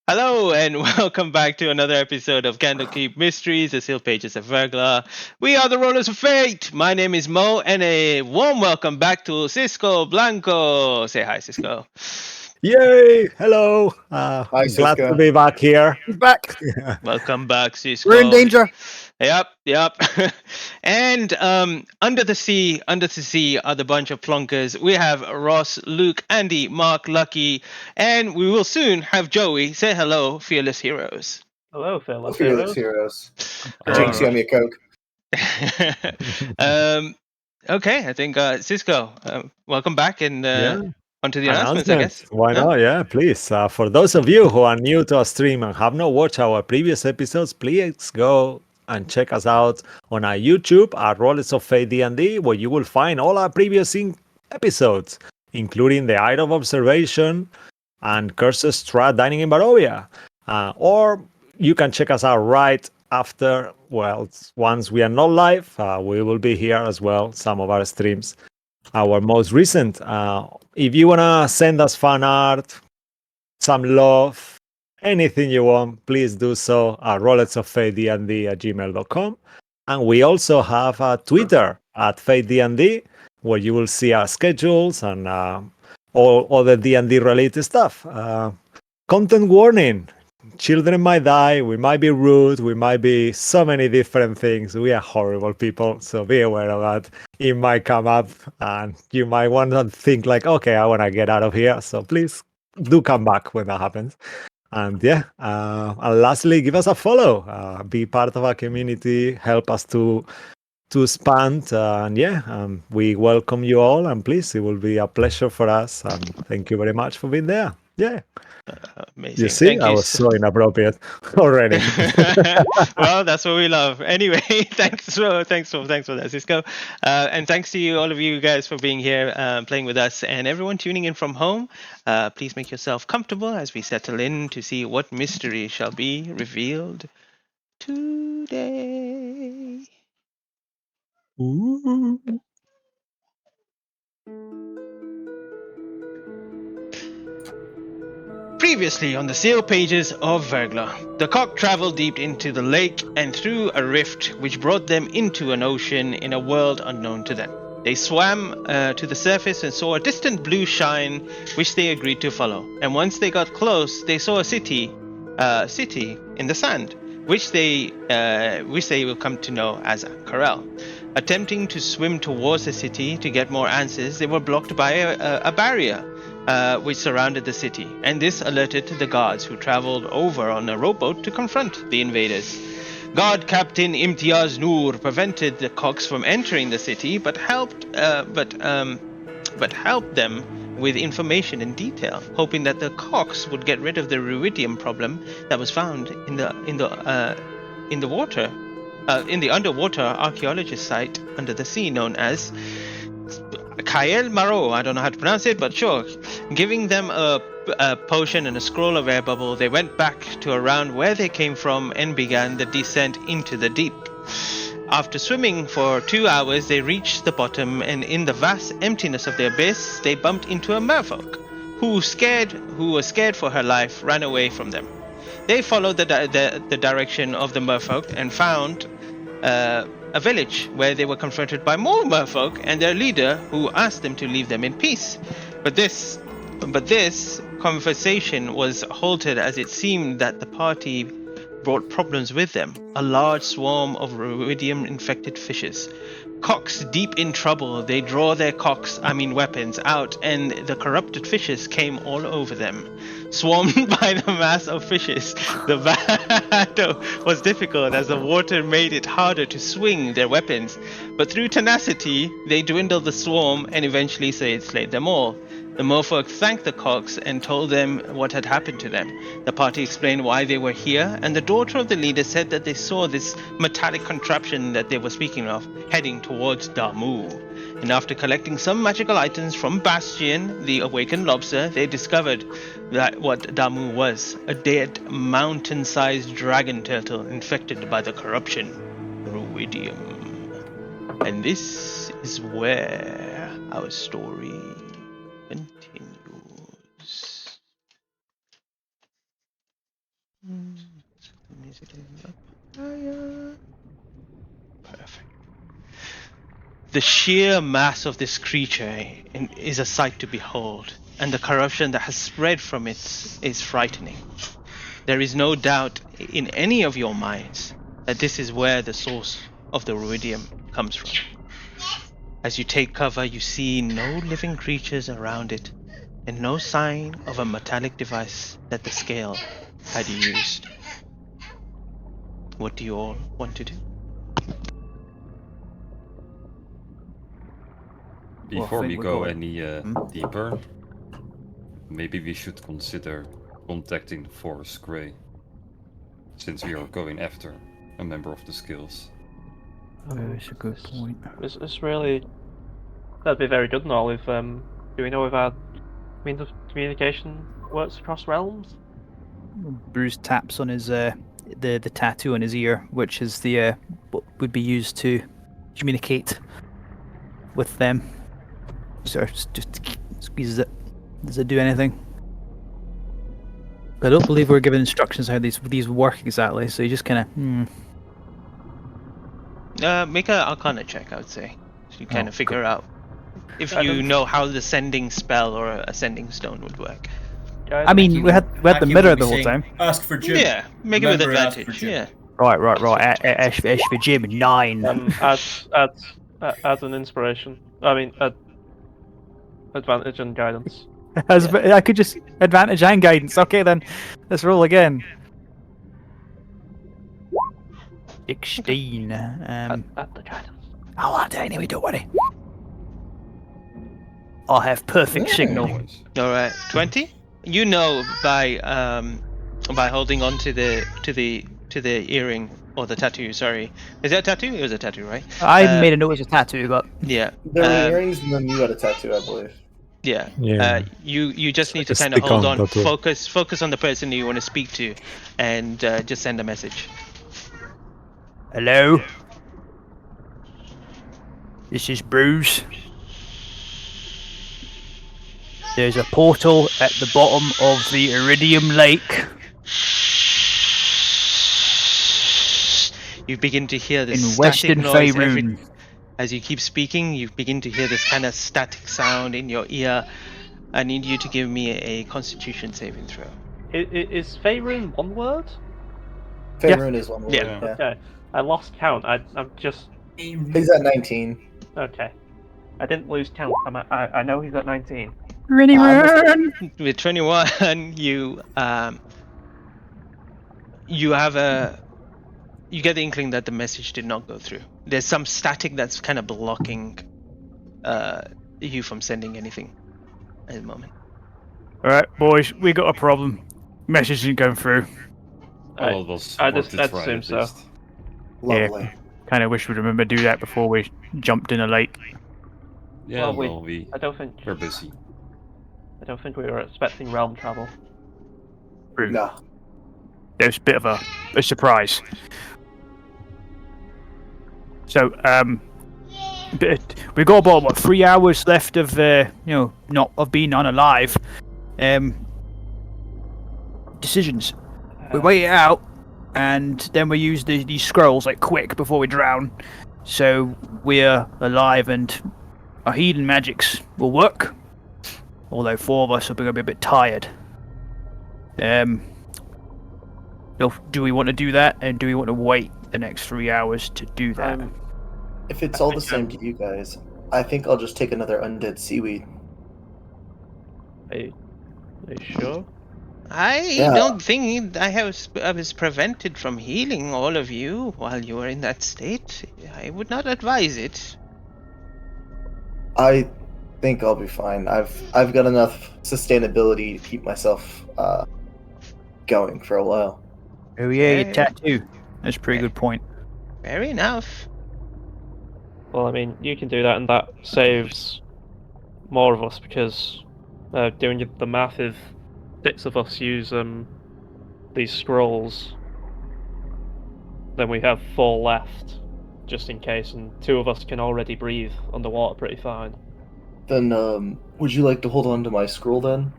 Hello and welcome back to another episode of Candlekeep Mysteries, the Sealed Pages of Verglas. We are the Rollers of Fate. My name is Mo, and a warm welcome back to Cisco Blanco. Say hi, Cisco. Yay! Hello. Hi, Glad to Cisco. be back here. He's back. Welcome back, We're in Cisco. danger. Yep. And under the sea are the bunch of plunkers. We have Ross, Luke, Andy, Mark, Lucky, and we will soon have Joey. Say hello, fearless heroes. Hello, fellas. Fearless heroes. All Jinx, you owe me a Coke. Okay, I think Cisco, welcome back and Yeah. onto the announcements, I guess. Why Huh? not? Yeah, please. For those of you who are new to our stream and have not watched our previous episodes, please go and check us out on our YouTube at Rollers of Fate D&D, where you will find all our previous episodes, including the Eye of Observation and Curses Strat Dining in Barovia. Or you can check us out right after, well, once we are not live, we will be here as well, some of our streams. Our most recent, if you want to send us fan art, some love, anything you want, please do so at rollersoffatednd@gmail.com. And we also have a Twitter at FateDND, where you will see our schedules and all other D&D related stuff. Content warning. Children might die, we might be rude, we might be so many different things. We are horrible people, so be aware of that. It might come up and you might want to think like, okay, I want to get out of here. So please do come back when that happens. And and lastly, give us a follow. Be part of our community. Help us to expand. We welcome you all. And please, it will be a pleasure for us. And thank you very much for being there. Yeah. Amazing. You see, Thank I you. was so inappropriate already. Well, that's what we love. Anyway, thanks for that, Cisco, and thanks to you, all of you guys, for being here, playing with us, and everyone tuning in from home. Please make yourself comfortable as we settle in to see what mystery shall be revealed today. Ooh. Previously on the sail pages of Verglas, the cock traveled deep into the lake and through a rift which brought them into an ocean in a world unknown to them. They swam to the surface and saw a distant blue shine which they agreed to follow. And once they got close, they saw a city in the sand, which they will come to know as Corel. Attempting to swim towards the city to get more answers, they were blocked by a barrier which surrounded the city, and this alerted the guards who traveled over on a rowboat to confront the invaders. Guard Captain Imtiaz Noor prevented the Cox from entering the city, but helped them with information and detail, hoping that the Cox would get rid of the Eridium problem that was found in the underwater archaeologist site under the sea known as Kael Maro. I don't know how to pronounce it, but sure. Giving them a potion and a scroll of air bubble, they went back to around where they came from and began the descent into the deep. After swimming for 2 hours, they reached the bottom, and in the vast emptiness of the abyss, they bumped into a merfolk, who was scared for her life, ran away from them. They followed the direction of the merfolk and found a village where they were confronted by more merfolk and their leader, who asked them to leave them in peace. But this conversation was halted as it seemed that the party brought problems with them. A large swarm of Eridium-infected fishes. Cocks deep in trouble, they draw their weapons out, and the corrupted fishes came all over them. Swarmed by the mass of fishes, the battle was difficult as the water made it harder to swing their weapons. But through tenacity, they dwindled the swarm and eventually slayed them all. The merfolk thanked the Cox and told them what had happened to them. The party explained why they were here, and the daughter of the leader said that they saw this metallic contraption that they were speaking of heading towards Damu. And after collecting some magical items from Bastion, the awakened lobster, they discovered that what Damu was, a dead mountain-sized dragon turtle infected by the corruption Ruidium. And this is where our story continues. The sheer mass of this creature is a sight to behold, and the corruption that has spread from it is frightening. There is no doubt in any of your minds that this is where the source of the ruidium comes from. As you take cover, you see no living creatures around it, and no sign of a metallic device that the scale had used. What do you all want to do? Before I we think we're go going- any deeper, maybe we should consider contacting the Forest Grey, since we are going after a member of the Skills. That's a good point. It's really that'd be very good and all. If do we know if our means of communication works across realms? Bruce taps on his the tattoo on his ear, which is the what would be used to communicate with them. So just squeezes it. Does it do anything? I don't believe we're given instructions how these work exactly. So you just kind of Make a Arcana check, I would say. So you kind Oh, of figure out if I you don't- know how the sending spell or a sending stone would work. I mean, we had the Aki mirror would be the whole saying, time. Ask for Jim. Yeah, make it with Remember, ask for advantage. Jim. Yeah. Right. Ash for Jim 9. Add an inspiration. I mean, advantage and guidance. I could just advantage and guidance. Okay, then let's roll again. 16. Add the guidance. I'll add it anyway. Don't worry. I'll have perfect signal. Nice. All right, 20. You know by holding on to the earring or the tattoo. Sorry, is that a tattoo? It was a tattoo, right? I made a note as a tattoo, but Yeah. There were earrings, and then you had a tattoo, I believe. Yeah. Yeah. You just need to like a kind of hold stick-on on, tattoo. focus on the person you want to speak to, and just send a message. hello. This is Bruce. There's a portal at the bottom of the Eridium Lake You begin to hear this in static Western noise Faerun. as you keep speaking. You begin to hear this kind of static sound in your ear. I need you to give me a Constitution saving throw. Is Faerun one word? Faerun is one word. Yeah. Yeah. Okay, I lost count. I'm just He's at 19. okay. I didn't lose count. I know he's at 19. With 21, you get the inkling that the message did not go through. There's some static that's kind of blocking you from sending anything at the moment. Alright, boys, we got a problem. Message isn't going through. Well, it was I worth just a try assumed at so. least. Lovely. Kind of wish we'd remember to do that before we jumped in a lake. Yeah, Well, well, I don't think we're busy. we were expecting realm travel. No. There's a bit of a surprise. So, we got about 3 hours left of not of being unalive. Decisions. We wait it out, and then we use these scrolls like quick before we drown, so we're alive and our healing magics will work. Although 4 of us are going to be a bit tired. Do we want to do that, and do we want to wait the next 3 hours to do that? If it's all the same to you guys, I think I'll just take another undead seaweed. Are you sure? I don't think I was prevented from healing all of you while you were in that state. I would not advise it. I think I'll be fine. I've got enough sustainability to keep myself going for a while. Oh yeah, your Okay. tattoo. That's a pretty good point. Fair enough. Well, I mean, you can do that, and that saves more of us because doing the math, if 6 of us use these scrolls, then we have 4 left, just in case, and 2 of us can already breathe underwater pretty fine. Then, would you like to hold on to my scroll then?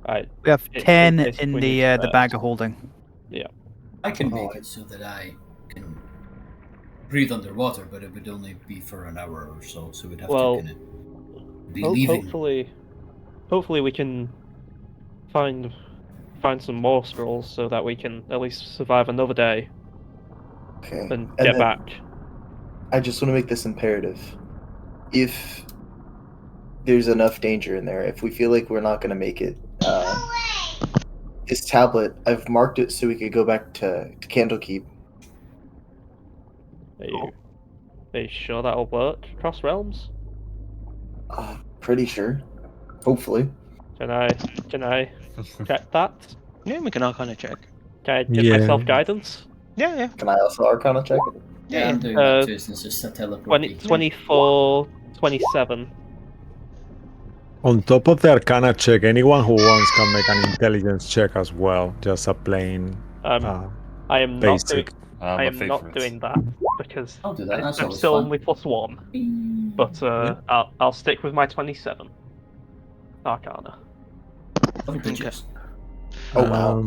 Right. We have In 10 case in we the need the to bag of holding. I can Oh, make it so that I can breathe underwater, but it would only be for an hour or so. So we'd have Well, to kind of be leaving. hopefully we can find some more scrolls so that we can at least survive another day Okay. and And get then back. I just want to make this imperative. If there's enough danger in there, if we feel like we're not going to make it, this tablet, I've marked it so we could go back to Candlekeep. Are you sure that'll work across realms? Pretty sure. Hopefully. Can I check that? Yeah, we can arcana check. Can I give Yeah. myself guidance? Yeah, yeah. Can I also Arcana check it? Yeah, I'm doing that too, since it's a teleport. 24, 27. On top of the Arcana check, anyone who wants can make an intelligence check as well. Just a plain I am basic. I am not doing that because I'll do that. That's I'm always still fun. only +1. But I'll stick with my 27 Arcana. Double digits. Oh, wow.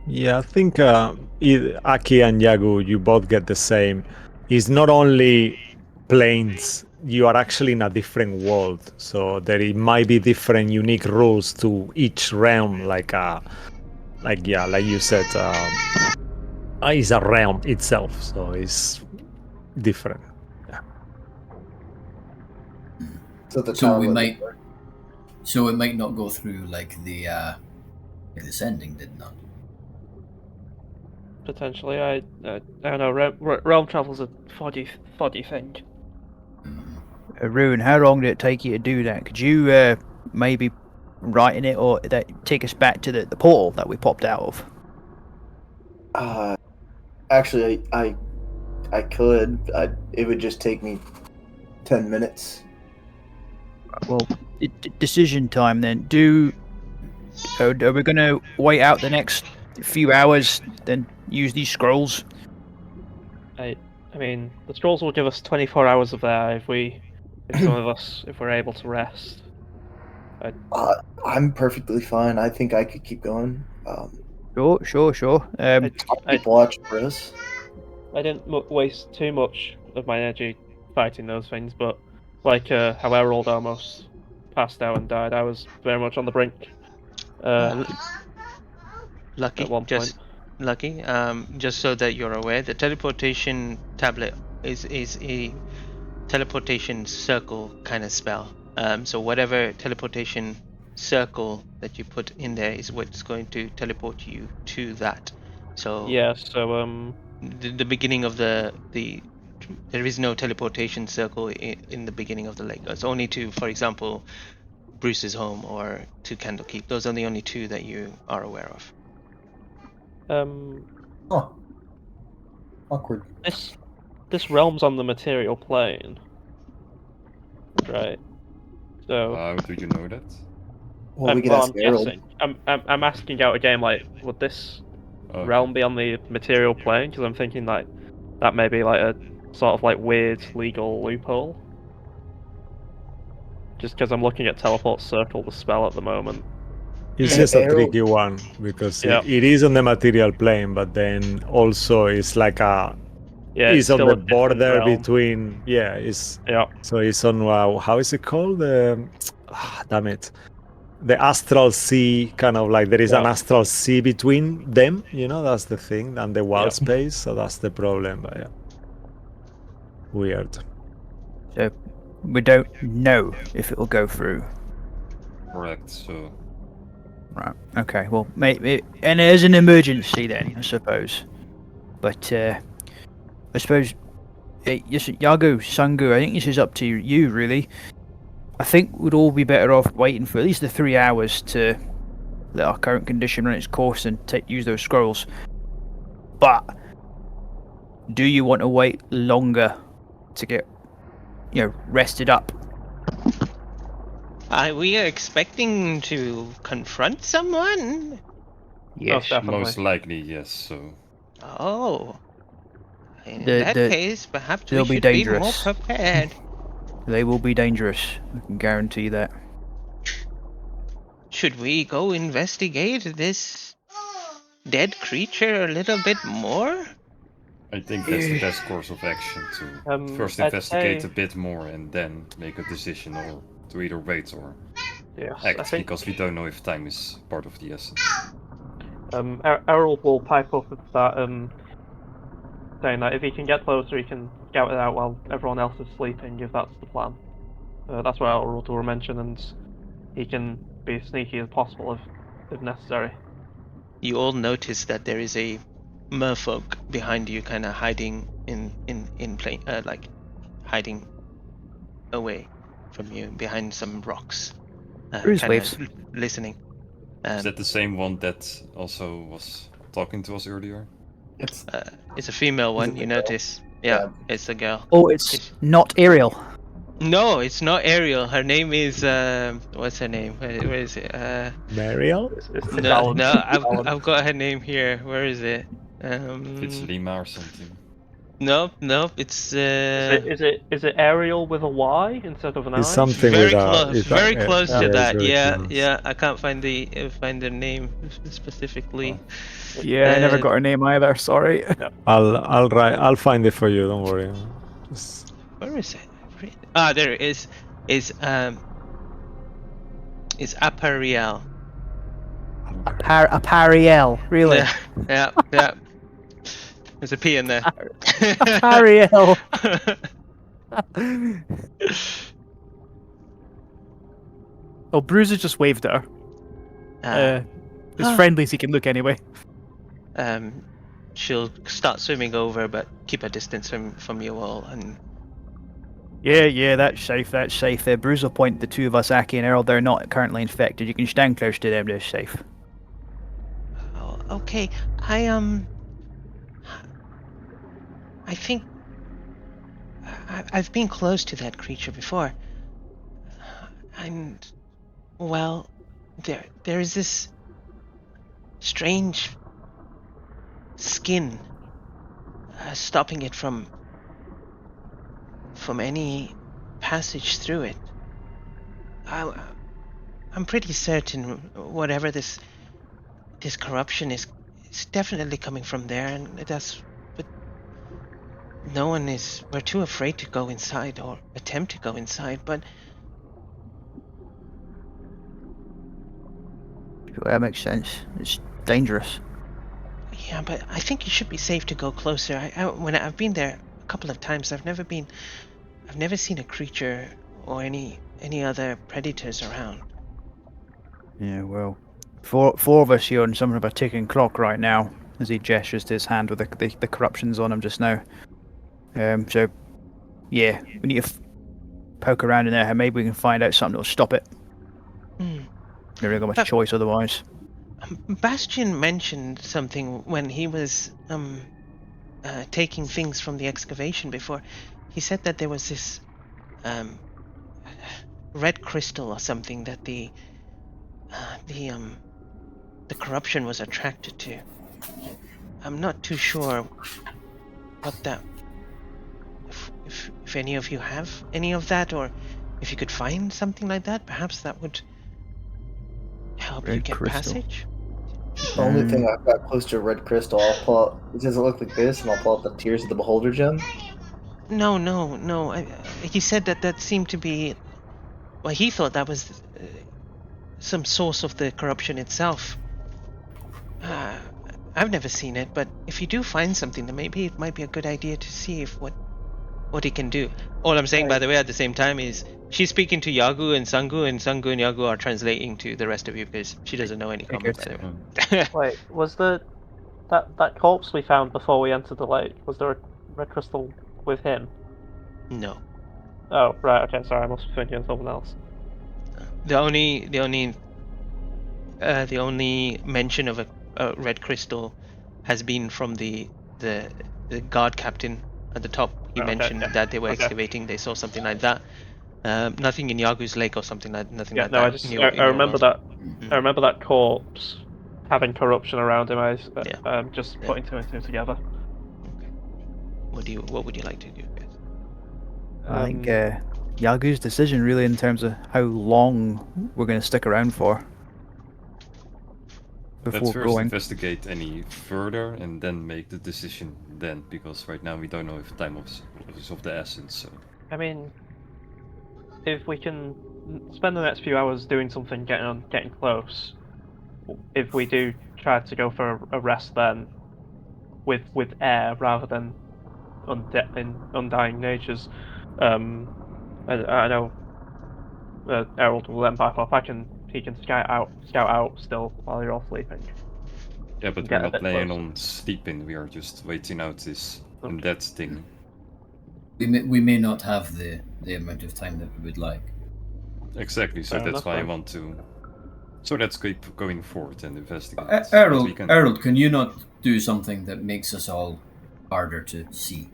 Yeah, I think Aki and Yagu, you both get the same. It's not only planes, you are actually in a different world. So there might be different unique rules to each realm, like you said, it's a realm itself, so it's different. So the So we tablet- might. So it might not go through like the sending did not. Potentially, I don't know. Realm travel's a foddy thing. Ruin, how long did it take you to do that? Could you maybe write in it or that take us back to the portal that we popped out of? Actually, I could. It would just take me 10 minutes. Well, decision time then. Are we going to wait out the next few hours, then use these scrolls? I mean, the scrolls will give us 24 hours of there if some of us, if we're able to rest. I'm perfectly fine. I think I could keep going. Sure. Keep watch for us. I didn't waste too much of my energy fighting those things, but like how Errol almost passed out and died, I was very much on the brink. Lucky, At one point. Lucky. Just so that you're aware, the teleportation tablet is a teleportation circle kind of spell. So whatever teleportation circle that you put in there is what's going to teleport you to that. So Yeah. So the beginning of the there is no teleportation circle in the beginning of the lake. It's only to, for example, Bruce's home or to Candlekeep. Those are the only two that you are aware of. Oh. Awkward. This realm's on the material plane, right? So How do you know that? Well, we can ask I'm Harold. guessing. I'm asking out a game like, would this Okay. realm be on the material plane? Because I'm thinking like that may be like a sort of like weird legal loophole. Just because I'm looking at teleport circle the spell at the moment. It's Yeah, just a Harold- tricky one because Yeah. it is on the material plane, but then also it's like Yeah, it's on still the a different border realm. between it's Yeah. so it's on how is it called, damn it, the astral sea, kind of like there is an Yeah. astral sea between them, that's the thing, and the wild Yeah. space, so that's the problem. But yeah, weird. So we don't know if it'll go through. Correct. So Right. Okay. Well, maybe, and it is an emergency then, I suppose. But I suppose, yes, Yago, Sangu, I think this is up to you, really. I think we'd all be better off waiting for at least the 3 hours to let our current condition run its course and use those scrolls. But do you want to wait longer to get, rested up? We are expecting to confront someone. Yes, definitely. most likely yes. So Oh, in The- that the- case, perhaps we they'll be should be more dangerous. prepared. They will be dangerous. I can guarantee that. Should we go investigate this dead creature a little bit more? I think that's the best course of action to first I'd investigate say- a bit more and then make a decision, or to either wait or Yes, I act, think because we don't know if time is part of the essence. Errol will pipe up with that, saying that if he can get closer, he can scout it out while everyone else is sleeping, if that's the plan. That's what Errol will mention, and he can be as sneaky as possible if necessary. You all notice that there is a merfolk behind you, kind of hiding in plain, like hiding away from you behind some rocks, Cruise kind waves. of listening. Is that the same one that also was talking to us earlier? It's It's a female Is one. it You the girl? notice? Yeah, Yeah. it's a girl. Oh, it's not Ariel. No, it's not Ariel. Her name is what's her name? Where is it? Mariel? It's the No, Talon. no, Talon. I've got her name here. Where is it? If it's Lima or something. No, it's Is it Ariel with a Y instead of an It's I? something very with close, it's very close to very, that. very Yeah, close. yeah. I can't find the name specifically. Yeah, I never got her name either. Sorry. I'll find it for you. Don't worry. Just- Where is it? Ah, there it is. It's Apariel. Apariel, really? Yeah, yeah, yeah. There's a P in there. Apariel. Oh, Bruiser just waved at her. As friendly as he can look, anyway. She'll start swimming over, but keep a distance from you all. And Yeah, that's safe. That's safe. Bruiser point the two of us, Aki and Errol. They're not currently infected. You can stand close to them. They're safe. oh, okay, I think I've been close to that creature before, and well, there is this strange skin stopping it from any passage through it. I'm pretty certain whatever this corruption is, it's definitely coming from there, and that's. But no one is. We're too afraid to go inside or attempt to go inside. But That makes sense. It's dangerous. yeah, but I think you should be safe to go closer. When I've been there a couple of times, I've never seen a creature or any other predators around. Yeah, well, four of us here on something of a ticking clock right now. As he gestures to his hand with the corruptions on him just now. So, yeah, we need to poke around in there. Maybe we can find out something that'll stop it. Hmm. Never really got much choice otherwise. Bastion mentioned something when he was taking things from the excavation before. He said that there was this red crystal or something that the corruption was attracted to. I'm not too sure what that. If any of you have any of that, or if you could find something like that, perhaps that would help you Red get crystal. passage. the only thing I've got close to a red crystal. I'll pull out. It doesn't look like this, and I'll pull out the Tears of the Beholder gem. No. He said that seemed to be. Well, he thought that was some source of the corruption itself. I've never seen it, but if you do find something, then maybe it might be a good idea to see if what he can do. All I'm saying, by the way, at the same time, is she's speaking to Yagu and Sangu and Yagu are translating to the rest of you because she doesn't know any common, by the way. Wait, was that corpse we found before we entered the lake? Was there a red crystal with him? No. Oh, right. Okay, sorry. I must be thinking of someone else. The only mention of a red crystal has been from the guard captain at the top. He Okay, mentioned yeah. that they were Okay. excavating, they saw something like that. Nothing in Yagu's lake or something like nothing Yeah, like no, that. I remember that. Mhm. I remember that corpse having corruption around him. Yeah. Just Yeah. putting two and two together. Okay. What would you like to do, guys? I think Yagu's decision really in terms of how long we're going to stick around for before Let's first going. investigate any further and then make the decision then, because right now we don't know if time is of the essence. So I mean, if we can spend the next few hours doing something, getting close, if we do try to go for a rest then, with air rather than in undying natures, I know Errol will then back off. He can scout out still while you're all sleeping. yeah, but Get we're a not bit planning closer. on sleeping. We are just waiting out this Okay. and that thing. We may not have the amount of time that we would like. Exactly. So Fair that's enough, why I then. want to. So let's keep going forward and investigate what we Errol, can. Errol, can you not do something that makes us all harder to see?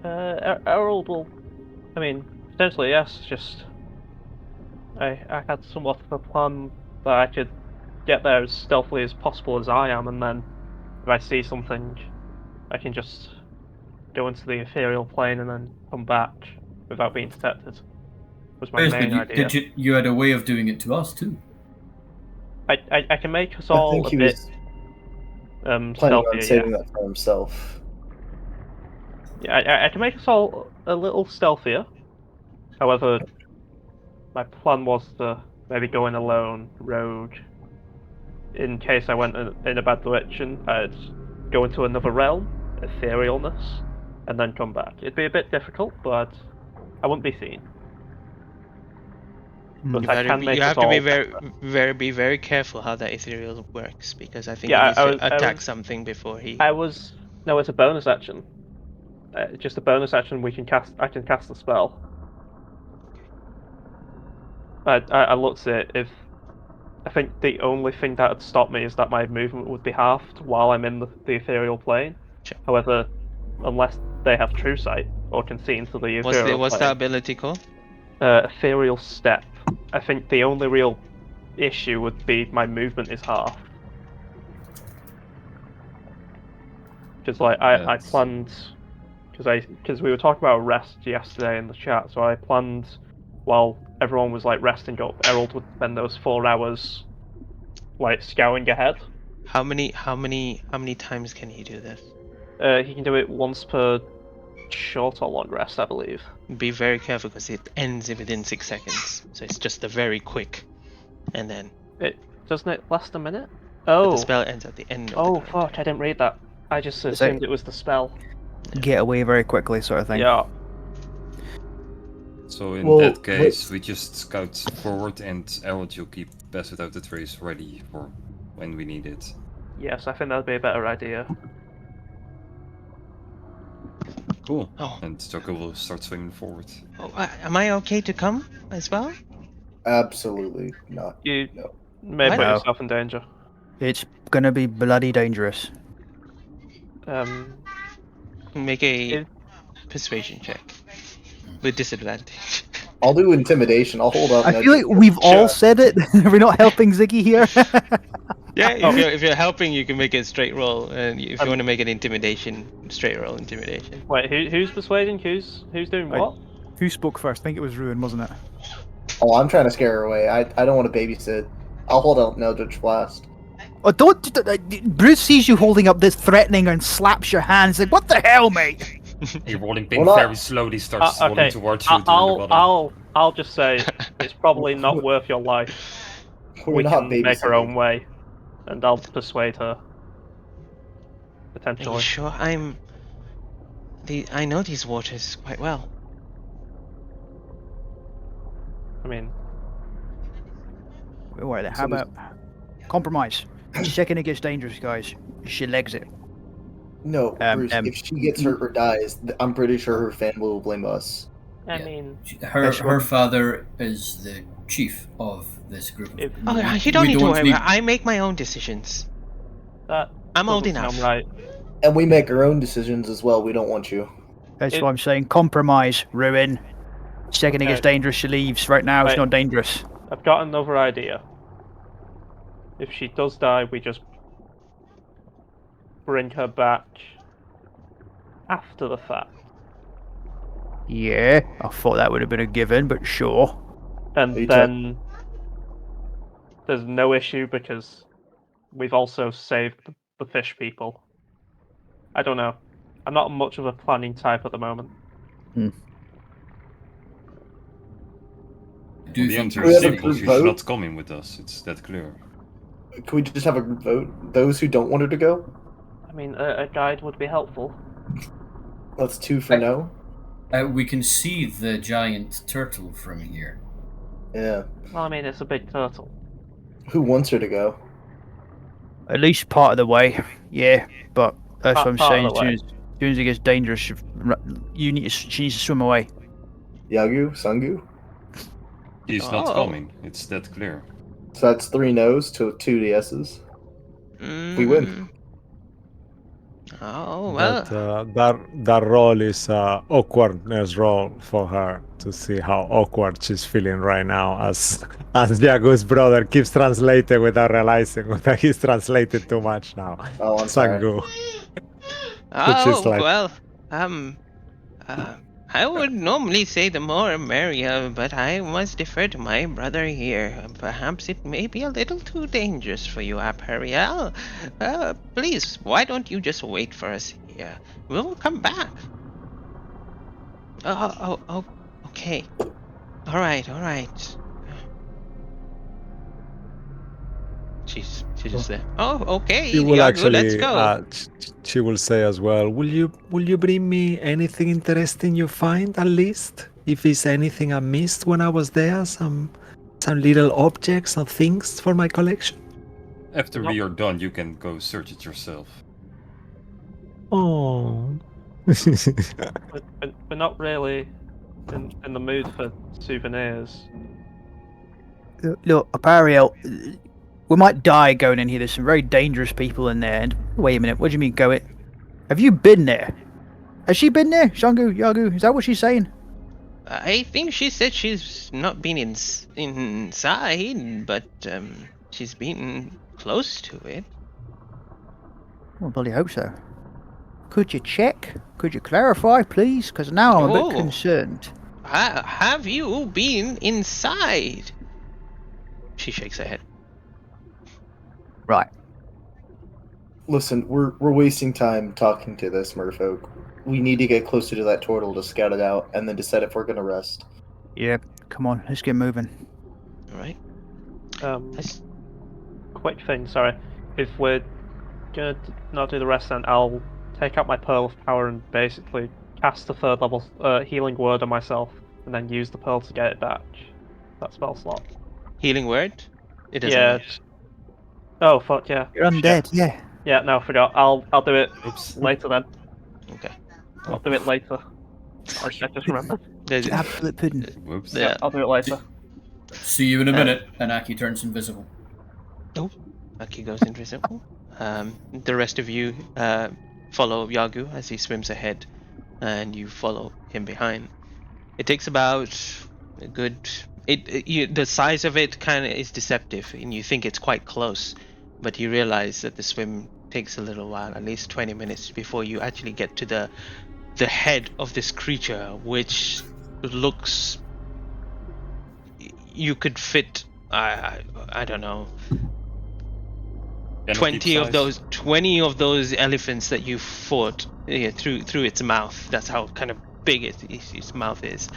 Errol will. I mean, potentially yes. Just I had somewhat of a plan that I could get there as stealthily as possible as I am, and then if I see something, I can just go into the ethereal plane and then come back without being detected. Was my Yes, but main idea. you had a way of doing it to us too. I can make us I all think a he bit was planning on stealthier. saving Yeah, that for himself. I can make us all a little stealthier. However, my plan was to maybe go in alone, rogue. In case I went in a bad direction, I'd go into another realm, etherealness, and then come back. It'd be a bit difficult, but I wouldn't be seen. But You I can you make us have to be all very careful how that ethereal works because I think Yeah, he needs to I attack was something before he. I was no, it's a bonus action. Just a bonus action we can cast. I can cast the spell. I looked at it. If I think the only thing that would stop me is that my movement would be halved while I'm in the ethereal plane. Sure. However, unless they have true sight or can see into the ethereal What's the plane, ability called? ethereal step. I think the only real issue would be my movement is half. Because like I That's- planned, because we were talking about rest yesterday in the chat, so I planned while everyone was like resting up, Errol would spend those 4 hours like scouring ahead. How many times can he do this? He can do it once per short or long rest, I believe. Be very careful because it ends within 6 seconds. So it's just a very quick, and then Doesn't it last a minute? but the Oh, spell ends at the end of oh the fuck! I didn't read that. I just Is assumed it was the spell. Get away very quickly, sort of thing. Yeah. So in Well, that case, wait. we just scout forward and Errol, you keep Best Without the Trace ready for when we need it. Yes, I think that'd be a better idea. Cool. Oh. And Joko will start swimming forward. Oh, am I okay to come as well? Absolutely not. You No. may What? put No. yourself in danger. It's gonna be bloody dangerous. Make a If- persuasion check with disadvantage. I'll do intimidation. I'll hold up. I feel like we've all said it. Are we not helping Ziggy here? Yeah, if you're helping, you can make a straight roll, and if you want to make an intimidation, straight roll intimidation. Wait, who's persuading? Who's doing what? Who spoke first? I think it was Ruin, wasn't it? Oh, I'm trying to scare her away. I don't want to babysit. I'll hold out Eldritch Blast. Oh, Bruce sees you holding up this threatening and slaps your hands. Like, what the hell, mate? A rolling We're pin not- very slowly starts Okay, rolling towards you. during the bottom. I'll just say it's probably not worth your life. We're We not can make our babysitting. own way, and I'll persuade her. Are you Potentially. sure I know these waters quite well. I mean, Alright, how So about compromise? Checking it gets dangerous, guys. She legs it. No, Bruce. If she gets hurt or dies, I'm pretty sure her family will blame us. I Yeah. mean, Her father is the chief of this group. If- Oh, We- you don't we need to don't worry. need- I make my own decisions. that I'm old doesn't enough. sound right. And we make our own decisions as well. We don't want you. That's It- what I'm saying. Compromise, Ruin. Second it gets Okay. dangerous, she leaves. Right now, it's Right. not dangerous. I've got another idea. If she does die, we just bring her back after the fact. Yeah, I thought that would have been a given, but sure. And Are you then there's no issue because we've also saved the fish people. I don't know. I'm not much of a planning type at the moment. Do The think answer we is have a simple. group She's vote? not coming with us. It's that clear. Can we just have a group vote? Those who don't want her to go? I mean, a guide would be helpful. That's 2 for no. we can see the giant turtle from here. Yeah. Well, I mean, it's a big turtle. Who wants her to go? At least part of the way, yeah. But that's what I'm Part saying. of As the way. soon as it gets dangerous, she needs to swim away. Yagu? Sangu? She's not coming. It's that clear. So that's 3 no's to 2 yeses. We win. Oh well. That role is awkwardness role for her to see how awkward she's feeling right now as Jagu's brother keeps translating without realizing that he's translated too much now. Oh, I'm sorry. Sangu. Oh like- well. I would normally say the more merrier, but I must defer to my brother here. Perhaps it may be a little too dangerous for you, Apariel. Please, why don't you just wait for us here? We'll come back. Oh, okay. All right. She's just there. Oh, okay. She will Yagu, actually. let's go. She will say as well. Will you bring me anything interesting you find at least? If it's anything I missed when I was there, some little objects or things for my collection. After we are done, you can go search it yourself. Oh. We're not really in the mood for souvenirs. Look, Apariel, we might die going in here. There's some very dangerous people in there. And wait a minute, what do you mean go it? Have you been there? Has she been there? Shangu, Yagu, is that what she's saying? I think she said she's not been inside, but she's been close to it. Well, I bloody hope so. Could you check? Could you clarify, please? Because now I'm a Oh. bit concerned. Have you been inside? She shakes her head. Right. Listen, we're wasting time talking to this merfolk. We need to get closer to that turtle to scout it out and then decide if we're gonna rest. Yeah, come on, let's get moving. All right. Quick thing, sorry. If we're gonna not do the rest, then I'll take out my Pearl of Power and basically cast a 3rd level healing word on myself, and then use the pearl to get it back. That spell slot. Healing word? It doesn't Yeah. matter. Oh fuck yeah. You're undead, yeah. Yeah, no, I forgot. I'll do it Oops. later then. Okay. I'll do it later. I just remember. There's- Absolute pudding. Whoops. Yeah. I'll do it later. See you in a minute, and Aki turns invisible. Aki goes invisible. The rest of you follow Yagu as he swims ahead, and you follow him behind. It takes about a good. The size of it kind of is deceptive, and you think it's quite close, but you realize that the swim takes a little while, at least 20 minutes, before you actually get to the head of this creature, which looks. You could fit. I don't know. Canopy 20 of those elephants that you fought through its mouth. That's how kind of big its mouth is,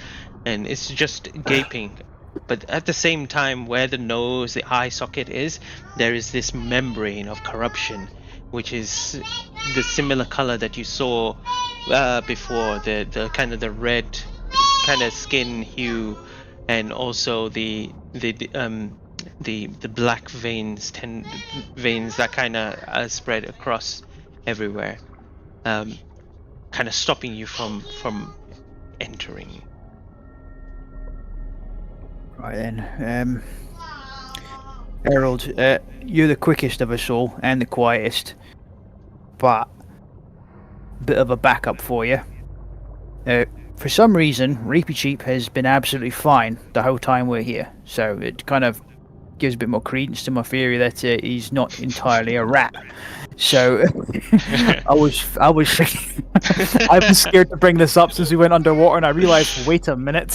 and it's just gaping. But at the same time, where the nose, the eye socket is, there is this membrane of corruption, which is the similar color that you saw before, the kind of the red kind of skin hue, and also the black veins that kind of spread across everywhere, kind of stopping you from entering. Right then, Harold, you're the quickest of us all and the quietest, but bit of a backup for you. For some reason, Reapy Cheap has been absolutely fine the whole time we're here, so it kind of gives a bit more credence to my theory that he's not entirely a rat. So I was I was scared to bring this up since we went underwater, and I realized, wait a minute.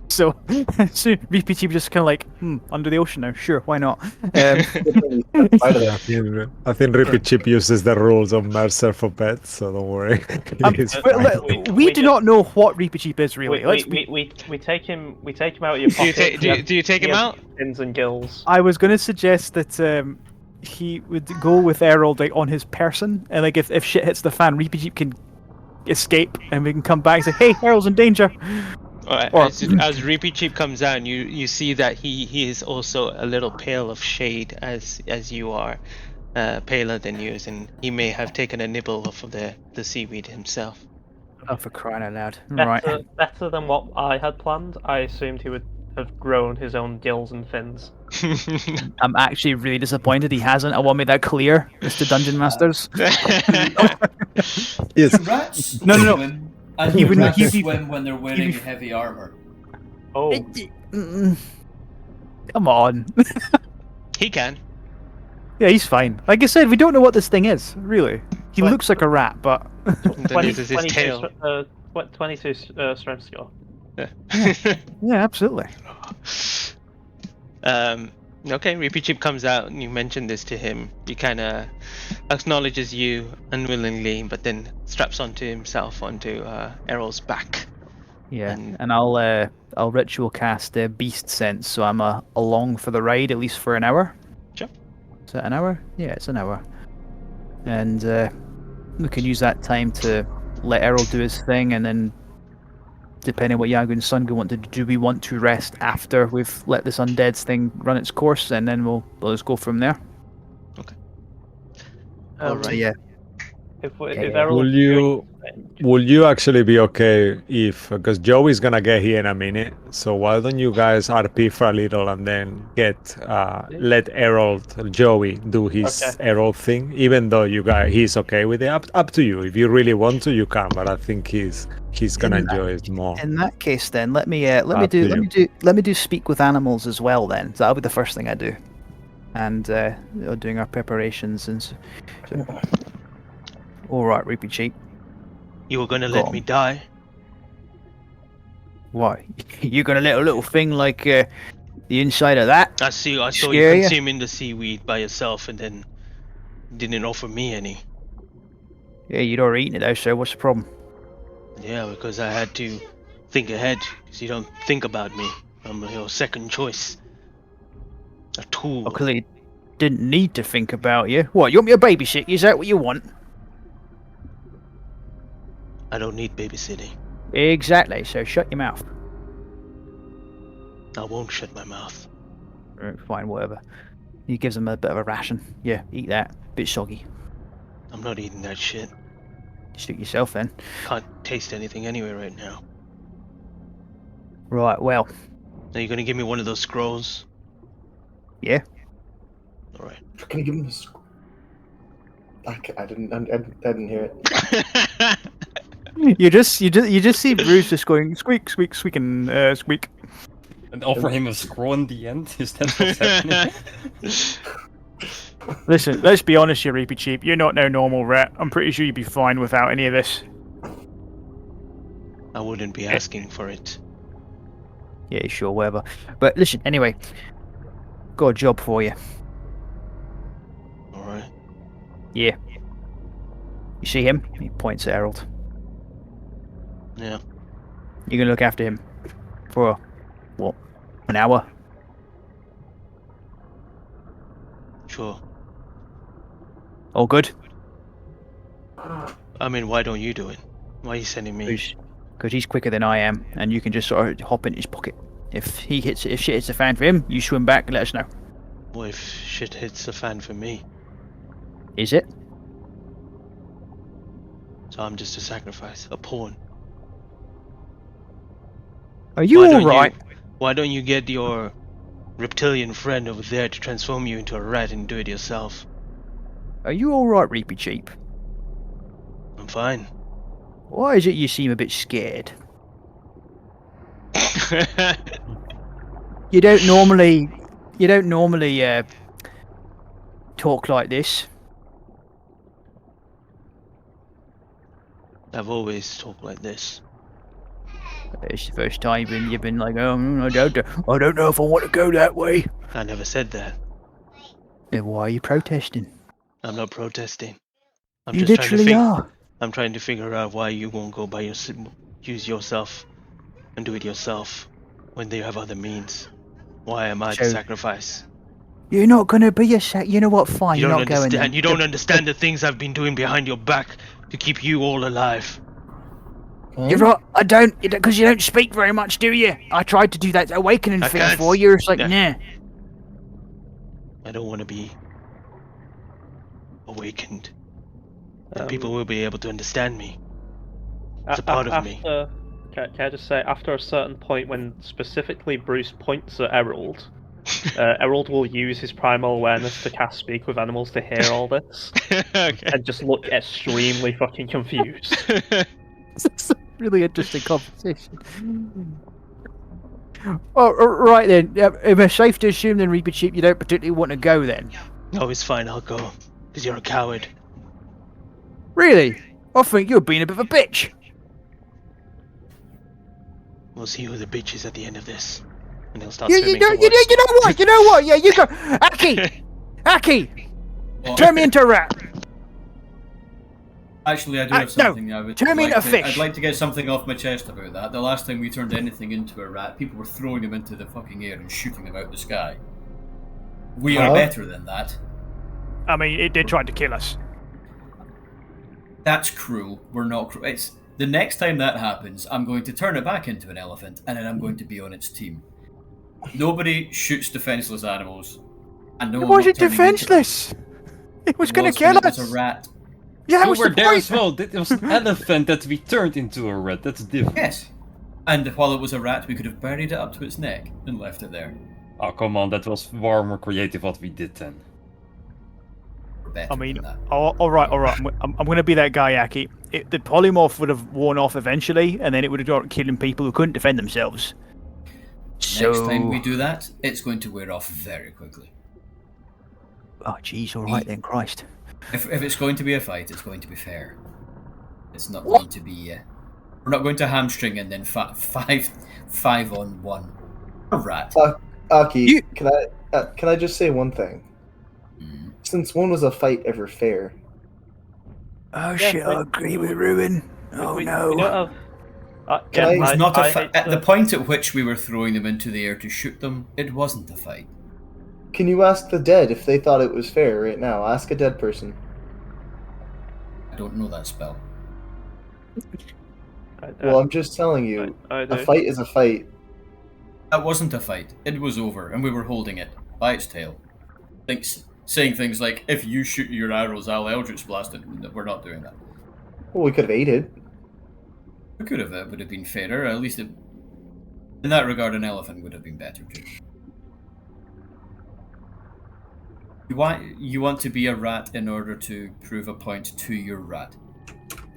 so Reapy Cheap just kind of like, under the ocean now. Sure, why not? I think Repeat Chip uses the rules of Mercer for pets, so don't worry. He's fine. we do not know what Reapy Cheap is really. We take him out of your pocket. Do you take him out? Fins and gills. I was going to suggest that he would go with Errol like on his person, and like if shit hits the fan, Reapy Jeep can escape, and we can come back and say, "Hey, Errol's in danger." As Reapy Cheap comes down, you see that he is also a little pale of shade as you are, paler than you, and he may have taken a nibble of the seaweed himself. Oh, for crying out loud! Better than what I had planned. I assumed he would have grown his own gills and fins. I'm actually really disappointed he hasn't. I want me that clear, Mr. Dungeon Masters. Yes. Rats No. swim, and Even- rats even- swim when they're wearing heavy armor. Oh, Come on. He can. Yeah, he's fine. Like I said, we don't know what this thing is, really. He But- looks like a rat, but... Then uses his tail. 22 strength score. Yeah, absolutely. Okay, Reapy Cheap comes out and you mention this to him. He kind of acknowledges you unwillingly, but then straps onto Errol's back. Yeah, And- and I'll ritual cast Beast Sense, so I'm along for the ride at least for an hour. Sure. Is that an hour? Yeah, it's an hour. And we can use that time to let Errol do his thing, and then depending on what Yagu and Sungu want to do, we want to rest after we've let this undead thing run its course, and then we'll just go from there. Alright. So yeah, If Yeah. Errol Will you actually be okay if, because Joey's gonna get here in a minute, so why don't you guys RP for a little and then let Joey do his Okay. Errol thing, even though he's okay with it. Up to you. If you really want to, you can, but I think he's gonna enjoy it more. in that case, then let me Up to do speak with animals as well. Then so that'll be the first thing I do, and doing our preparations and. So, all right, Reapy Cheap. You were gonna Go let on. me die? Why? You're gonna let a little thing like the inside of that? I saw Scare you ya? consuming the seaweed by yourself and then didn't offer me any. Yeah, you'd already eaten it though, so what's the problem? Yeah, because I had to think ahead, because you don't think about me. I'm your second choice. A tool. I clearly didn't need to think about you. What, you want me to babysit you? Is that what you want? I don't need babysitting. Exactly, so shut your mouth. I won't shut my mouth. Fine, whatever. He gives him a bit of a ration. Yeah, eat that. Bit soggy. I'm not eating that shit. Stick yourself then. Can't taste anything anyway right now. Right, well, Are you gonna give me one of those scrolls? yeah. Alright. Can you give him a I didn't hear it. You just see Bruce just going squeak, squeak, squeak, and squeak. And offer him a scroll in the end? Is that what's happening? Listen, let's be honest here, Reapy Cheap. You're not no normal rat. I'm pretty sure you'd be fine without any of this. I wouldn't be asking for it. Yeah, sure, whatever. But listen, anyway, got a job for you. Alright. Yeah. You see him? He points at Harold. Yeah. You're gonna look after him for what? An hour? Sure. All good? I mean, why don't you do it? Why are you sending me? Because he's quicker than I am, and you can just sort of hop in his pocket. If shit hits the fan for him, you swim back and let us know. What if shit hits the fan for me? Is it? So I'm just a sacrifice, a pawn. Are you alright? Why don't you get your reptilian friend over there to transform you into a rat and do it yourself? Are you alright, Reapy Cheap? I'm fine. Why is it you seem a bit scared? You don't normally talk like this. I've always talked like this. It's the first time you've been like, oh, I don't know if I want to go that way. I never said that. Then why are you protesting? I'm not protesting. I'm You just trying to literally are. I'm trying to figure out why you won't go by use yourself and do it yourself when they have other means. Why am I the So- sacrifice? You're not going to be a You know what? Fine, You you're don't not going understand. then. You don't understand the things I've been doing behind your back to keep you all alive. You're right. I don't, because you don't speak very much, do you? I tried to do that awakening I thing can't for you. It's like, yeah. nah. I don't want to be awakened. And people will be able to understand me. It's a part of me. Can I just say, after a certain point, when specifically Bruce points at Errol, Errol will use his primal awareness to cast Speak with Animals to hear all this, Okay. and just look extremely fucking confused. It's a really interesting conversation. Oh, right then. Am I safe to assume then, Reaper Cheap, you don't particularly want to go then? No, it's fine. I'll go. Because you're a coward. Really? I think you're being a bit of a bitch. We'll see who the bitch is at the end of this. And he'll start You swimming know what? You know what? Yeah, you go. Aki! Well, Turn me into a rat. Actually, I do No, have something I would turn me like into a fish. I'd like to get something off my chest about that. The last time we turned anything into a rat, people were throwing them into the fucking air and shooting them out the sky. We are Huh? better than that. I mean, it did try to kill us. That's cruel. We're not cruel. It's the next time that happens, I'm going to turn it back into an elephant, and then I'm going to be on its team. Nobody shoots defenseless animals. I know It I'm wasn't not turning into- defenseless. It was It going was to kill when us. It was a rat. Yeah, that You was were the there point. as well. It was an elephant that we turned into a rat. That's different. Yes. And while it was a rat, we could have buried it up to its neck and left it there. Oh, come on. That was far more creative what we did then. We're better I mean, than that. all right. I'm going to be that guy, Aki. The polymorph would have worn off eventually, and then it would have started killing people who couldn't defend themselves. Next time we do that, it's going to wear off very quickly. Oh, jeez. All right then, Christ. If it's going to be a fight, it's going to be fair. It's not going to be. We're not going to hamstring and then five on one. A rat. Aki, can I just say one thing? Mm. Since when was a fight ever fair? Oh shit! I agree with Ruin. Oh We no. don't have. Can It was I- not I a fight. hate At the to- point at which we were throwing them into the air to shoot them, it wasn't a fight. Can you ask the dead if they thought it was fair right now? Ask a dead person. I don't know that spell. Well, I'm just telling you, I a do. fight is a fight. That wasn't a fight. It was over, and we were holding it by its tail. Saying things like, "If you shoot your arrows, I'll Eldritch blast it." No, we're not doing that. Well, we could have ate it. We could have. It would have been fairer. At least, in that regard, an elephant would have been better too. You want to be a rat in order to prove a point to your rat.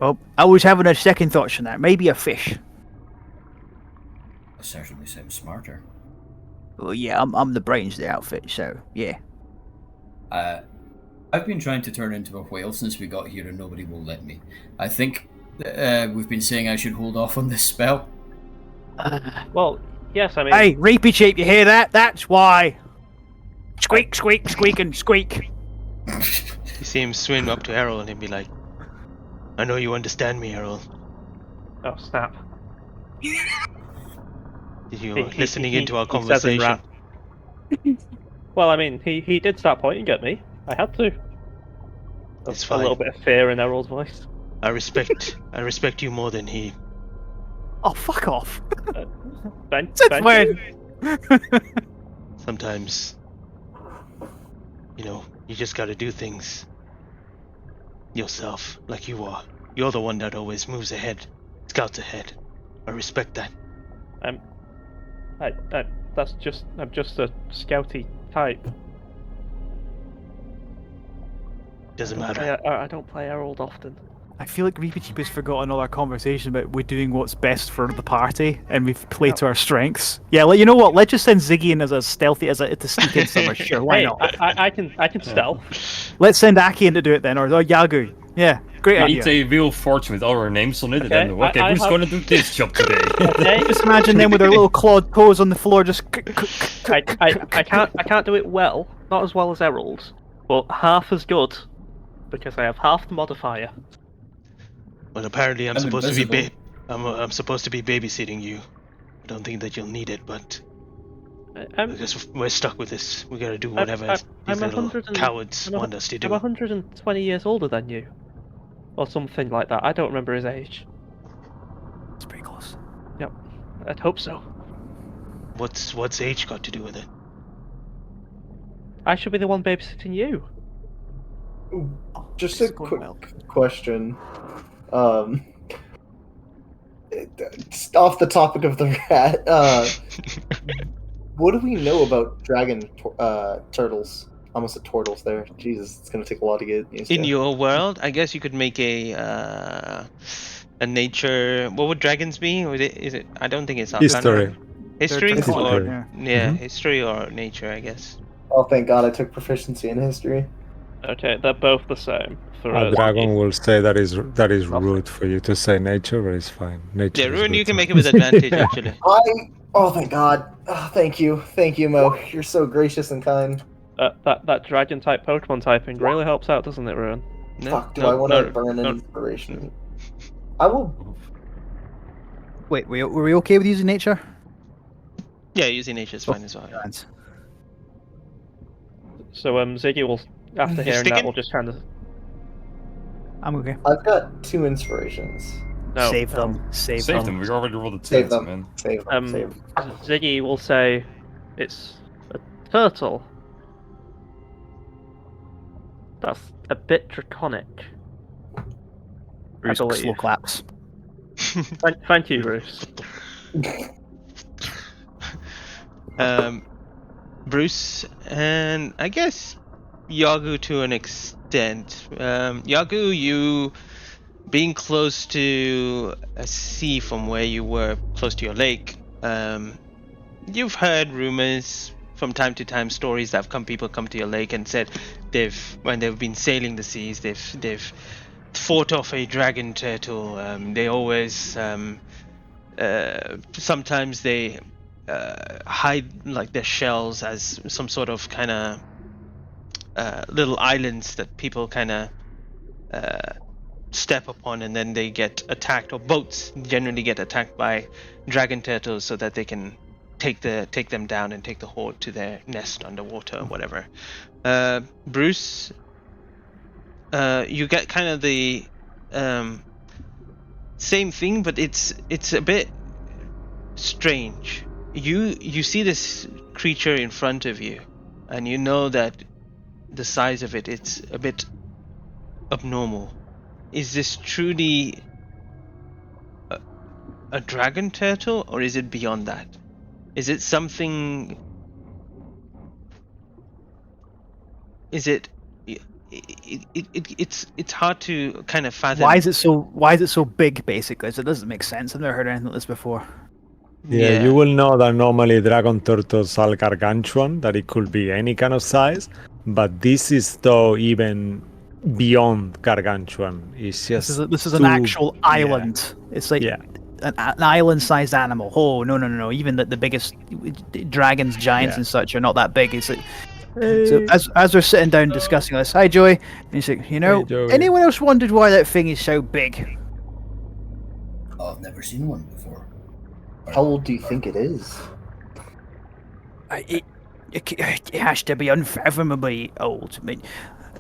Well, I was having a second thoughts on that. Maybe a fish. That certainly sounds smarter. Well, yeah, I'm the brains of the outfit, so yeah. I've been trying to turn into a whale since we got here, and nobody will let me. I think we've been saying I should hold off on this spell. Well, yes, I mean. Hey, Reapy Cheap, you hear that? That's why. Squeak, squeak, squeak, and squeak. You see him swim up to Errol and he'd be like, I know you understand me, Errol. Oh, snap. Did you He- listening he- into our he says in conversation? rap. Well, I mean, he did start pointing at me. I had to. It's A fine. little bit of fear in Errol's voice. I respect you more than he. Oh, fuck off. Thank Since when? Sometimes, you just gotta do things yourself, like you are. You're the one that always moves ahead, scouts ahead. I respect that. I'm just a scouty type. Doesn't matter. I don't play Herald often. I feel like Reapy Cheap has forgotten all our conversation about we're doing what's best for the party, and we've played to our strengths. Yeah, you know what? Let's just send Ziggy in as a stealthy, to sneak in somewhere. Sure, why Hey, not? I can stealth. Let's send Aki in to do it then, or Yagu. Yeah, great We need idea. a wheel of fortune with all our names on it, Okay, and then I who's have- gonna do this job today? Okay. Just imagine them with their little clawed toes on the floor, just. I can't do it well, not as well as Errol's, but half as good because I have half the modifier. Well, apparently I'm I'm supposed to be invisible. I'm supposed to be babysitting you. I don't think that you'll need it, but I guess we're stuck with this. We gotta do whatever these I'm little 100 and- cowards I'm a- want us to I'm do. 120 years older than you, or something like that. I don't remember his age. It's pretty close. I'd hope so. What's age got to do with it? I should be the one babysitting you. Just This a is going quick well. question. Just off the topic of the rat, what do we know about dragon turtles? Almost said turtles there. Jesus, it's gonna take a while to get used In to. your world, I guess you could make a nature. What would dragons be? Or is it? I don't think it's History. History They're History. or yeah. Mhm. history or nature, I guess. Oh, thank God I took proficiency in history. Okay, they're both the same for A us. dragon will say that is Lovely. rude for you to say nature, but it's fine. Nature Yeah, is Ruin, good you can too. make it with advantage. Yeah. Actually, Oh, thank God. Oh, thank you, Mo. You're so gracious and kind. That dragon type Pokemon typing really helps out, doesn't it, Ruin? no, Fuck, do no, I want no, to burn an no. inspiration? I will. Wait, were we okay with using nature? Yeah, using nature is fine as well. Yeah. Right. So Ziggy will, after You hearing that, sticking? will just kind of I'm okay. I've got 2 inspirations. no. Save them. Save Save them. them. We already rolled a 10, Save them. man. Save them. Save them. Ziggy will say it's a turtle. That's a bit draconic. Bruce believe. slow claps. Thank you, Bruce. Bruce and I guess Yagu to an extent. Yagu, you being close to a sea from where you were, close to your lake, you've heard rumors from time to time, stories that people come to your lake and said when they've been sailing the seas, they've fought off a dragon turtle. They always sometimes they hide like their shells as some sort of kind of little islands that people kind of step upon, and then they get attacked, or boats generally get attacked by dragon turtles so that they can take them down and take the horde to their nest underwater or whatever. Bruce, you get kind of the same thing, but it's a bit strange. You see this creature in front of you, and you know that the size of it's a bit abnormal. Is this truly a dragon turtle, or is it beyond that? Is it something? Is it? It's hard to kind of fathom. Why is it so big? Basically, so it doesn't make sense. I've never heard anything like this before. Yeah, you will know that normally dragon turtles are gargantuan, that it could be any kind of size, but this is though even beyond gargantuan. It's just This is an actual yeah. island. It's like Yeah. an island-sized animal. Oh no! Even the biggest dragons, giants, Yeah. and such are not that big. It's like, so as we're sitting down discussing this, hi Joey, and he's like, Hey, Joey. anyone else wondered why that thing is so big? Oh, I've never seen one before. How old do you think it is? It has to be unfathomably old. I mean,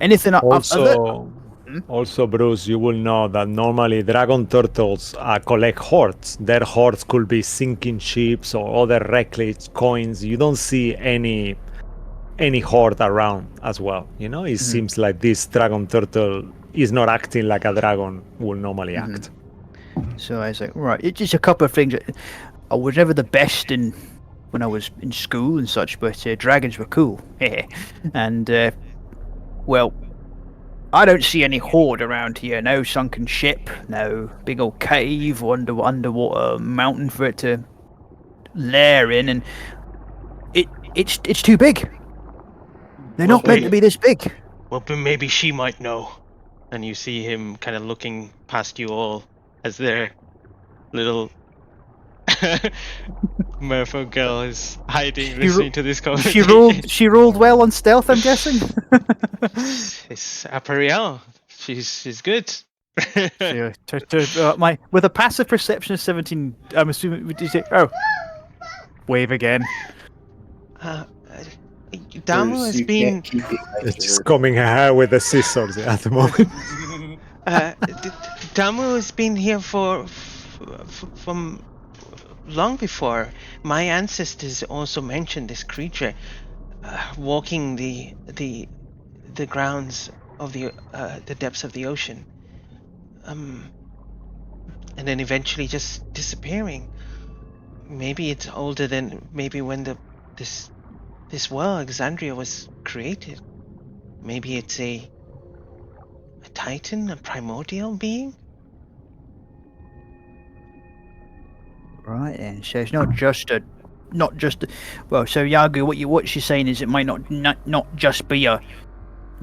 anything Also, Bruce, you will know that normally dragon turtles collect hoards. Their hoards could be sinking ships or other wreckage, coins. You don't see any hoard around as well. You know, it seems like this dragon turtle is not acting like a dragon would normally act. So I was like, right, it's just a couple of things. I was never the best when I was in school and such, but dragons were cool. And well, I don't see any horde around here. No sunken ship, no big old cave or underwater mountain for it to lair in, and it's too big. They're not meant to be this big. Well, but maybe she might know. and you see him kind of looking past you all as their little merfolk girl is hiding, listening to this conversation. She rolled well on stealth, I'm guessing. It's Apariel. She's good. With a passive perception of 17, I'm assuming. Did you say? Oh, wave again. Damu Bruce, has you been. can't keep being nice to It's her. coming at her with the scissors at the moment. Damu has been here from long before. My ancestors also mentioned this creature walking the grounds of the depths of the ocean, and then eventually just disappearing. Maybe it's older than maybe when this world, Alexandria, was created. Maybe it's a titan, a primordial being. Right then. So it's not just a. Well, so Yagu, what she's saying is it might not just be a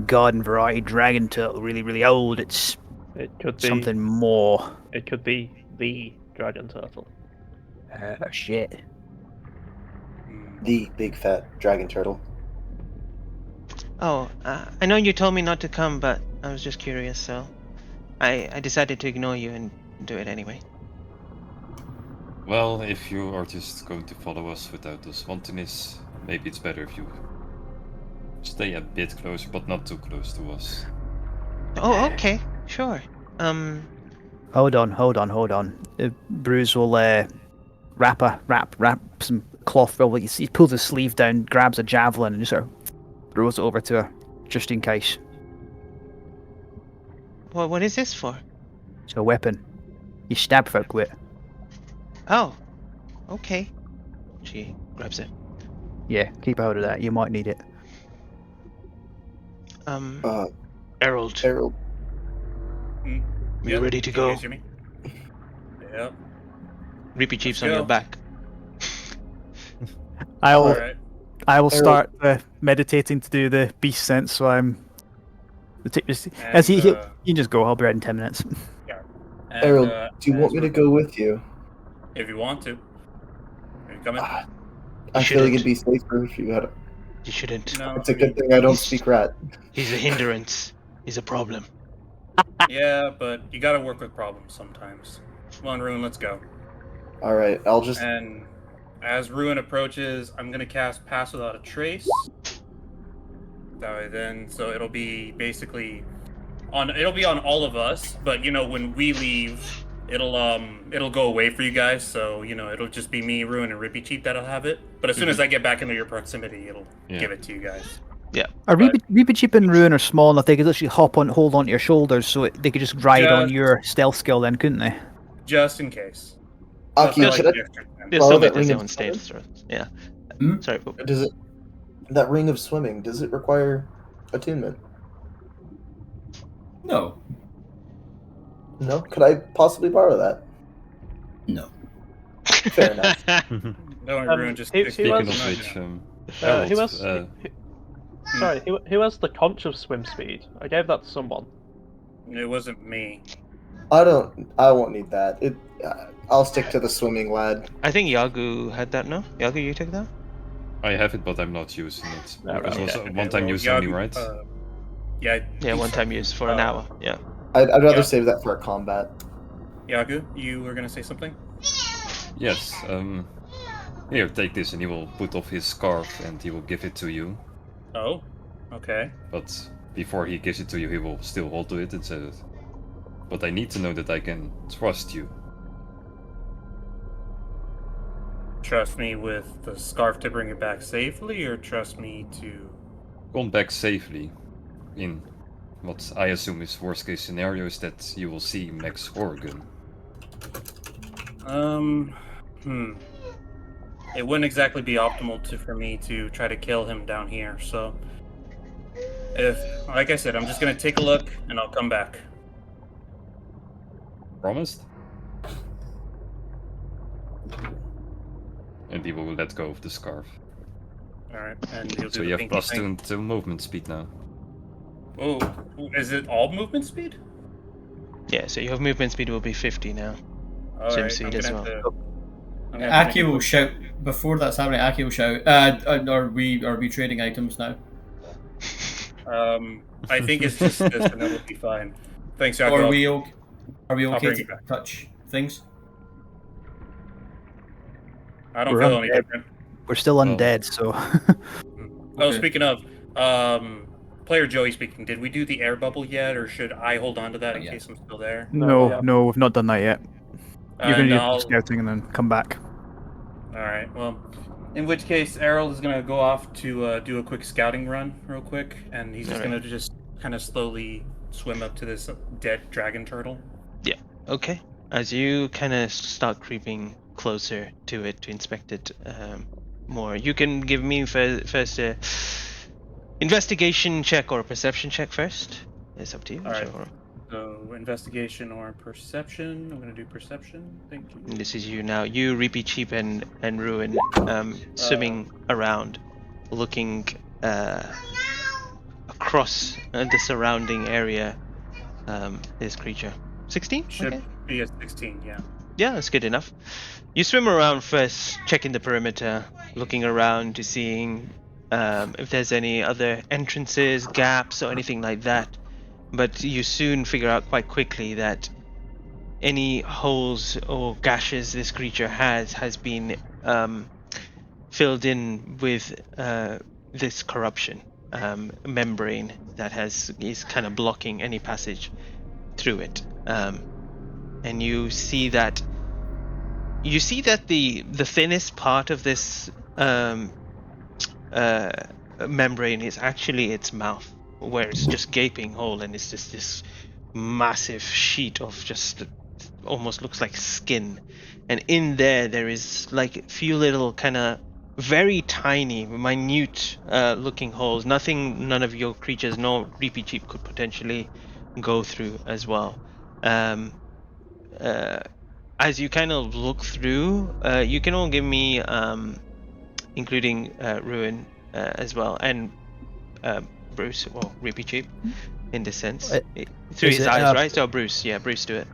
garden variety dragon turtle, really old. It's It could be something more. It could be the dragon turtle. Shit. The big fat dragon turtle. Oh, I know you told me not to come, but I was just curious, so I decided to ignore you and do it anyway. Well, if you are just going to follow us without the swantiness, maybe it's better if you stay a bit closer, but not too close to us. Oh, okay, sure. Hold on. Bruce will wrap some cloth. Well, he pulls his sleeve down, grabs a javelin, and just sort of throws it over to her, just in case. Well, what is this for? It's a weapon. You stab folk with it. Oh, okay. She grabs it. Yeah, keep hold of that. You might need it. Herald, Harold, you ready to go? Yeah. Reapy Chief's Let's on your go. back. I will. Alright. I will Harold. start meditating to do the beast sense. So I'm. As he you can just go. I'll be right in 10 minutes. And, Harold, do you as want me to we're- go with you? If you want to. Are you coming? Ah, I feel like shouldn't. it'd be safer if you had. You shouldn't. No. It's a good thing I don't speak rat. He's a hindrance. He's a problem. Yeah, but you gotta work with problems sometimes. Come on, Ruin, let's go. All right, I'll just. And as Ruin approaches, I'm gonna cast Pass Without a Trace. That way, then, so it'll be basically it'll be on all of us. But you know, when we leave, it'll go away for you guys. So you know, it'll just be me, Ruin, and Rippy Cheap that'll have it. But as soon as I get back into your proximity, it'll give it to you guys. Reaper Cheap and Ruin are small enough they could literally hold onto your shoulders, so they could just ride on your stealth skill. Then couldn't they? Just in case. Aki, Plus, should like I- the extra time. There's Borrow some that of ring his of own swimming? states. Yeah. Hmm? Sorry, Poop. Does it? That ring of swimming, does it require attunement? No. No. Could I possibly borrow that? No. Fair enough. Don't worry, Ruin, just who Speaking was- of which, who Harold, else? Sorry, who has the conch of swim speed? I gave that to someone. It wasn't me. I won't need that. I'll stick to the swimming, lad. I think Yagu had that, no? Yagu, you took that? I have it, but I'm not using it. Oh, Because it was right. a one-time use only, right? Yeah. Yeah, one-time use for an hour. Yeah. I'd rather Yeah. save that for a combat. Yagu, you were gonna say something? Yes. Here, take this, and he will put off his scarf, and he will give it to you. Oh, okay. But before he gives it to you, he will still hold to it and say that. But I need to know that I can trust you. Trust me with the scarf to bring it back safely, or trust me to... Come back safely. In what I assume is worst case scenario is that you will see Max Horgan. It wouldn't exactly be optimal for me to try to kill him down here, so... Like I said, I'm just gonna take a look, and I'll come back. Promised? And he will let go of the scarf. Alright, and he'll do So the you have pinky plus thing. 2 movement speed now. Oh, is it all movement speed? Yeah, so your movement speed will be 50 now. All Swim right, speed as well. I'm gonna have to Aki make a will quick- shout before that's happening. Aki will shout. Are we trading items now? I think it's just this, and it'll be fine. Thanks, Jack. Or are we okay? Are we I'll okay bring to it back. touch things? I don't We're feel any undead. different. We're still Well, undead, so. Oh, Okay. speaking of, player Joey speaking. Did we do the air bubble yet, or should I hold on to that in Yeah. case I'm still there? No, we've not done that yet. You're going And to do I'll- some scouting and then come back. All right. Well, in which case, Errol is gonna go off to do a quick scouting run, real quick, and he's just Alright. gonna just kind of slowly swim up to this dead dragon turtle. Okay. As you kind of start creeping closer to it to inspect it more, you can give me first a investigation check or a perception check first. It's up to you. All right. whichever. So investigation or perception. I'm gonna do perception. Thank you. And this is you now. You, Reapy Cheap, and Ruin swimming around, looking across the surrounding area. This creature. 16? Should Okay. be a 16. Yeah. Yeah, that's good enough. You swim around first, checking the perimeter, looking around to seeing if there's any other entrances, gaps, or anything like that. But you soon figure out quite quickly that any holes or gashes this creature has been filled in with this corruption membrane that is kind of blocking any passage through it. And you see that the thinnest part of this membrane is actually its mouth, where it's just gaping hole, and it's just this massive sheet of just almost looks like skin, and in there is like a few little kind of very tiny, minute looking holes. None of your creatures, nor Reapy Cheap, could potentially go through as well. As you kind of look through, you can all give me, including Ruin as well, and Bruce, or Reapy Cheap, in this sense. Through is his it, eyes, right? So Bruce, yeah, Bruce, do it.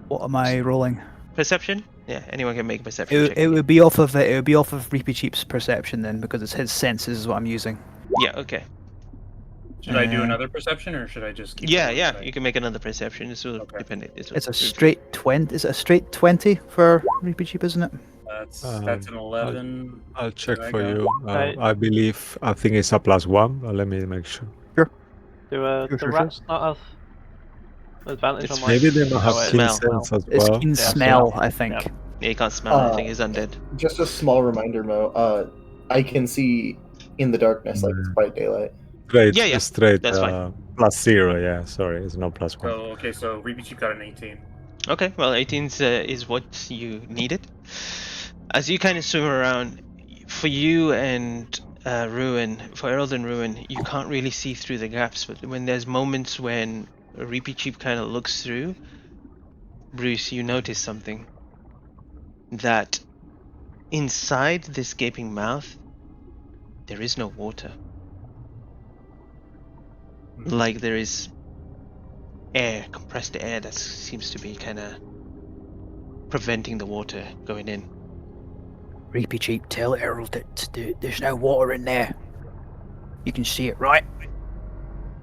What am I rolling? Perception? Yeah, anyone can make a perception check. It would be off of Reapy Cheap's perception then, because it's his senses is what I'm using. Yeah, okay. Should I do another perception, or should I just keep? Yeah, going? yeah, you can make another perception. This will Okay. depend. It's a straight 20. Is it a straight 20 for Reapy Cheap, isn't it? That's an 11. I'll check I for got- you. I think it's a +1, but let me make sure. Do Sure, the sure, rats not have advantage on like Maybe they might have smell. keen Smell. sense as It's well. keen smell, I think. Yeah. Yeah, you can't smell anything. He's undead. Just a small reminder, Mo. I can see in the darkness like it's bright daylight. Straight, Yeah, straight. that's fine. +0. Yeah, sorry, it's not +1. So okay, so Reapy Cheap got an 18. Okay, well, 18 is what you needed. As you kind of swim around, for you and Ruin, for Errol and Ruin, you can't really see through the gaps, but when there's moments when Reapy Cheap kind of looks through, Bruce, you notice something. That inside this gaping mouth, there is no water. Like there is air, compressed air that seems to be kind of preventing the water going in. Reapy Cheap, tell Errol that there's no water in there. You can see it, right?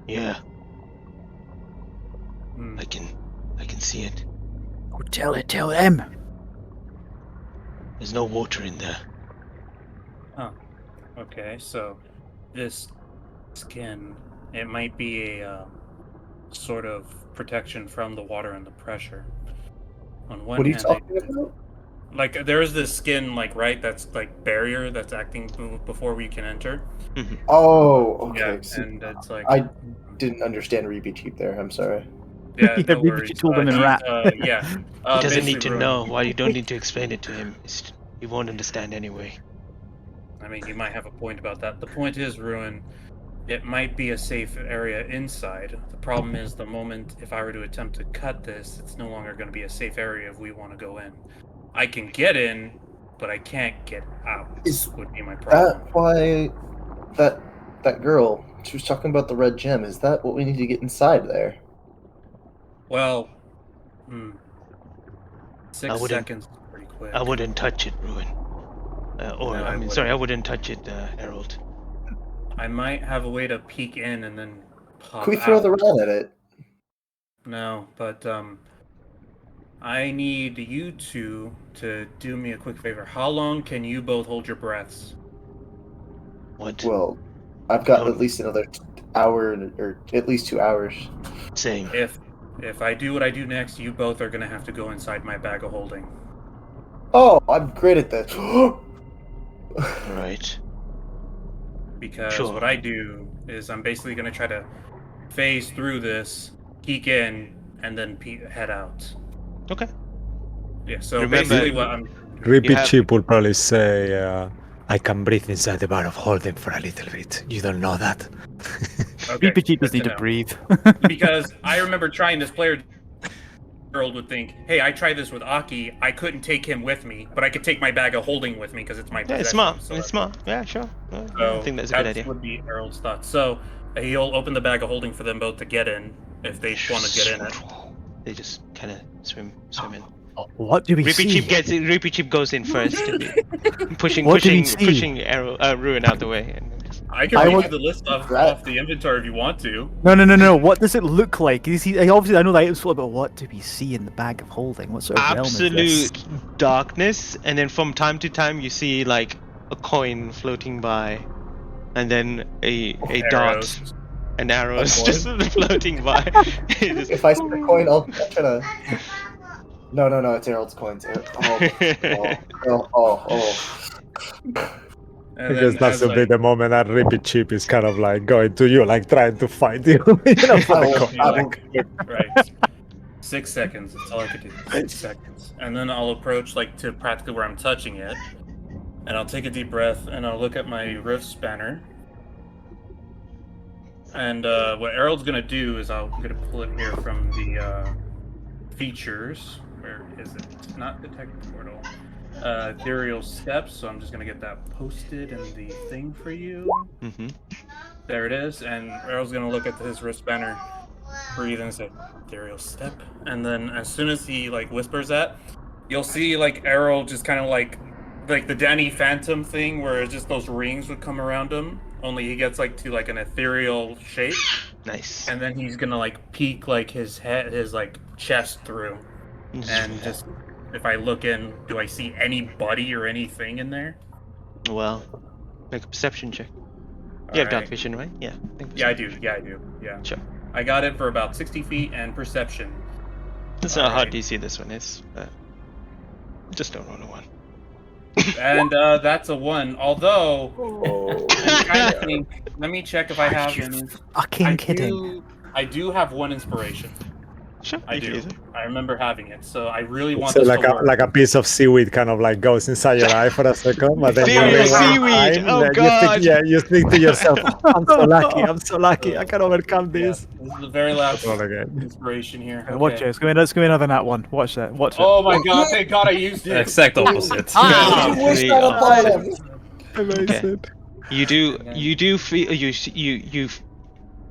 Yeah, Hmm. I can see it. Oh, tell them. There's no water in there. Okay, so this skin, it might be a sort of protection from the water and the pressure. On one What are you hand, talking about? like there is this skin, like right, that's like barrier that's acting before we can enter. Oh, okay. Yeah, So and it's like I didn't understand Reapy Cheap there. I'm sorry. yeah, Yeah, no Reapy worries. Cheap told him in rat. Yeah, He doesn't basically need to Ruin- know. Why you don't need to explain it to him. He won't understand anyway. I mean, you might have a point about that. The point is, Ruin, it might be a safe area inside. The problem is, the moment if I were to attempt to cut this, it's no longer going to be a safe area if we want to go in. I can get in, but I can't get out. Is would be my problem. That why that girl She was talking about the red gem. Is that what we need to get inside there? Well, I 6 wouldn't- seconds is pretty quick. I wouldn't touch it, Ruin. No, I Sorry, I wouldn't. wouldn't touch it, Harold. I might have a way to peek in and then pop Can we throw out. the rat at it? No, but I need you two to do me a quick favor. How long can you both hold your breaths? What? Well, I've got Don't- at least another hour or at least 2 hours. Same. If I do what I do next, you both are gonna have to go inside my bag of holding. Oh, I'm great at that. Right. Because Sure. what I do is I'm basically gonna try to phase through this, peek in, and then head out. Okay. Yeah. So Remember- basically, what I'm Repeat have- Chip will probably say, I can breathe inside the bar of holding for a little bit. You don't know that. okay, Reaper Jeepers good need to know. breathe. Because I remember trying this player. World would think, hey, I tried this with Aki. I couldn't take him with me, but I could take my bag of holding with me because it's my Yeah, it's possession. smart. So It's smart. Yeah, sure. So I think that's a good idea. would be Errol's thought. So he'll open the bag of holding for them both to get in if they want to get in it. They just kind of swim in. What do we Reapy see? Chip goes in first, pushing What do we see? Ruin out the way. And just... I can I read want- you the list off the inventory if you want to. No. What does it look like? Is he, obviously, I know the items, but what do we see in the bag of holding? What sort of realm is this? Absolute darkness, and then from time to time you see like a coin floating by, and then a dart Arrows. and arrows A just floating by. Just- If I see the coin, I'll try to. No, it's Errol's coins. And Because then that's as will be I- the moment that Repeat Chip is kind of like going to you, like trying to find you. For the coin. Right. 6 seconds. That's all I could do. 6 seconds. And then I'll approach like to practically where I'm touching it. And I'll take a deep breath and I'll look at my rift spanner. And what Errol's gonna do is I'm gonna pull it here from the features. Where is it? Not detect portal. Ethereal steps, so I'm just gonna get that posted in the thing for you. Mhm. There it is, and Errol's gonna look at his wrist banner, breathe and say, ethereal step. And then as soon as he like whispers that, you'll see like Errol just kind of like the Danny Phantom thing where it's just those rings would come around him, only he gets like to like an ethereal shape, Nice. and then he's gonna like peek like his head, his like chest through, and just if I look in, do I see anybody or anything in there? Well, make a perception check. You have dark Alright. vision, right? Yeah. Yeah, I do. Yeah. Sure. I got it for about 60 feet and perception. That's not a hard Alright. DC this one is. Just don't roll a one. And that's a 1. Although, I'm trying to think. Let me check if I have any. Fucking kidding. I do have 1 inspiration. Sure. I you can do. use it. I remember having it. So I really want So this like to work. a piece of seaweed kind of like goes inside your eye for a second, but then Ethereal moving one seaweed! time, Oh, then God! you think to yourself, "Oh, I'm so lucky, I can overcome Yeah, this." this is the very last Roll again. inspiration here. Watch Okay. it. It's gonna be another nat one. Watch that. Watch it. Oh my god, thank god I used it. Exact opposite. Ah! Wish Three that upon opposite. him. Amazing. You do feel you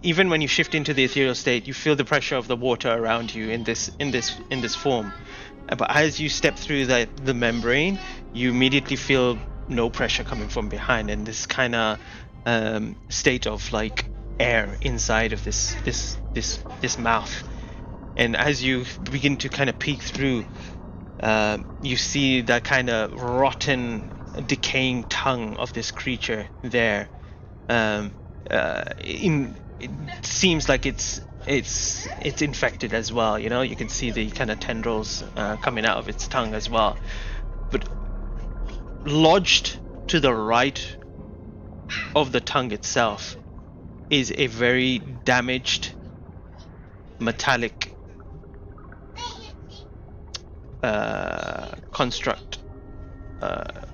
even when you shift into the ethereal state, you feel the pressure of the water around you in this form. But as you step through the membrane, you immediately feel no pressure coming from behind, and this kind of state of like air inside of this mouth. And as you begin to kind of peek through, you see that kind of rotten, decaying tongue of this creature there. It seems like it's infected as well. You know, you can see the kind of tendrils coming out of its tongue as well. But lodged to the right of the tongue itself is a very damaged metallic construct,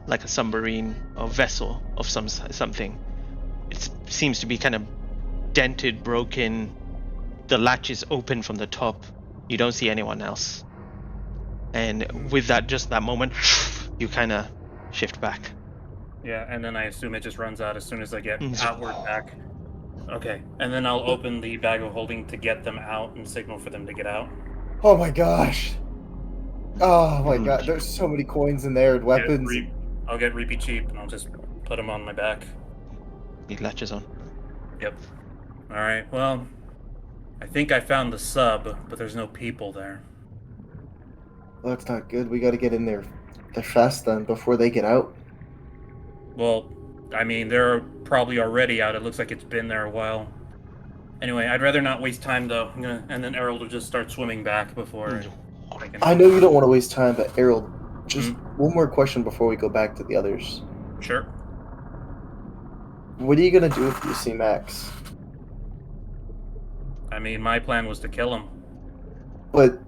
like a submarine or vessel of something. It seems to be kind of dented, broken. The latch is open from the top. You don't see anyone else. And with that, just that moment, you kind of shift back. Yeah, and then I assume it just runs out as soon as I get outward back. Okay, and then I'll open the bag of holding to get them out and signal for them to get out. Oh my gosh. Oh my Mm. god, there's so many coins in there and weapons. I'll get Reapy cheap and I'll just put them on my back. He latches on. Yep. Alright, well, I think I found the sub, but there's no people there. Well, that's not good. We gotta get in there fast then before they get out. Well, I mean, they're probably already out. It looks like it's been there a while. Anyway, I'd rather not waste time though. And then Errol will just start swimming back before I can... I know you don't want to waste time, but Errol, just one more question before we go back to the others. Sure. What are you gonna do if you see Max? I mean, my plan was to kill him. But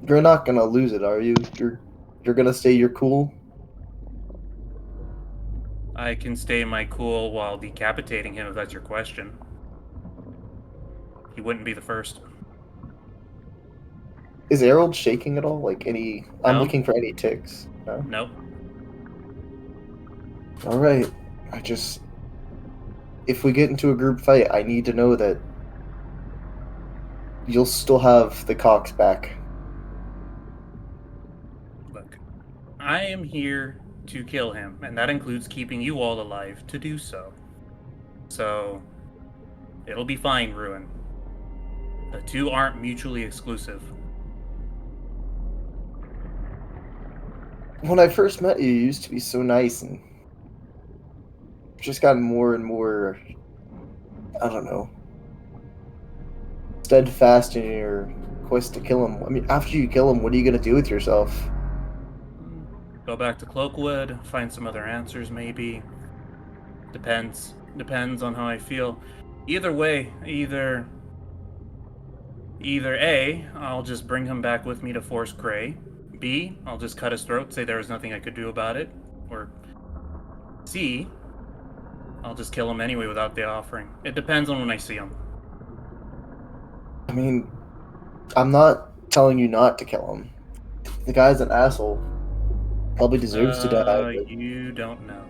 you're not gonna lose it, are you? You're gonna stay your cool? I can stay my cool while decapitating him, if that's your question. He wouldn't be the first. Is Errol shaking at all? Like any? I'm No. looking for any ticks. No. Nope. All right. If we get into a group fight, I need to know that you'll still have the Cox back. Look, I am here to kill him, and that includes keeping you all alive to do so. So, it'll be fine, Ruin. The two aren't mutually exclusive. When I first met you, you used to be so nice and just gotten more and more, I don't know, steadfast in your quest to kill him. I mean, after you kill him, what are you going to do with yourself? Go back to Cloakwood, find some other answers maybe. Depends on how I feel. Either way, either A, I'll just bring him back with me to Force Cray. B, I'll just cut his throat, say there was nothing I could do about it. Or C, I'll just kill him anyway without the offering. It depends on when I see him. I mean, I'm not telling you not to kill him. The guy's an asshole. Probably deserves to die. But You don't know.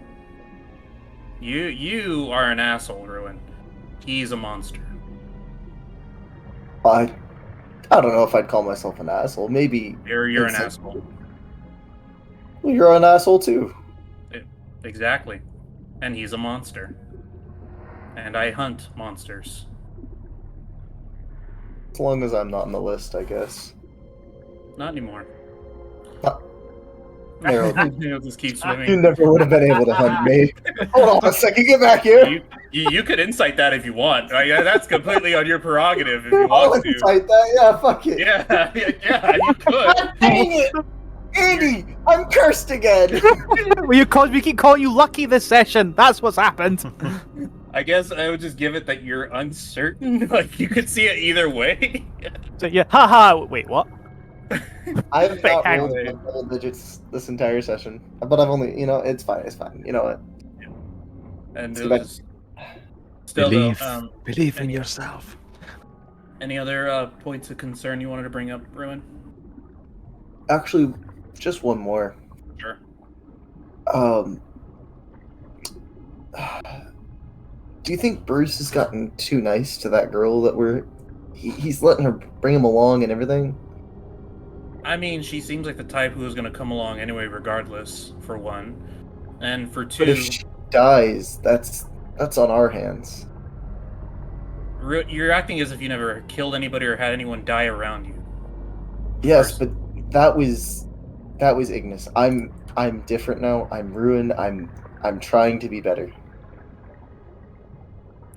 You are an asshole, Ruin. He's a monster. I don't know if I'd call myself an asshole. Maybe You're an it's like- asshole. Well, you're an asshole too. Exactly. And he's a monster. And I hunt monsters. As long as I'm not on the list, I guess. Not anymore. Errol, He'll just keep you swimming. never would have been able to hunt me. Hold on a second, get back here. You could insight that if you want. That's completely on your prerogative if you I'll want to. incite that. Yeah, fuck it. Yeah, you could. God dang it! Andy, I'm cursed again. We keep calling you lucky this session. That's what's happened. I guess I would just give it that you're uncertain. Like, you could see it either way. So yeah, haha. Wait, what? I have not hang rolled on. above double digits this entire session, but I've only, it's fine. You know what? And Let's it go was still Believe, though, believe in any- yourself. any other points of concern you wanted to bring up, Ruin? Actually, just one more. Sure. Do you think Bruce has gotten too nice to that girl that he's letting her bring him along and everything? I mean, she seems like the type who is going to come along anyway, regardless, for one. And for But two, if she dies, that's on our hands. you're acting as if you never killed anybody or had anyone die around you. Yes, but that was Ignis. I'm different now. I'm ruined. I'm trying to be better.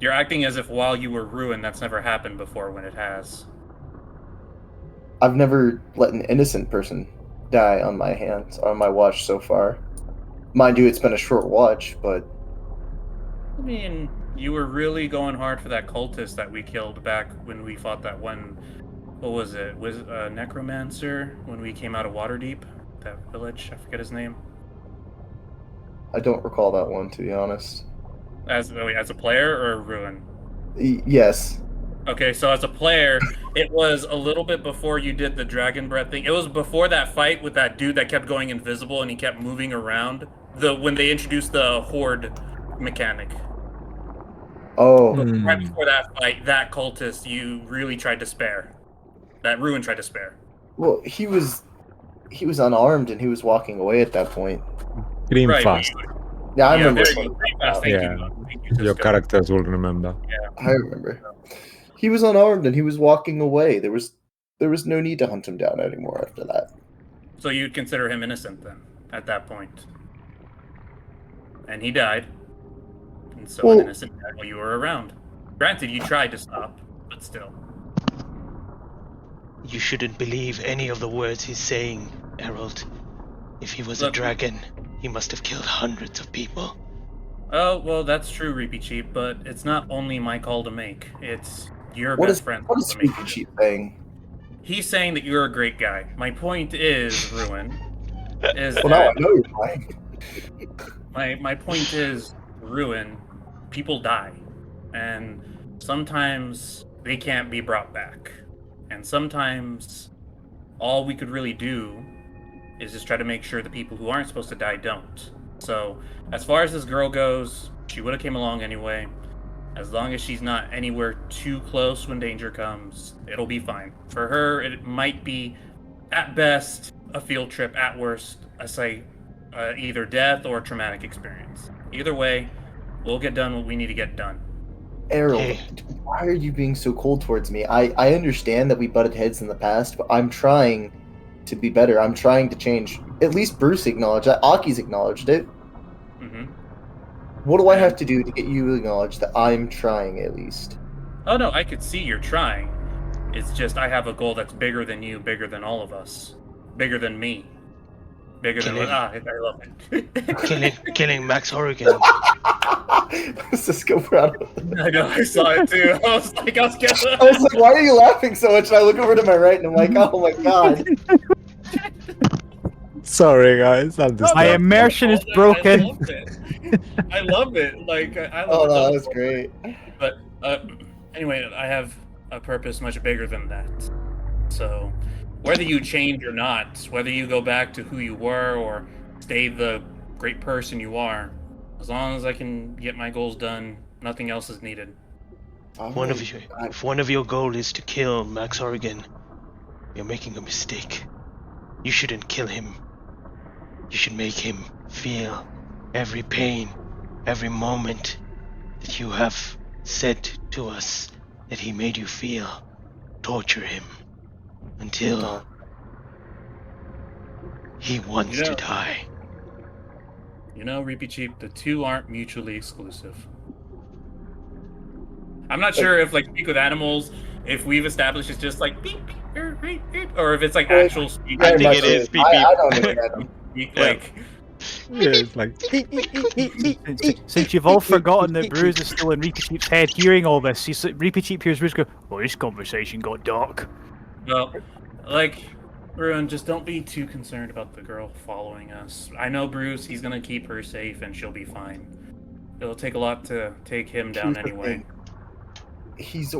You're acting as if while you were ruined, that's never happened before when it has. I've never let an innocent person die on my hands, on my watch so far. Mind you, it's been a short watch, but I mean, you were really going hard for that cultist that we killed back when we fought that one. What was it? Was it a necromancer when we came out of Waterdeep? That village? I forget his name. I don't recall that one, to be honest. As a player or a ruin? Yes. Okay, so as a player, it was a little bit before you did the dragon breath thing. It was before that fight with that dude that kept going invisible and he kept moving around. When they introduced the horde mechanic. Oh, But right Hmm. before that fight, that cultist you really tried to spare. That Ruin tried to spare. well, he was unarmed and he was walking away at that point. Dream Right, fast. Yeah, I Yeah, remember. very fast. Thank you. Yeah. Thank you, Your Cisco. characters will remember. I remember. He was unarmed and he was walking away. There was no need to hunt him down anymore after that. So you'd consider him innocent then, at that point. And he died. And so an Well- innocent died while you were around. Granted, you tried to stop, but still. You shouldn't believe any of the words he's saying, Herald. If he was a Look- dragon, he must have killed hundreds of people. Oh, well, that's true, Reapy Cheap, but it's not only my call to make. It's your What best is friend's what call is to make. Squeaky Cheap saying? He's saying that you're a great guy. My point is, Ruin, is Well, now I that know you're lying. my point is, Ruin, people die. And sometimes they can't be brought back. And sometimes all we could really do is just try to make sure the people who aren't supposed to die don't. So, as far as this girl goes, she would have came along anyway. As long as she's not anywhere too close when danger comes, it'll be fine. For her, it might be, at best, a field trip. At worst, either death or a traumatic experience. Either way, we'll get done what we need to get done. Errol, Hey. why are you being so cold towards me? I understand that we butted heads in the past, but I'm trying to be better. I'm trying to change. At least Bruce acknowledged that. Aki's acknowledged it. hmm What do I have to do to get you to acknowledge that I'm trying at least? Oh no, I could see you're trying. It's just I have a goal that's bigger than you, bigger than all of us, bigger than me, bigger than Killing. I love it. Killing Max Horrigan. Cisco proud of it. I know, I saw it too. I was like, I was like, why are you laughing so much? And I look over to my right and I'm like, oh my god. Sorry, guys. I'm My distracted. immersion is broken. I love it. Like I Oh love no, it. that was great. But anyway, I have a purpose much bigger than that. So whether you change or not, whether you go back to who you were or stay the great person you are, as long as I can get my goals done, nothing else is needed. One of you, if one of your goal is to kill Max Horrigan, you're making a mistake. You shouldn't kill him. You should make him feel every pain, every moment that you have said to us that he made you feel. Torture him until he wants You know- to die. You know, Reapy Cheap, the two aren't mutually exclusive. I'm not sure if, like, Speak with Animals, if we've established it's just like beep, beep, beep, beep, beep, or if it's like actual speak. I Very think much it is so. beep, I beep. don't understand them. Like, Yeah, it's like Since you've all forgotten that Bruce is still in Reapy Cheap's head hearing all this, Reapy Cheap hears Bruce go, oh, this conversation got dark. well, like, Ruin, just don't be too concerned about the girl following us. I know Bruce, he's gonna keep her safe and she'll be fine. It'll take a lot to take him down Here's the anyway. thing. He's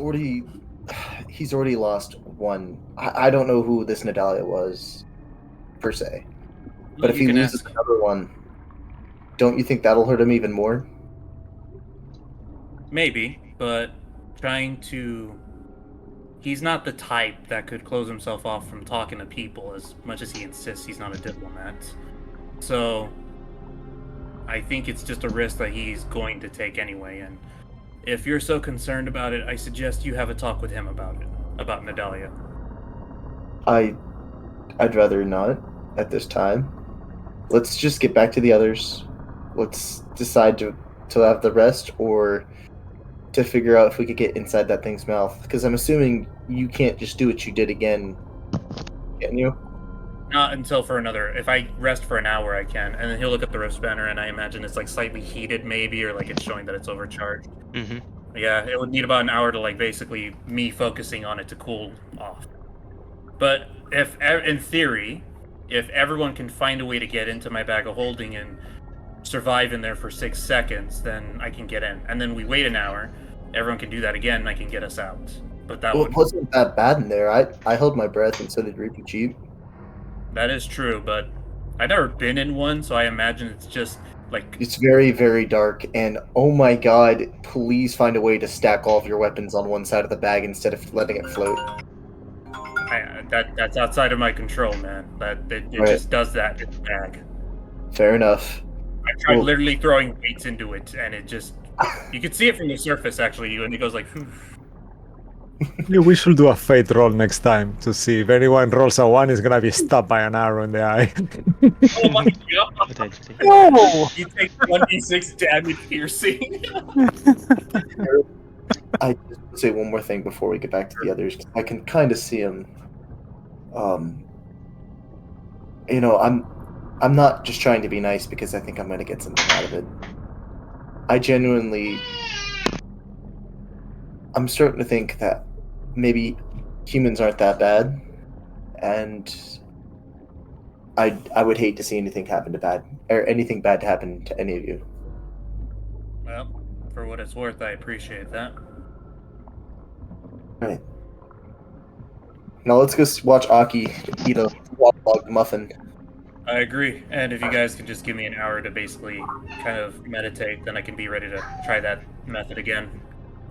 already lost one. I don't know who this Nadalia was, per se. But if You he can loses ask- another one, don't you think that'll hurt him even more? Maybe, but trying to. He's not the type that could close himself off from talking to people as much as he insists he's not a diplomat. So, I think it's just a risk that he's going to take anyway. And if you're so concerned about it, I suggest you have a talk with him about it, about Nadalia. I'd rather not at this time. Let's just get back to the others. Let's decide to have the rest or to figure out if we could get inside that thing's mouth. Because I'm assuming you can't just do what you did again, can you? Not until for another. If I rest for an hour, I can, and then he'll look at the rift banner, and I imagine it's like slightly heated, maybe, or like it's showing that it's overcharged. Mm-hmm. Yeah, it would need about an hour to like basically me focusing on it to cool off. But in theory, if everyone can find a way to get into my bag of holding and survive in there for 6 seconds, then I can get in. And then we wait an hour, everyone can do that again, and I can get us out. But that Well, would it wasn't that bad in there. I held my breath, and so did Reapy Cheap. that is true, but I've never been in one, so I imagine it's just Like, It's very, very dark, and oh my god, please find a way to stack all of your weapons on one side of the bag instead of letting it float. that's outside of my control, man. It Right. just does that in the bag. Fair enough. I tried Well- literally throwing weights into it, and it just. You could see it from the surface, actually, and it goes like. Yeah, we should do a fate roll next time to see if anyone rolls a 1 is gonna be stabbed by an arrow in the eye. Oh my god! Potentially. No! You take 1d6 damage piercing. I just want to say one more thing before we get back to the others. 'Cause I can kind of see him. I'm not just trying to be nice because I think I'm going to get something out of it. I genuinely, I'm starting to think that maybe humans aren't that bad, and I would hate to see anything happen to anything bad to happen to any of you. Well, for what it's worth, I appreciate that. Right. Now let's go watch Aki eat a log muffin. I agree. And if you guys can just give me an hour to basically kind of meditate, then I can be ready to try that method again.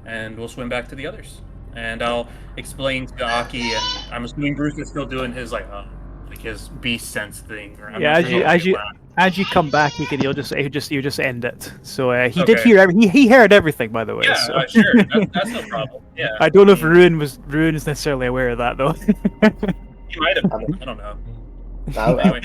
And we'll swim back to the others. And I'll explain to Aki, and I'm assuming Bruce is still doing his like his beast sense thing. Or I'm Yeah, not sure what as you come back, you'll just end it. So he Okay. did hear he heard everything, by the way. Yeah, so. sure. That's no problem. Yeah. I don't know if Ruin is necessarily aware of that though. He might have. I don't know. Anyway,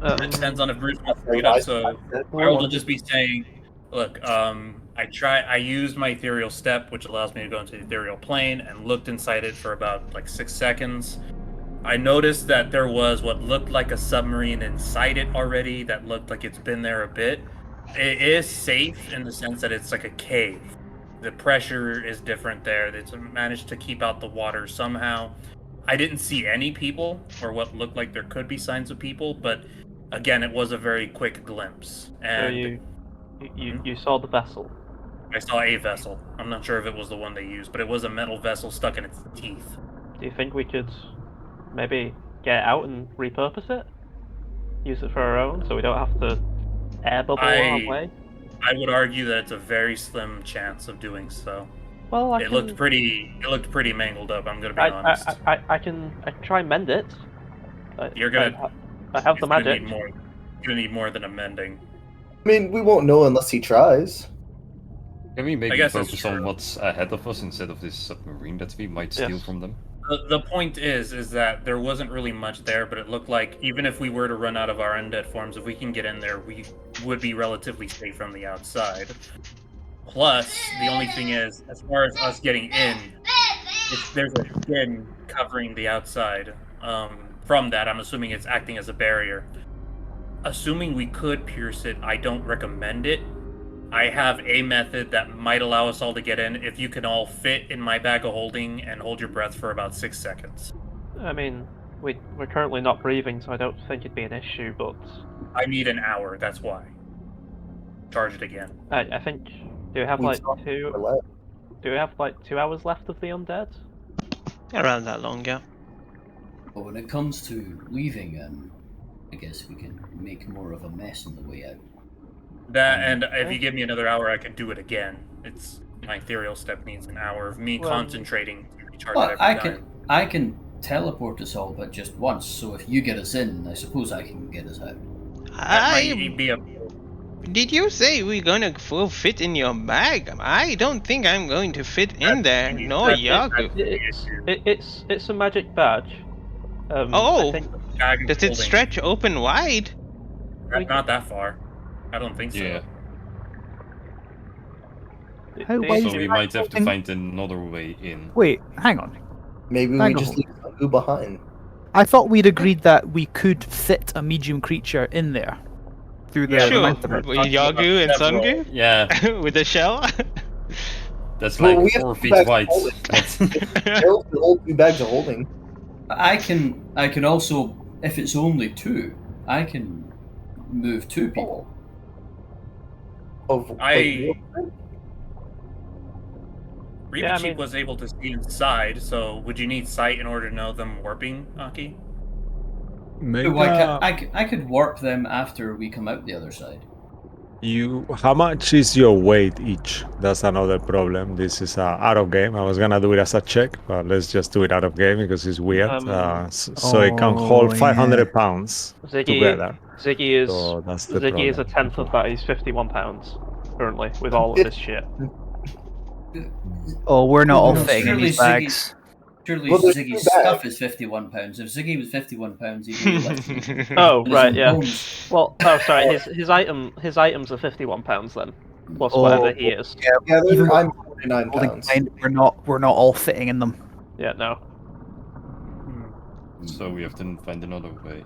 it depends on if Bruce wants to bring it up. So Harold will just be saying, "Look, I used my ethereal step, which allows me to go into the ethereal plane, and looked inside it for about like 6 seconds. I noticed that there was what looked like a submarine inside it already. That looked like it's been there a bit. It is safe in the sense that it's like a cave. The pressure is different there. It's managed to keep out the water somehow. I didn't see any people, or what looked like there could be signs of people, but again, it was a very quick glimpse. So And you saw the vessel. I saw a vessel. I'm not sure if it was the one they used, but it was a metal vessel stuck in its teeth. Do you think we could maybe get it out and repurpose it? Use it for our own, so we don't have to air bubble our way? I would argue that it's a very slim chance of doing so. Well, It looked pretty mangled up, I'm gonna be honest. I can try and mend it. You're gonna I have the You're magic. you're gonna need more than a mending. I mean, we won't know unless he tries. Can we maybe guess that's focus on true. what's ahead of us instead of this submarine that we might steal Yes. from them? The point is that there wasn't really much there, but it looked like even if we were to run out of our undead forms, if we can get in there, we would be relatively safe from the outside. Plus, the only thing is, as far as us getting in, if there's a skin covering the outside, from that, I'm assuming it's acting as a barrier. Assuming we could pierce it, I don't recommend it. I have a method that might allow us all to get in if you can all fit in my bag of holding and hold your breath for about 6 seconds. I mean, we're currently not breathing, so I don't think it'd be an issue. But I need an hour, that's why. Charge it again. I think do we have We like talked two? for less. Do we have like 2 hours left of the undead? Around that long, yeah. But when it comes to leaving, I guess we can make more of a mess on the way out. That, and if you give me another hour, I can do it again. It's my ethereal step needs an hour of me Well- concentrating to recharge Well, every I time. can teleport us all, but just once. So if you get us in, I suppose I can get us out. That might be a Did you say we're gonna full fit in your bag? I don't think I'm going to fit in there. No, that's- Yagu. It's a magic badge. Oh. I think bag of Does it holding. stretch open wide? Not that far. I don't think so. Yeah. How do you- wide So is we it? might have to And- find another way in. Wait, hang on. Maybe we Bag of just leave Sangu behind. I thought we'd agreed that we could fit a medium creature in there through the Yeah, Sure. momentum. With Yagu and Several. Sungu? Yeah, With the shell? that's Well, like we have 4 to feet back wide. hold Harold can hold 2 bags of holding. I can also, if it's only 2, I can move 2 people. Of Reaper Yeah, I Chief mean- was able to see inside, so would you need sight in order to know them warping, Aki? Make Oh, a- I could warp them after we come out the other side. How much is your weight each? That's another problem. This is out of game. I was gonna do it as a check, but let's just do it out of game because it's weird. So it can hold 500 pounds together. Ziggy is So that's the Ziggy is a problem. tenth of that. He's 51 pounds currently with all of his shit. Oh, we're not all Well, fitting in surely these bags. Surely Well, there's Ziggy's two bags. stuff is 51 pounds. If Ziggy was 51 pounds, he'd be lifting Oh his right, own yeah. bones. Well, oh sorry, his items are 51 pounds then, plus Oh, whatever he is. Yeah, Even I'm 49 Holding pounds. combined, we're not all fitting in them. Yeah, no. So we have to find another way.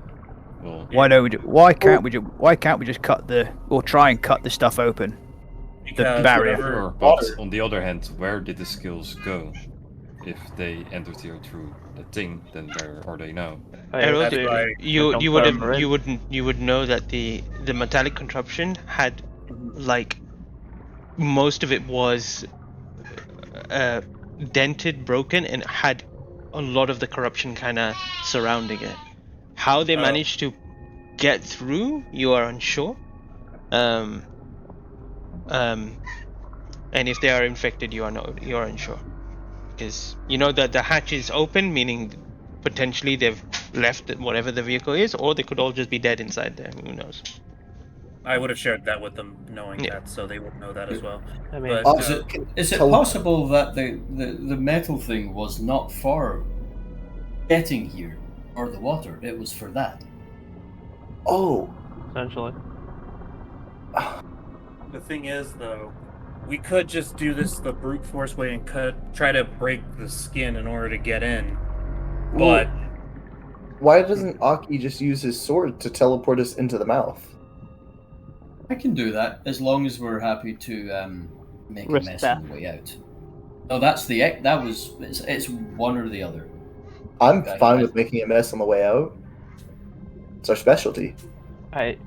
Well, Why can't we just cut or try and cut the stuff open? Because barrier. whatever- sure, but on the other hand, where did the skills go? If they entered here through the thing, then where are they now? And that's also, why you would know that the metallic contraption had like most of it was dented, broken, and had a lot of the corruption kind of surrounding it. How they managed to get through, you are unsure. And if they are infected, you are unsure, because you know that the hatch is open, meaning potentially they've left whatever the vehicle is, or they could all just be dead inside there. Who knows? I would have shared that with them, knowing Yeah. that, so they would know that as well. I mean, But Is it possible that the metal thing was not for getting here or the water? It was for that. Oh, essentially. the thing is, though, we could just do this the brute force way and try to break the skin in order to get in. But why doesn't Aki just use his sword to teleport us into the mouth? I can do that as long as we're happy to make a Risk mess death. on the way out. Oh, it's one or the other. I'm Okay, fine I- with making a mess on the way out. It's our specialty. I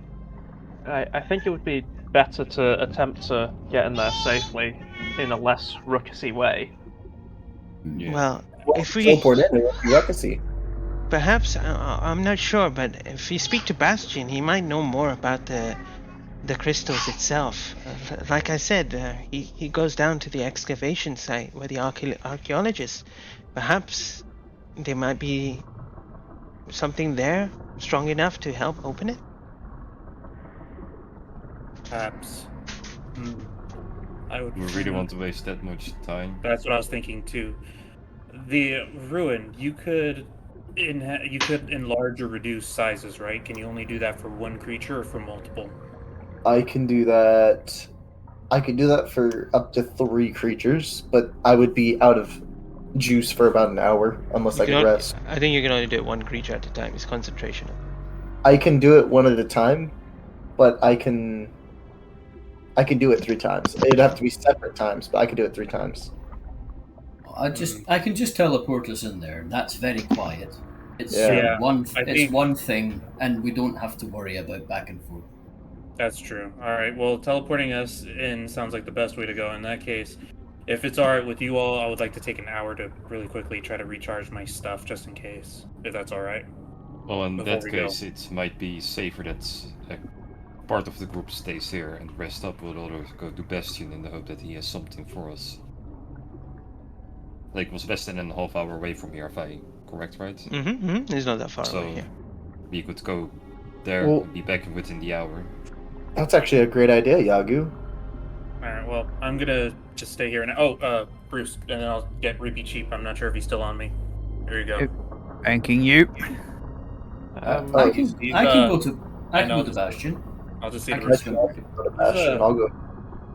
think it would be better to attempt to get in there safely in a less ruckusy way. Yeah. Well, if we teleport in, it won't be ruckusy. perhaps I'm not sure, but if you speak to Bastion, he might know more about the crystals itself. Like I said, he goes down to the excavation site where the archaeologists. Perhaps there might be something there strong enough to help open it. perhaps. I would. Do we really want to waste that much time? That's what I was thinking too. The ruin, you could enlarge or reduce sizes, right? Can you only do that for one creature or for multiple? I can do that. I could do that for up to 3 creatures, but I would be out of juice for about an hour unless I could rest. I think you can only do it one creature at a time. It's concentration. I can do it one at a time, but I can do it 3 times. It'd have to be separate times, but I could do it 3 times. I can just teleport us in there, and that's very quiet. It's Yeah. one thing, and we don't have to worry about back and forth. That's true. All right. Well, teleporting us in sounds like the best way to go in that case. If it's all right with you all, I would like to take an hour to really quickly try to recharge my stuff just in case, if that's all right. Well, in Before that we go. case, it might be safer that a part of the group stays here and rest up while others go to Bastion in the hope that he has something for us. Like, was less than a half hour away from here, if I correct, right? It's not that far So away. Yeah. we could go there Well- and be back within the hour. That's actually a great idea, Yagu. All right. Well, I'm gonna just stay here and Bruce, and then I'll get Reapy Cheap. I'm not sure if he's still on me. There you go. Thanking you. I can go to know. Bastion. I'll just see I the can rest. swim. Go to Bastion, I'll go.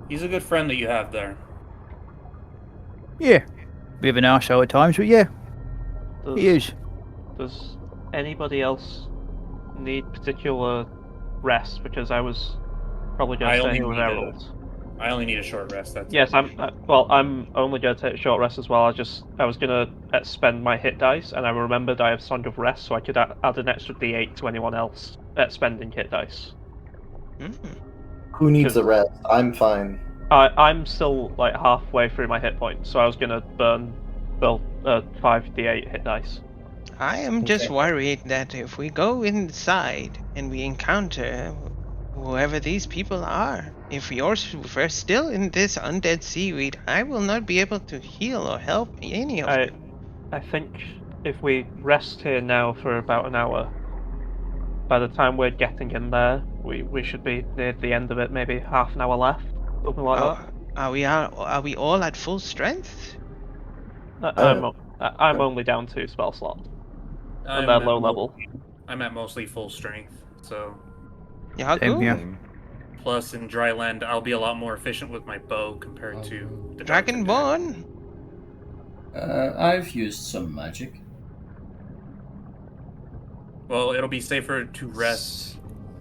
He's a good friend that you have there. Yeah. Bit of an arsehole at times, but yeah, Does, he is. does anybody else need particular rest? Because I was probably I going to only stay here with need a- Emerald. I only need a short rest. That's Yes, I'm only going to take a short rest as well. I was going to spend my hit dice, and I remembered I have Song of Rest, so I could add an extra D8 to anyone else at spending hit dice. Who needs the rest? I'm fine. I'm still like halfway through my hit points, so I was going to burn 5 D8 hit dice. I am just Okay. worried that if we go inside and we encounter whoever these people are, if we're still in this undead seaweed, I will not be able to heal or help any of you. I think if we rest here now for about an hour, by the time we're getting in there, we should be near the end of it, maybe half an hour left, something like that. Are we all at full strength? I'm only down 2 spell slots, and they're low level. I'm at mostly full strength, so Yeah, Same good. here. Same. plus in dry land I'll be a lot more efficient with my bow compared to the dark attack. Dragonborn. I've used some magic. Well, it'll be safer to rest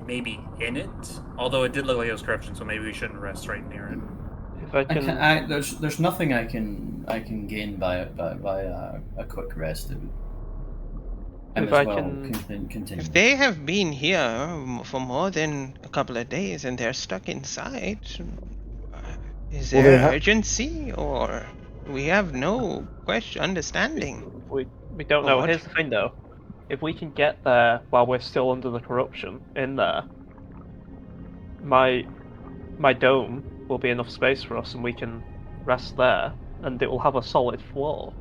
maybe in it. Although it did look like it was corruption, so maybe we shouldn't rest right near it. If I can, There's nothing I can gain by a quick rest. I If might I as well can- continue. If they have been here for more than a couple of days and they're stuck inside, is Well, there they have- urgency or we have no understanding? we don't Oh, know. what? Here's the thing, though. If we can get there while we're still under the corruption in there, my dome will be enough space for us, and we can rest there, and it will have a solid floor,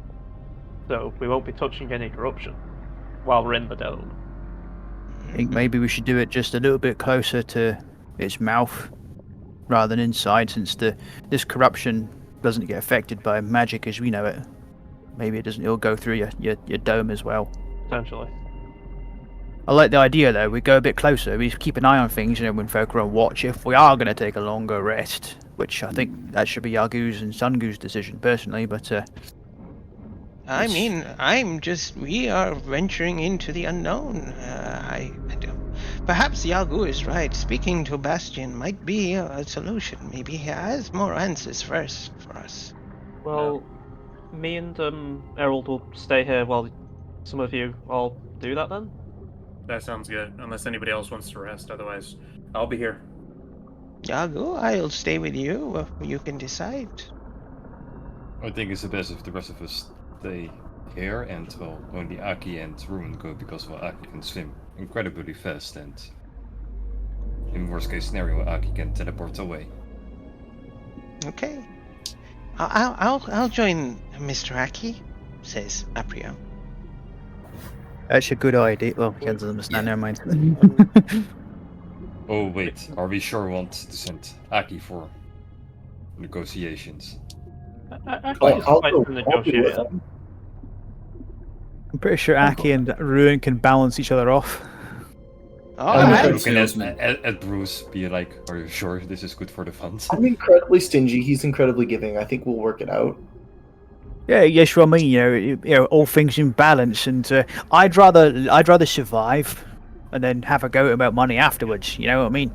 so we won't be touching any corruption while we're in the dome. I think maybe we should do it just a little bit closer to its mouth rather than inside, since this corruption doesn't get affected by magic as we know it. Maybe it'll go through your dome as well. Potentially. I like the idea though. We go a bit closer. We keep an eye on things, when folk are on watch. If we are going to take a longer rest, which I think that should be Yargu's and Sungu's decision personally, but I It's- mean, we are venturing into the unknown. I don't. Perhaps Yagu is right. Speaking to Bastion might be a solution. Maybe he has more answers first for us. Well, me and Errol will stay here while some of you all do that then. That sounds good. Unless anybody else wants to rest, otherwise I'll be here. Yagu, I'll stay with you. You can decide. I think it's the best if the rest of us stay here, and well, only Aki and Ruin go, because well, Aki can swim incredibly fast, and in worst case scenario, Aki can teleport away. Okay. I'll join Mr. Aki, says Aprio. that's a good idea. Well, he doesn't understand. Never mind. Oh wait, are we sure we want to send Aki for negotiations? Actually, it's I'll quite go the with negotiator. them. I'm pretty sure Aki and Ruin can balance each other off. All I'm right. good. You can at, salesman. at Bruce be like, are you sure this is good for the funds? I'm incredibly stingy. He's incredibly giving. I think we'll work it out. Yeah, yes, what I mean. You know, all things in balance, and I'd rather survive, and then have a go about money afterwards. You know what I mean?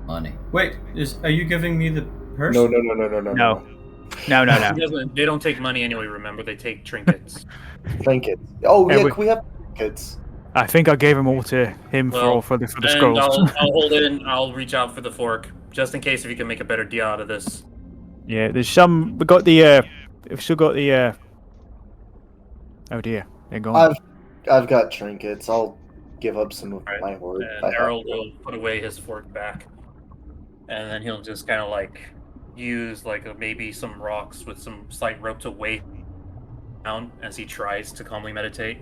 Money. Wait, are you giving me the purse? No. No. They don't take money anyway, remember, they take trinkets. Trinkets. Oh Yeah, yeah, we- can we have trinkets? I think I gave them all to him Well, for the And scrolls. I'll hold it and I'll reach out for the fork, just in case if you can make a better deal out of this. Yeah, there's some. We got the. We've still got the. Oh dear, they're gone. I've got trinkets. I'll give up some of Alright, my hoard. And I have Errol them. will put away his fork back. And then he'll just kind of like use like maybe some rocks with some slight rope to weigh down as he tries to calmly meditate.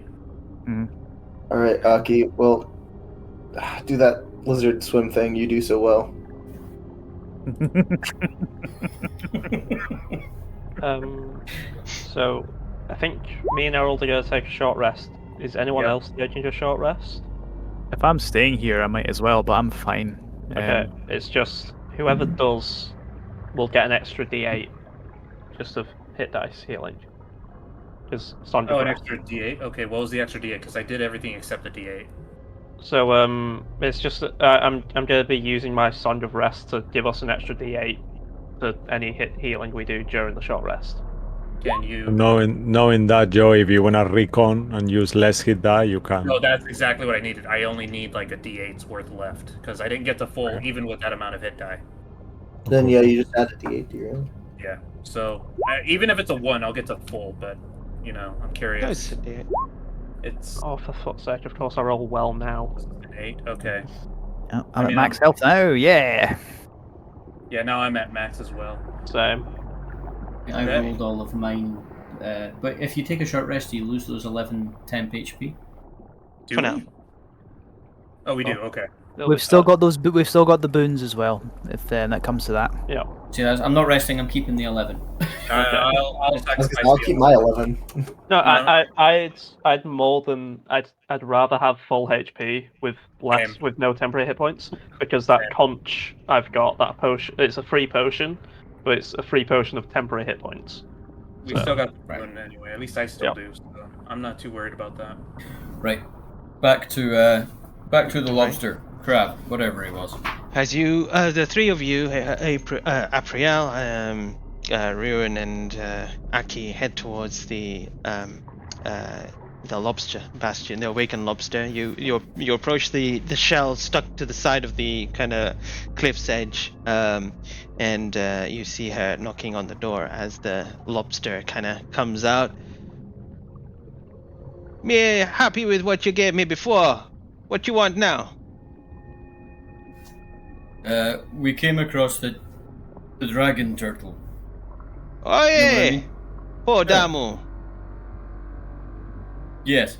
All right, Aki. Well, do that lizard swim thing you do so well. So I think me and Errol are going to take a short rest. Is anyone Yep. else taking a short rest? If I'm staying here, I might as well, but I'm fine. Okay, it's just whoever does will get an extra D8 just of hit dice healing. Because Oh, an extra D8? Okay, what was the extra D8? Because I did everything except the D8. So it's just that I'm going to be using my Song of Rest to give us an extra D8 for any hit healing we do during the short rest. Can you... Knowing that, Joe, if you wanna recon and use less hit die, you can. No, that's exactly what I needed. I only need like a D8's worth left because I didn't get the full, even with that amount of hit die. Then yeah, you just add a D8 to your own. Yeah. So even if it's a 1, I'll get to full. But you know, I'm curious. That's it. It's Oh, for fuck's sake! Of course I roll well now. an 8. Okay. I'm I at mean, max health now. Yeah. Yeah, now I'm at max as well. Same. I Okay. rolled all of mine. But if you take a short rest, you lose those 11 temp HP. Do For we? now. Oh, we do. Okay. It'll We've be still fine. got those. We've still got the boons as well. If that comes to that. Yeah. See, I'm not resting. I'm keeping the 11. I'll sacrifice I'll the keep my 11. No, No. I'd more than I'd rather have full HP with less Same. with no temporary hit points because that Same. conch I've got that potion. It's a free potion, but it's a free potion of temporary hit points. We So- still got the Right. one anyway. At least I still do. So I'm not too worried about that. Right. Back to the lobster, crab, whatever it was. As you, the three of you, Apriel, Ruin, and Aki, head towards the lobster bastion, the awakened lobster. You approach the shell stuck to the side of the kind of cliff's edge, and you see her knocking on the door as the lobster kind of comes out. Me happy with what you gave me before. What you want now? We came across the dragon turtle. Oh You know what I yeah, mean? poor Damu. Yes.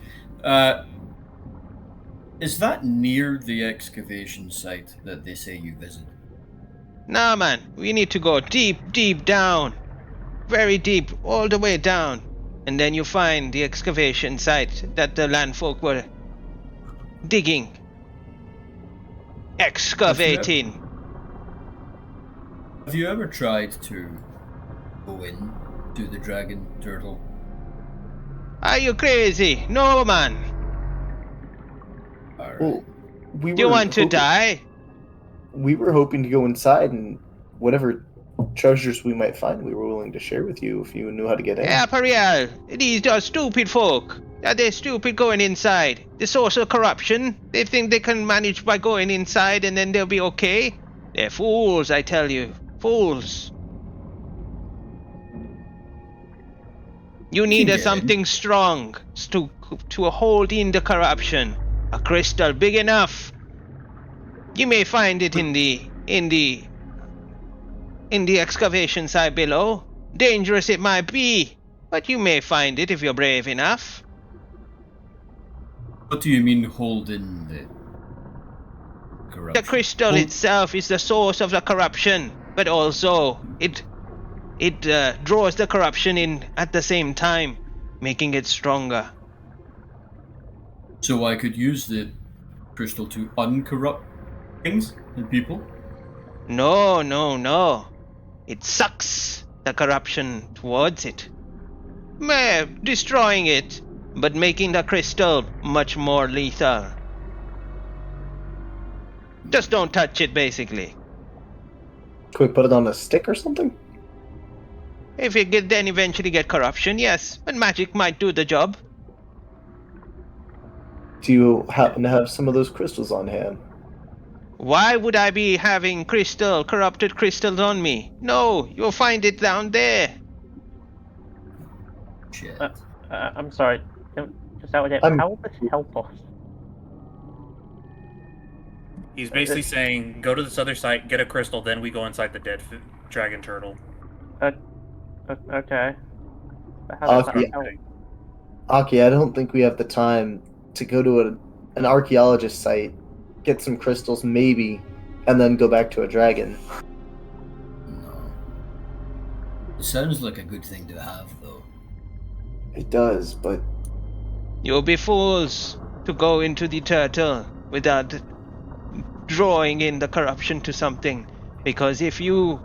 Is that near the excavation site that they say you visit? Nah, man, we need to go deep, deep down. Very deep, all the way down. And then you find the excavation site that the landfolk were digging. Excavating. Have you ever tried to go in to the dragon turtle? Are you crazy? No, man. Alright. Well, we Do you were want to hoping- die? We were hoping to go inside and whatever treasures we might find, we were willing to share with you if you knew how to get in. Yeah, Pariel, these are stupid folk. Are they stupid going inside? The source of corruption? They think they can manage by going inside and then they'll be okay? They're fools, I tell you. Fools. You need get in. something strong to hold in the corruption. A crystal big enough. You may find it in the excavation site below. Dangerous it might be, but you may find it if you're brave enough. What do you mean hold in the corruption? The crystal itself is the source of the corruption, but also it draws the corruption in at the same time, making it stronger. So I could use the crystal to uncorrupt things and people? No, no, no. It sucks the corruption towards it. Destroying it, but making the crystal much more lethal. Just don't touch it, basically. Can we put it on a stick or something? If you then eventually get corruption, yes, but magic might do the job. Do you happen to have some of those crystals on hand? Why would I be having corrupted crystals on me? No, you'll find it down there. Shit. I'm sorry. Just out of I'm- how will this help us? He's basically saying, go to this other site, get a crystal, then we go inside the dead dragon turtle. Okay. But how does Okay. that help? Aki, I don't think we have the time to go to an archaeologist site, get some crystals maybe, and then go back to a dragon. No. It sounds like a good thing to have, though. It does, but You'll be fools to go into the turtle without drawing in the corruption to something. Because if you...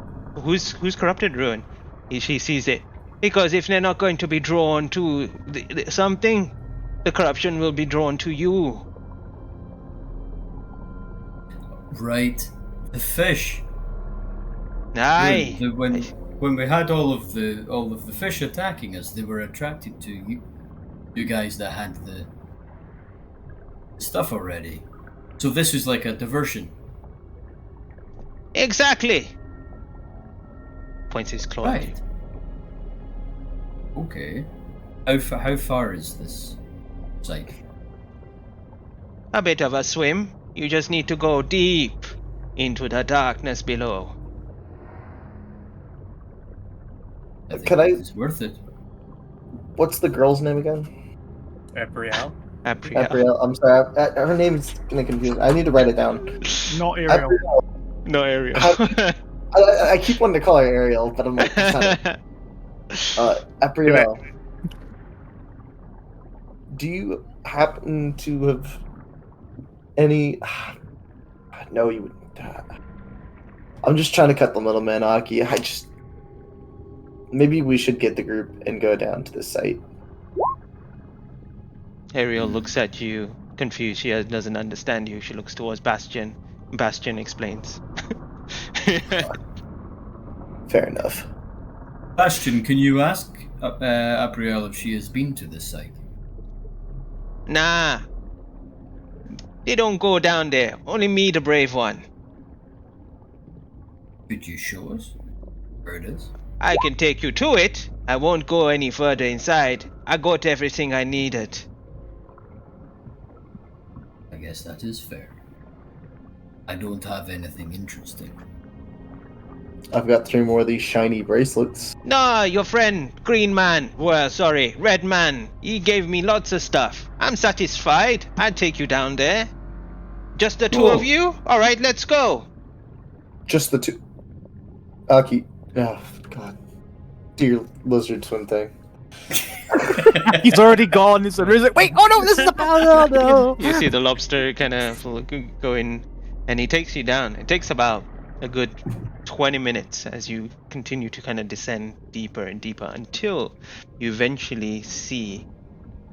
Who's corrupted, Ruin? She sees it. Because if they're not going to be drawn to something, the corruption will be drawn to you. Right. The fish. Aye. When we had all of the fish attacking us, they were attracted to you guys that had the stuff already. So this is like a diversion. Exactly. Points his claw at you. Right. Okay. How far is this site? A bit of a swim. You just need to go deep into the darkness below. think Can I- it's worth it. What's the girl's name again? Abriel. Apriel. Apriel. I'm sorry. Her name's gonna confuse me. I need to write it down. Not Ariel. No, Ariel. I keep wanting to call her Ariel, but I'm like, that's not it. Apriel. Do you happen to have any? No, you wouldn't. I'm just trying to cut the middleman, Aki. Maybe we should get the group and go down to the site. Ariel looks at you, confused. She doesn't understand you. She looks towards Bastion. Bastion explains. Fair enough. Bastion, can you ask Abriel if she has been to this site? Nah. They don't go down there. Only me, the brave one. Could you show us where it is? I can take you to it. I won't go any further inside. I got everything I needed. I guess that is fair. I don't have anything interesting. I've got 3 more of these shiny bracelets. No, your friend, Green Man. Well, sorry, Red Man. He gave me lots of stuff. I'm satisfied. I'd take you down there. Just the 2 of you? Alright, let's go. Just the 2. Aki. Oh, God. Dear lizard twin thing. He's already gone. He's like, wait, oh no, this is the oh no. You see the lobster kind of go in, and he takes you down. It takes about a good 20 minutes as you continue to kind of descend deeper and deeper until you eventually see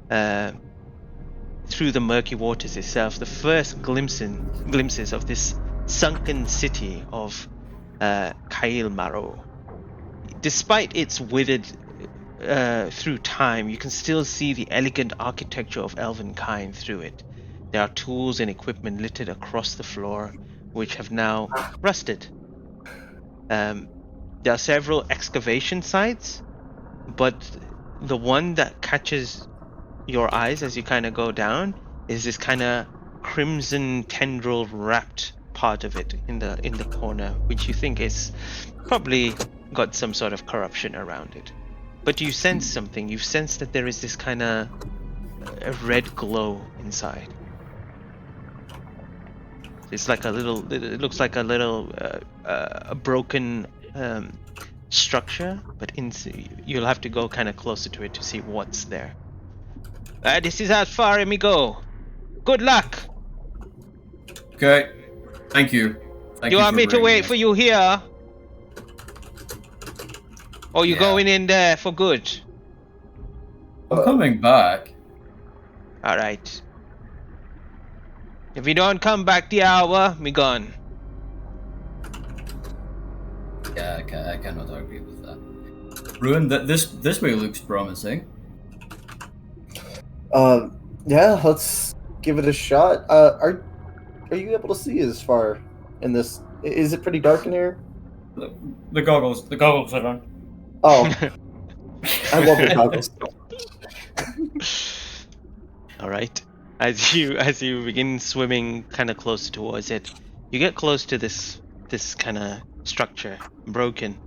through the murky waters itself the first glimpses of this sunken city of Kail Maro. Despite its withered through time, you can still see the elegant architecture of elvenkind through it. There are tools and equipment littered across the floor, which have now rusted. There are several excavation sites, but the one that catches your eyes as you kind of go down is this kind of crimson tendril wrapped part of it in the corner, which you think is probably got some sort of corruption around it. But you sense something. You sense that there is this kind of a red glow inside. It's like it looks like a little a broken structure, but you'll have to go kind of closer to it to see what's there. This is as far as we go. Good luck. Okay. Thank you. You want me to wait for you here? Or you going in there for good? I'm coming back. Alright. If you don't come back the hour, me gone. Yeah, I cannot argue with that. Ruin, this way looks promising. Yeah, let's give it a shot. Are you able to see as far in this? Is it pretty dark in here? The goggles are on. Oh, I love the goggles. All right. As you begin swimming kind of close towards it, you get close to this kind of structure, broken.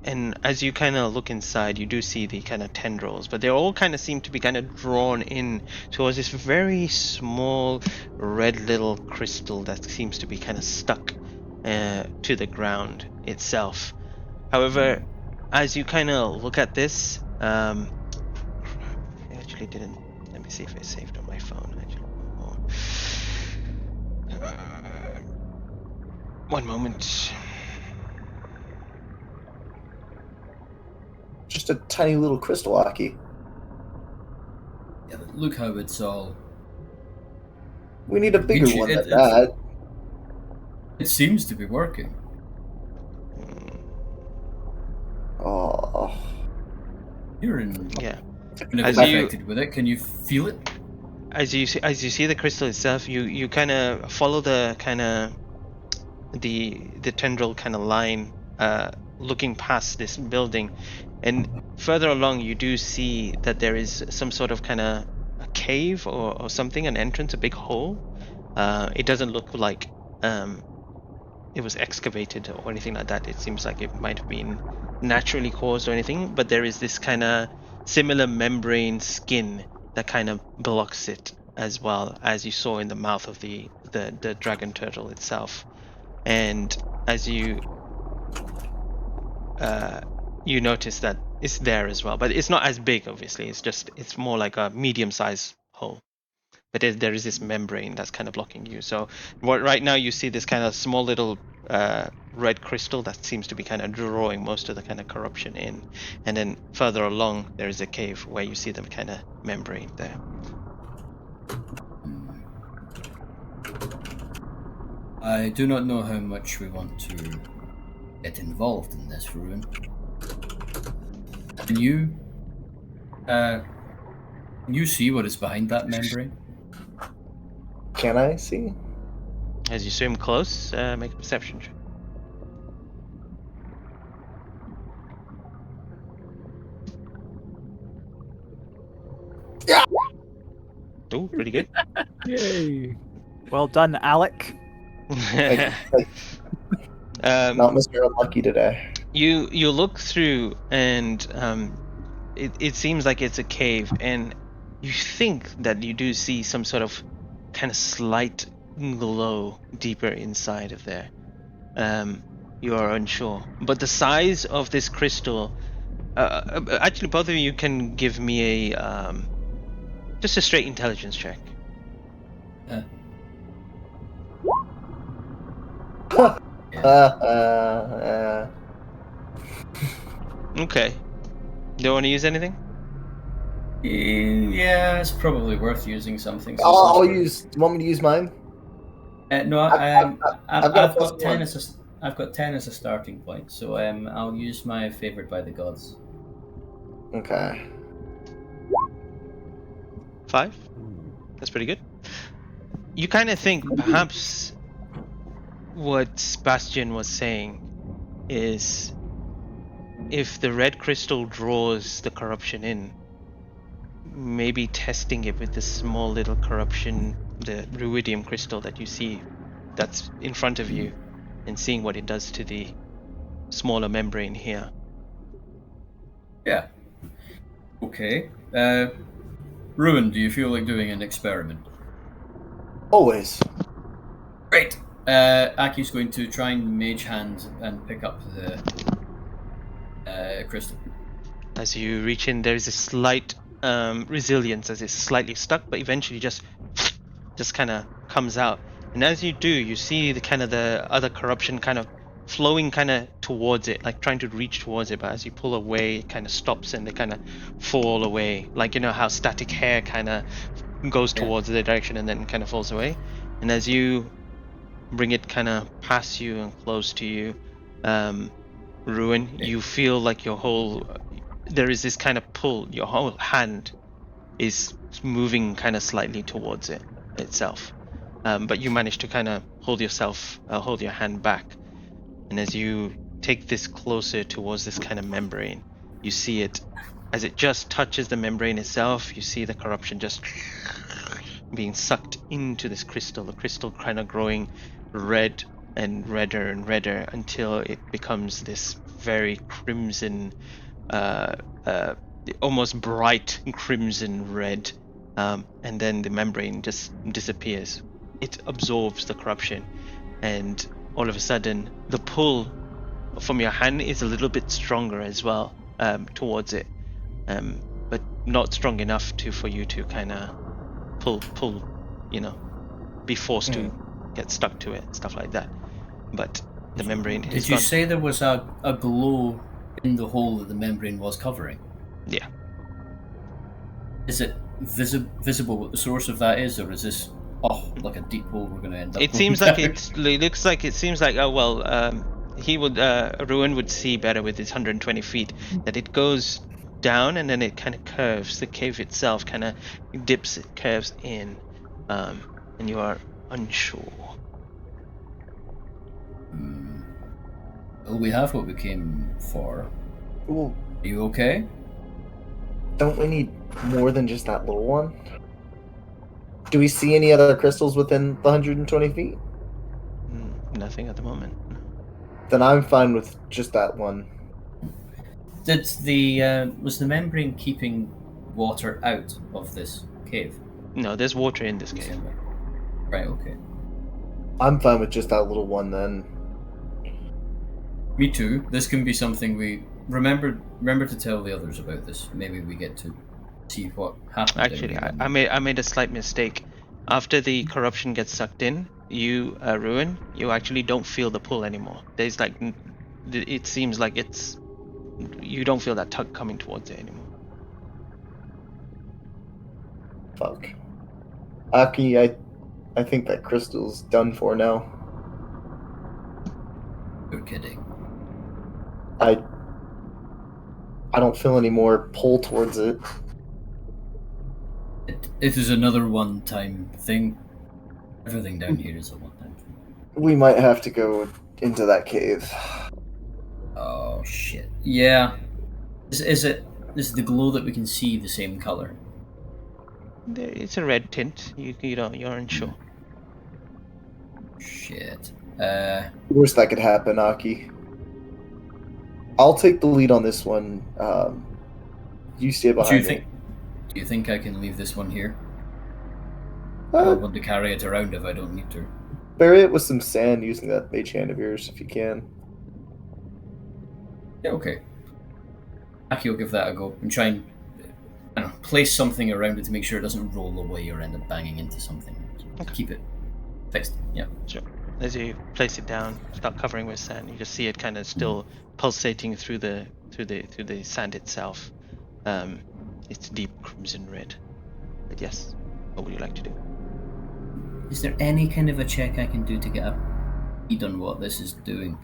And as you kind of look inside, you do see the kind of tendrils, but they all kind of seem to be kind of drawn in towards this very small red little crystal that seems to be kind of stuck to the ground itself. However, as you kind of look at this, I actually didn't. Let me see if I saved on my phone. One moment. Just a tiny little crystal Aki. Yeah, but look how it's all. We need a bigger It- one it- than that. It seems to be working. Oh, You're in. Yeah. As affected with it. Can you feel it? As you see the crystal itself, you kind of follow the kind of the tendril kind of line, looking past this building, and further along you do see that there is some sort of kind of a cave or something, an entrance, a big hole. It doesn't look like it was excavated or anything like that. It seems like it might have been naturally caused or anything, but there is this kind of similar membrane skin that kind of blocks it, as well as you saw in the mouth of the dragon turtle itself. And as you notice that it's there as well, but it's not as big, obviously. It's more like a medium-sized hole. But there is this membrane that's kind of blocking you. So right now you see this kind of small little red crystal that seems to be kind of drawing most of the kind of corruption in. And then further along, there is a cave where you see the kind of membrane there. I do not know how much we want to get involved in this ruin. Can you see what is behind that membrane? Can I see? As you swim close, make a perception check. Yeah. Oh, pretty good. Yay! Well done, Alec. Not Mr. Unlucky today. You look through, and it seems like it's a cave, and you think that you do see some sort of kind of slight glow deeper inside of there. You are unsure, but the size of this crystal. Actually, both of you can give me a just a straight intelligence check. Okay. Don't want to use anything? Yeah, it's probably worth using something. So I'll use. Do you want me to use mine? No, I've got got 10 +1. as I've got 10 as a starting point. So I'll use my favored by the gods. Okay. 5? That's pretty good. You kind of think perhaps what Sebastian was saying is if the red crystal draws the corruption in, maybe testing it with this small little corruption, the Eridium crystal that you see that's in front of you, and seeing what it does to the smaller membrane here. Yeah. Okay. Ruin, do you feel like doing an experiment? Always. Great. Aki's going to try and mage hand and pick up the crystal. As you reach in, there is a slight resilience as it's slightly stuck, but eventually just kind of comes out. And as you do, you see the other corruption kind of flowing kind of towards it, like trying to reach towards it, but as you pull away, it kind of stops and they kind of fall away. Like, you know how static hair kind of goes towards the direction and then kind of falls away. And as you bring it kind of past you and close to you, Ruin, you feel like there is this kind of pull. Your whole hand is moving kind of slightly towards it itself. But you manage to kind of hold your hand back. And as you take this closer towards this kind of membrane, you see it, as it just touches the membrane itself, you see the corruption just being sucked into this crystal, the crystal kind of growing red and redder until it becomes this very crimson, almost bright crimson red, and then the membrane just disappears. It absorbs the corruption, and all of a sudden the pull from your hand is a little bit stronger as well, towards it, but not strong enough for you to kind of pull, be forced to get stuck to it, stuff like that. But the membrane is Did you gone. say there was a glow in the hole that the membrane was covering? Yeah. Is it visible what the source of that is, or is this like a deep hole we're going to end up? It seems like Ruin would see better with his 120 feet that it goes down and then it kind of curves. The cave itself kind of dips, it curves in, and you are unsure. Well, we have what we came for. Well, Are you okay? don't we need more than just that little one? Do we see any other crystals within the 120 feet? Nothing at the moment. Then I'm fine with just that one. Did the was the membrane keeping water out of this cave? No, there's water in this cave. Right. Okay. I'm fine with just that little one then. Me too. This can be something we remember to tell the others about this. Maybe we get to see what happened. Actually, I made a slight mistake. After the corruption gets sucked in, you Ruin, you actually don't feel the pull anymore. There's like, it seems like you don't feel that tug coming towards it anymore. Fuck. Aki, I think that crystal's done for now. You're kidding. I don't feel any more pull towards it. It is another one-time thing. Everything down here is a one-time thing. We might have to go into that cave. Oh shit. Yeah. Is the glow that we can see the same color? It's a red tint. You're unsure. Shit. Worst that could happen, Aki. I'll take the lead on this one. You stay behind me. Do you think I can leave this one here? I don't want to carry it around if I don't need to. Bury it with some sand using that mage hand of yours if you can. Yeah, okay. Aki will give that a go and try and place something around it to make sure it doesn't roll away or end up banging into something. Okay. Keep it fixed. Yeah. Sure. As you place it down, start covering with sand, you just see it kind of still pulsating through the sand itself. It's deep crimson red. But yes, what would you like to do? Is there any kind of a check I can do to get a read on what this is doing?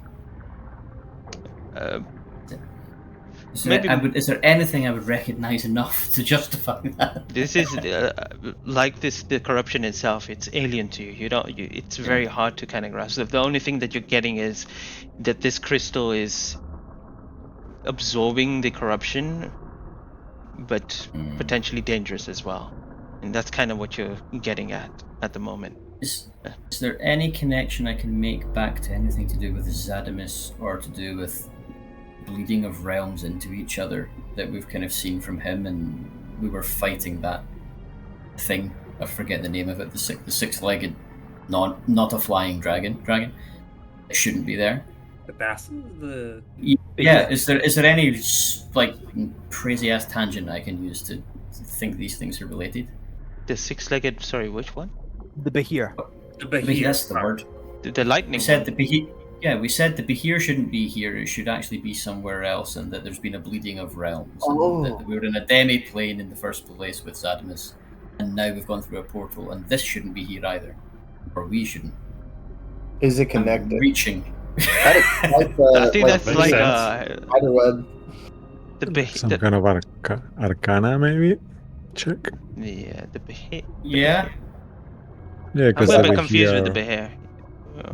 Is there anything I would recognize enough to justify that? This is like the corruption itself. It's alien to you. It's very hard to kind of grasp. The only thing that you're getting is that this crystal is absorbing the corruption, but potentially dangerous as well. And that's kind of what you're getting at the moment. Is there any connection I can make back to anything to do with Zadimus or to do with bleeding of realms into each other that we've kind of seen from him, and we were fighting that thing? I forget the name of it. The six-legged, not a flying dragon. It shouldn't be there. The basset? Yeah. Is there any like crazy ass tangent I can use to think these things are related? The six-legged. Sorry, which one? The Behir. The Behir. That's the word. The lightning. We said one. the Behir. Yeah, we said the Behir shouldn't be here. It should actually be somewhere else, and that there's been a bleeding of realms. Oh. And that we were in a demi-plane in the first place with Zadimus, and now we've gone through a portal, and this shouldn't be here either, or we shouldn't. Is it I'm connected? reaching. I think that's like spiderweb. Some kind of arcana, maybe? Check. Yeah, the Behir. Yeah, Yeah, I'm because a bit confused with the Behir.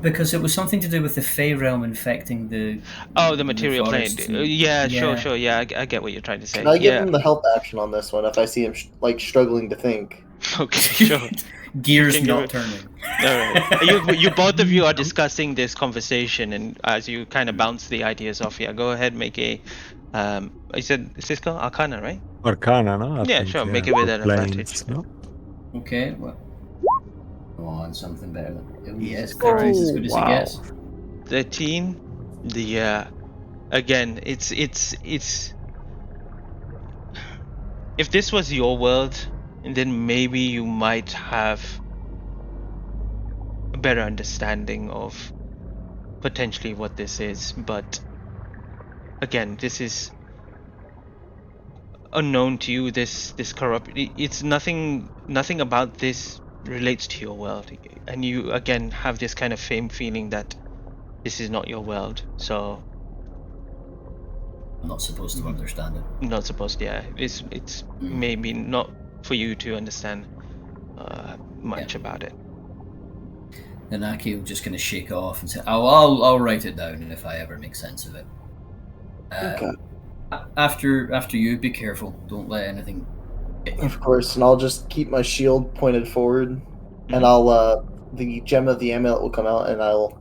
because it was something to do with the Fey realm infecting the. The material plane. forest. Yeah, sure. Yeah, I get what you're trying to say. Can I give yeah. him the help action on this one if I see him struggling to think? Okay, sure. Gears You can not do it. turning. All right. You both of you are discussing this conversation, and as you kind of bounce the ideas off, go ahead, make a. You said Cisco Arcana, right? Arcana, no? I Yeah, think, sure, make it with an planes, advantage. no? Okay, well. Come on, something better than. Yes, Christ, as good as wow. he gets. 13. Again, it's. If this was your world, then maybe you might have a better understanding of potentially what this is, but again, this is unknown to you. This corrupt. It's nothing about this relates to your world, and you again have this kind of feeling that this is not your world. So I'm not supposed to understand it. not supposed. Yeah, it's maybe not for you to understand much about it. Then Aki will just kind of shake off and say, I'll write it down if I ever make sense of it. Okay. After you, be careful. Don't let anything get you. Of course, and I'll just keep my shield pointed forward, and I'll the gem of the amulet will come out, and I'll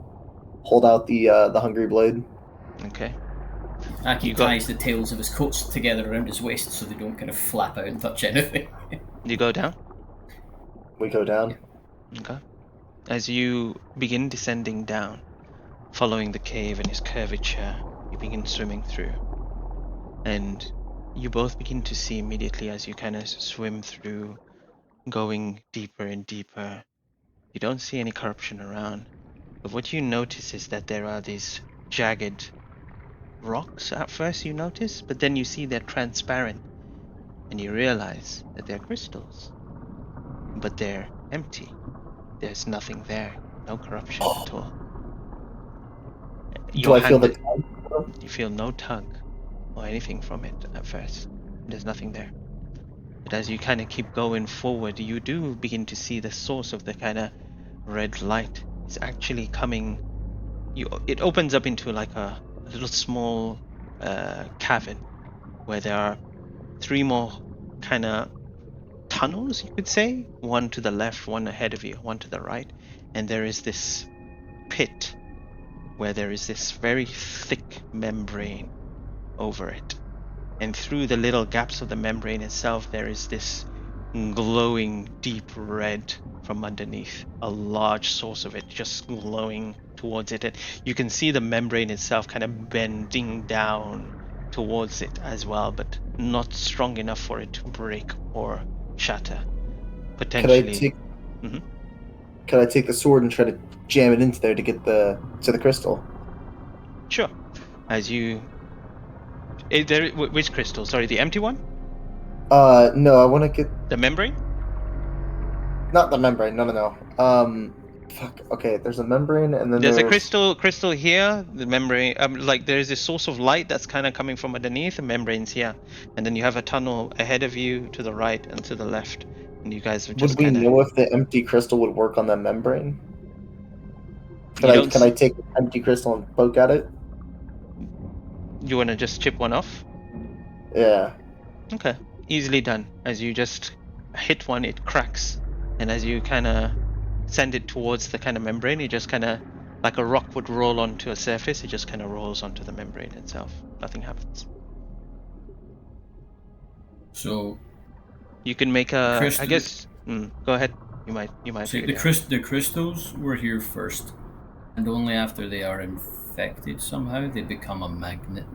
hold out the hungry blade. Okay. Aki You got- ties the tails of his coats together around his waist so they don't kind of flap out and touch anything. You go down. We go down. Okay. As you begin descending down, following the cave and its curvature, you begin swimming through. And you both begin to see immediately as you kind of swim through, going deeper and deeper. You don't see any corruption around. But what you notice is that there are these jagged rocks at first you notice, but then you see they're transparent. And you realize that they're crystals. But they're empty. There's nothing there. No corruption at all. Do I feel the hand- tug? You feel no tug or anything from it at first. There's nothing there. But as you kind of keep going forward, you do begin to see the source of the kind of red light is actually coming. It opens up into like a little small cavern where there are 3 more kind of tunnels, you could say. One to the left, one ahead of you, one to the right. And there is this pit where there is this very thick membrane over it. And through the little gaps of the membrane itself, there is this glowing deep red from underneath. A large source of it just glowing towards it. And you can see the membrane itself kind of bending down towards it as well, but not strong enough for it to break or shatter. Potentially. Could I take the sword and try to jam it into there to get to the crystal? Sure. As you. Which crystal? Sorry, the empty one? No, I want to get The membrane? not the membrane. No. Fuck. Okay, there's a membrane, and then There's a crystal here. The membrane, like there's a source of light that's kind of coming from underneath. The membrane's here, and then you have a tunnel ahead of you to the right and to the left, and you guys are just Would we kind of. know if the empty crystal would work on that membrane? You Can I take the empty crystal and poke at it? You want to just chip one off? Yeah. Okay, easily done. As you just hit one, it cracks, and as you kind of send it towards the kind of membrane, it just kind of, like a rock would roll onto a surface, it just kind of rolls onto the membrane itself. Nothing happens. So You can make a. Crystal- I guess. Go ahead. You might. see, figure the, it out. the crystals were here first, and only after they are infected somehow they become a magnet.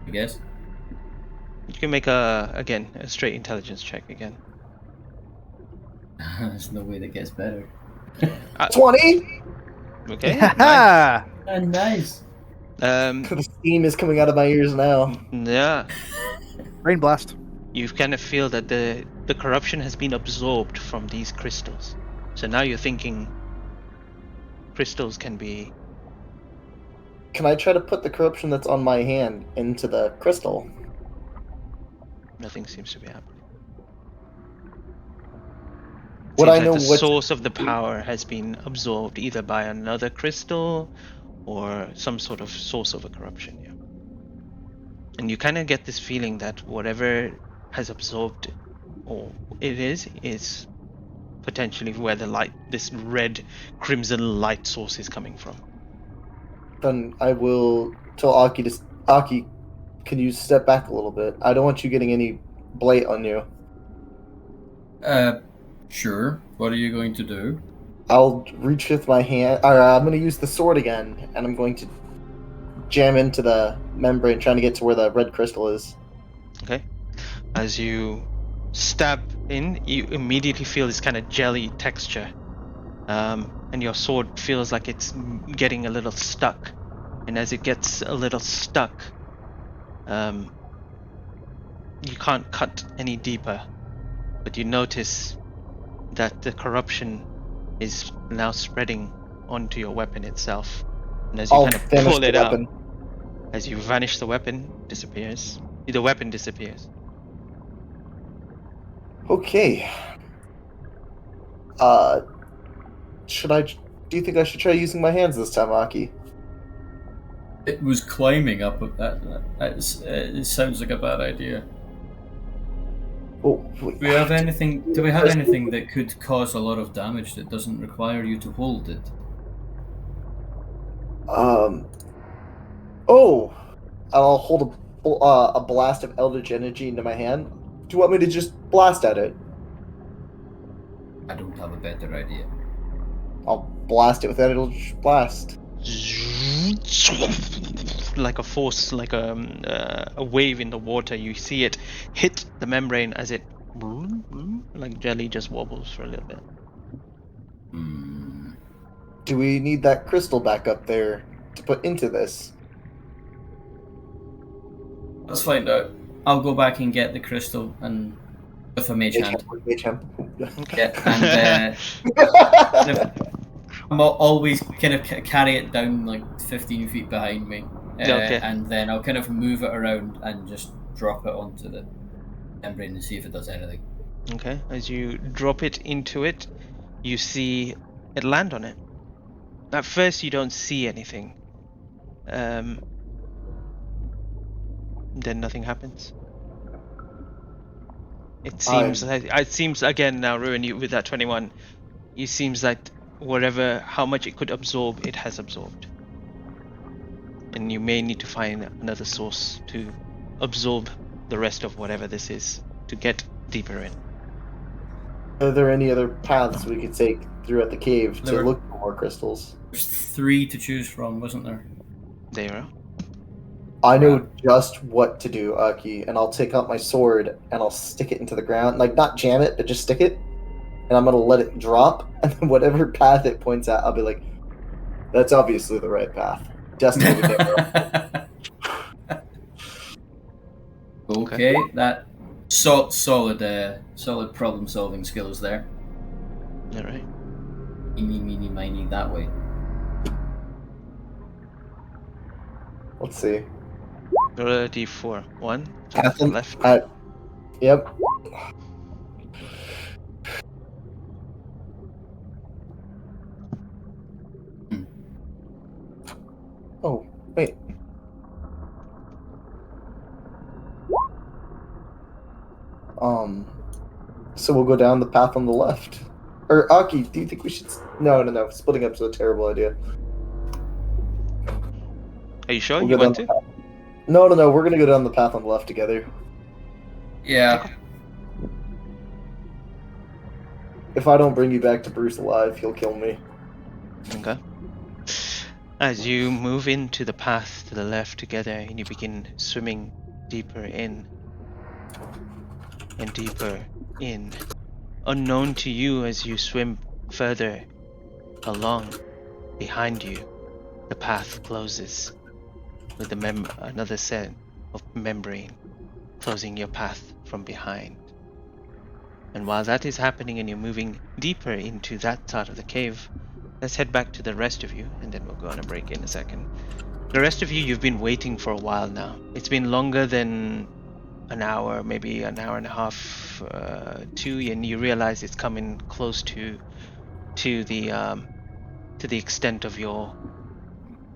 I guess. You can make a straight intelligence check again. There's no way that gets better. 20. Okay. nice. Yeah. Nice. The steam is coming out of my ears now. Yeah. Rain blast. You kind of feel that the corruption has been absorbed from these crystals. So now you're thinking crystals can be. Can I try to put the corruption that's on my hand into the crystal? Nothing seems to be happening. Would Seems I know like the what? source of the power has been absorbed either by another crystal or some sort of source of a corruption. Yeah. And you kind of get this feeling that whatever has absorbed or it is potentially where the light, this red crimson light source is coming from. Then I will tell Aki to. Aki, can you step back a little bit? I don't want you getting any blight on you. Sure. What are you going to do? I'll reach with my hand. I'm going to use the sword again, and I'm going to jam into the membrane, trying to get to where the red crystal is. Okay. As you stab in, you immediately feel this kind of jelly texture. And your sword feels like it's getting a little stuck. And as it gets a little stuck, you can't cut any deeper. But you notice that the corruption is now spreading onto your weapon itself. And as you I'll kind of finish pull the it out, weapon. as you vanish, the weapon disappears. The weapon disappears. Okay. Should I? Do you think I should try using my hands this time, Aki? It was climbing up. It sounds like a bad idea. Oh, Do we have anything that could cause a lot of damage that doesn't require you to hold it? Oh, I'll hold a blast of Eldritch Energy into my hand. Do you want me to just blast at it? I don't have a better idea. I'll blast it with Eldritch Blast. Like a force, like a wave in the water. You see it hit the membrane as it, like jelly, just wobbles for a little bit. Hmm. Do we need that crystal back up there to put into this? Let's find out. I'll go back and get the crystal and with a mage hand. Mage hand. Okay. Yeah, and I'm always kind of carry it down like 15 feet behind me, Okay. and then I'll kind of move it around and just drop it onto the membrane and see if it does anything. Okay. As you drop it into it, you see it land on it. At first, you don't see anything. Then nothing happens. It seems again now, Ruin, you with that 21. It seems like how much it could absorb, it has absorbed, and you may need to find another source to absorb the rest of whatever this is to get deeper in. Are there any other paths we could take throughout the cave to There- look for more crystals? There's 3 to choose from, wasn't there? There you are. I know just what to do, Aki, and I'll take out my sword and I'll stick it into the ground. Like, not jam it, but just stick it. And I'm going to let it drop, and then whatever path it points at, I'll be like, that's obviously the right path. Destiny would never. Okay, that solid problem solving skills there. All right. Eeny, meeny, miny, that way. Let's see. Roll a d4. 1 to Path the on- left. Yep. Oh, wait. So we'll go down the path on the left. Or Aki, do you think we should? No. Splitting up's a terrible idea. Are you sure We'll you go want down to? No. We're gonna go down the path on the left together. Yeah. If I don't bring you back to Bruce alive, he'll kill me. Okay. As you move into the path to the left together, and you begin swimming deeper in and deeper in, unknown to you as you swim further along, behind you, the path closes with another set of membrane closing your path from behind. And while that is happening and you're moving deeper into that part of the cave, let's head back to the rest of you, and then we'll go on a break in a second. The rest of you've been waiting for a while now. It's been longer than an hour, maybe an hour and a half, 2, and you realize it's coming close to the extent of your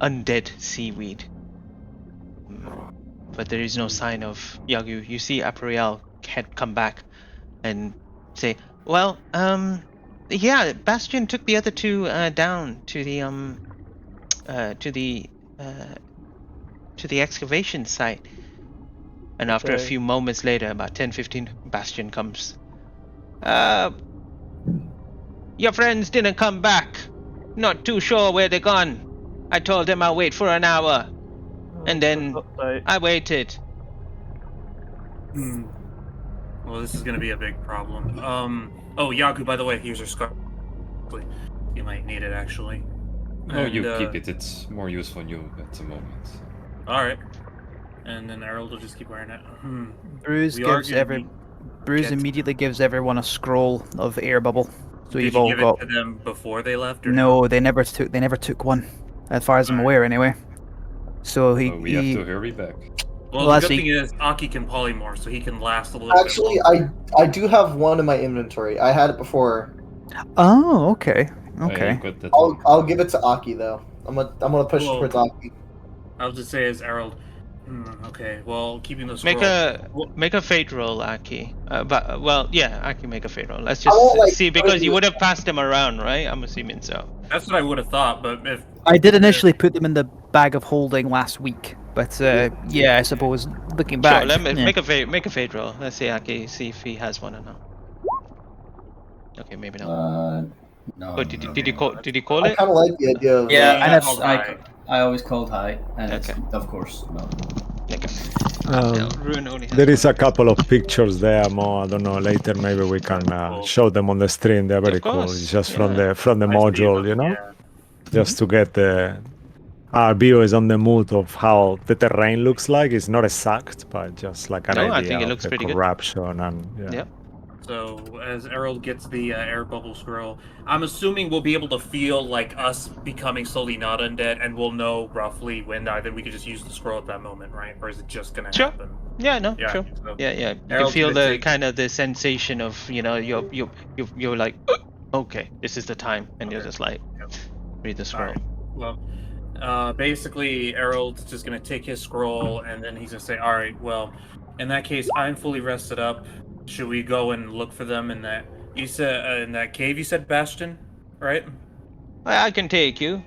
undead seaweed. But there is no sign of Yagu. You see Apariel come back and say, well, yeah, Bastion took the other 2 down to the excavation site. And after a Okay. few moments later, about 10-15, Bastion comes. Your friends didn't come back. Not too sure where they're gone. I told them I'll wait for an hour. And then Update. I waited. Well, this is going to be a big problem. Oh, Yaku, by the way, here's your scarf. You might need it, actually. No, And, you keep it. It's more useful on you at the moment. Alright. And then Errol will just keep wearing it. Bruce We are gives gonna Bruce get- immediately gives everyone a scroll of air bubble. So Did you've you all give got. it to them before they left? Or No, they never took one, as far as I'm aware, anyway. So So we have to hurry back. Well, Well, the good actually- thing is Aki can polymorph, so he can last a little Actually, bit longer. I do have one in my inventory. I had it before. Oh, okay, You okay. got that I'll one. I'll give it to Aki though. I'm gonna push Well- towards Aki. I'll just say as Errol, Okay. Well, keeping the Make scroll. a fate roll, Aki. Aki, make a fate roll. Let's I won't, just like, see, tell because you you- would have passed them around, right? I'm assuming so. That's what I would have thought, but if I did initially put them in the bag of holding last week, but yeah, I suppose looking Sure. back, Let me yeah. make a fate roll. Let's see, Aki, see if he has one or not. Okay, maybe not. No. Oh, did he call I it? kind of like the idea of. Yeah, I and called it's high. I always called high, and it's Okay. of course no. Okay. Um, Ruin only has there is one. a couple of pictures there, Mo. I don't know. Later, maybe we can Cool. show them on the stream. They're very cool. course, It's just from yeah. the I see module, them, you know, yeah. just to get the. Our viewers on the mood of how the terrain looks like. It's not exact, but just like an No, I idea think it of looks the pretty good. corruption and yeah. Yep. So as Errol gets the air bubble scroll, I'm assuming we'll be able to feel like us becoming slowly not undead, and we'll know roughly when. Then we could just use the scroll at that moment, right? Or is it just gonna Sure. happen? Yeah, no, Yeah, sure. so Yeah. You can Errol's feel gonna the take- kind of the sensation of, you're like, okay, this is the time, and you're Okay. just like, Yep. read the scroll. Well, basically, Errol's just gonna take his scroll, and then he's gonna say, "All right, well, in that case, I'm fully rested up. Should we go and look for them in that? You said in that cave. You said Bastion, right? I can take you,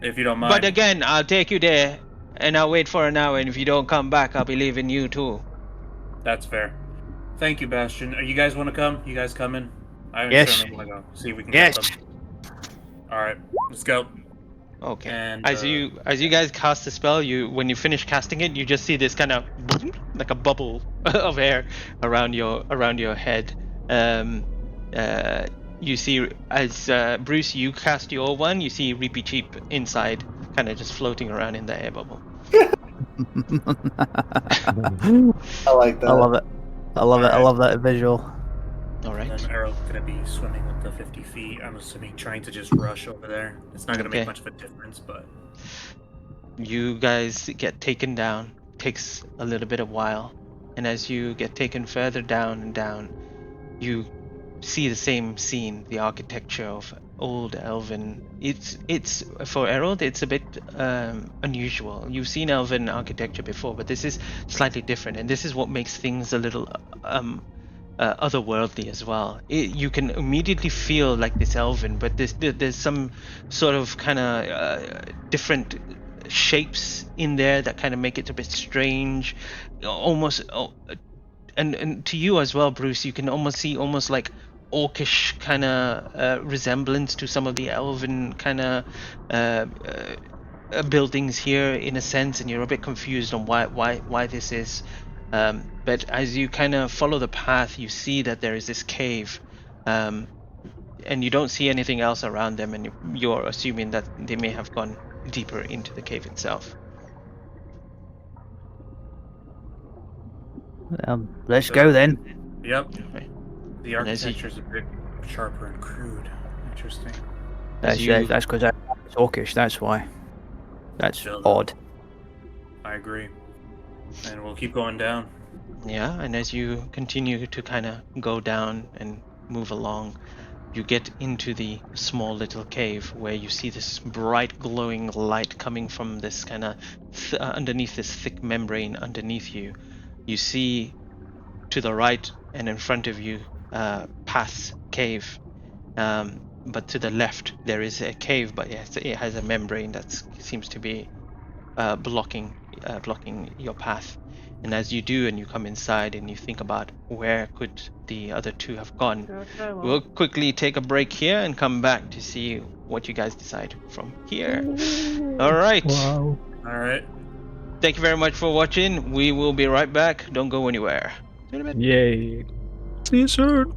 If you don't mind. but again, I'll take you there, and I'll wait for an hour, and if you don't come back, I'll be leaving you too. That's fair. Thank you, Bastion. You guys want to come? You guys coming? I Yes. certainly want to go. See if we can Yes. get them. All right, let's go. Okay. And As you guys cast the spell, when you finish casting it, you just see this kind of like a bubble of air around your head. You see, as Bruce, you cast your one, you see Reapy Cheap inside, kind of just floating around in the air bubble. I like that. I love it. I love it. I Alright. love that visual. All And right. then Errol's gonna be swimming with the 50 feet. I'm assuming trying to just rush over there. It's not gonna Okay. make much of a difference, but You guys get taken down. Takes a little bit of while, and as you get taken further down and down, you see the same scene, the architecture of old elven. It's for Errol, it's a bit unusual. You've seen elven architecture before, but this is slightly different, and this is what makes things a little otherworldly as well. You can immediately feel like this elven, but there's some sort of kind of different shapes in there that kind of make it a bit strange, almost. And to you as well, Bruce, you can almost see like orcish kind of resemblance to some of the elven kind of buildings here in a sense, and you're a bit confused on why this is. But as you kind of follow the path, you see that there is this cave, and you don't see anything else around them, and you're assuming that they may have gone deeper into the cave itself. Let's go then. yep. Okay. The And as you- architecture's a bit sharper and crude. Interesting. That's you- that's because I'm Orcish. That's why. That's Still- odd. I agree. And we'll keep going down. Yeah, and as you continue to kind of go down and move along, you get into the small little cave where you see this bright glowing light coming from this kind of underneath this thick membrane underneath you. You see to the right and in front of you Path's cave, but to the left there is a cave, but it has a membrane that seems to be blocking your path. And as you do, and you come inside and you think about where could the other two have gone, we'll quickly take a break here and come back to see what you guys decide from here. All right. Wow. All right. Thank you very much for watching. We will be right back. Don't go anywhere. See you in a bit. Yay. See you soon.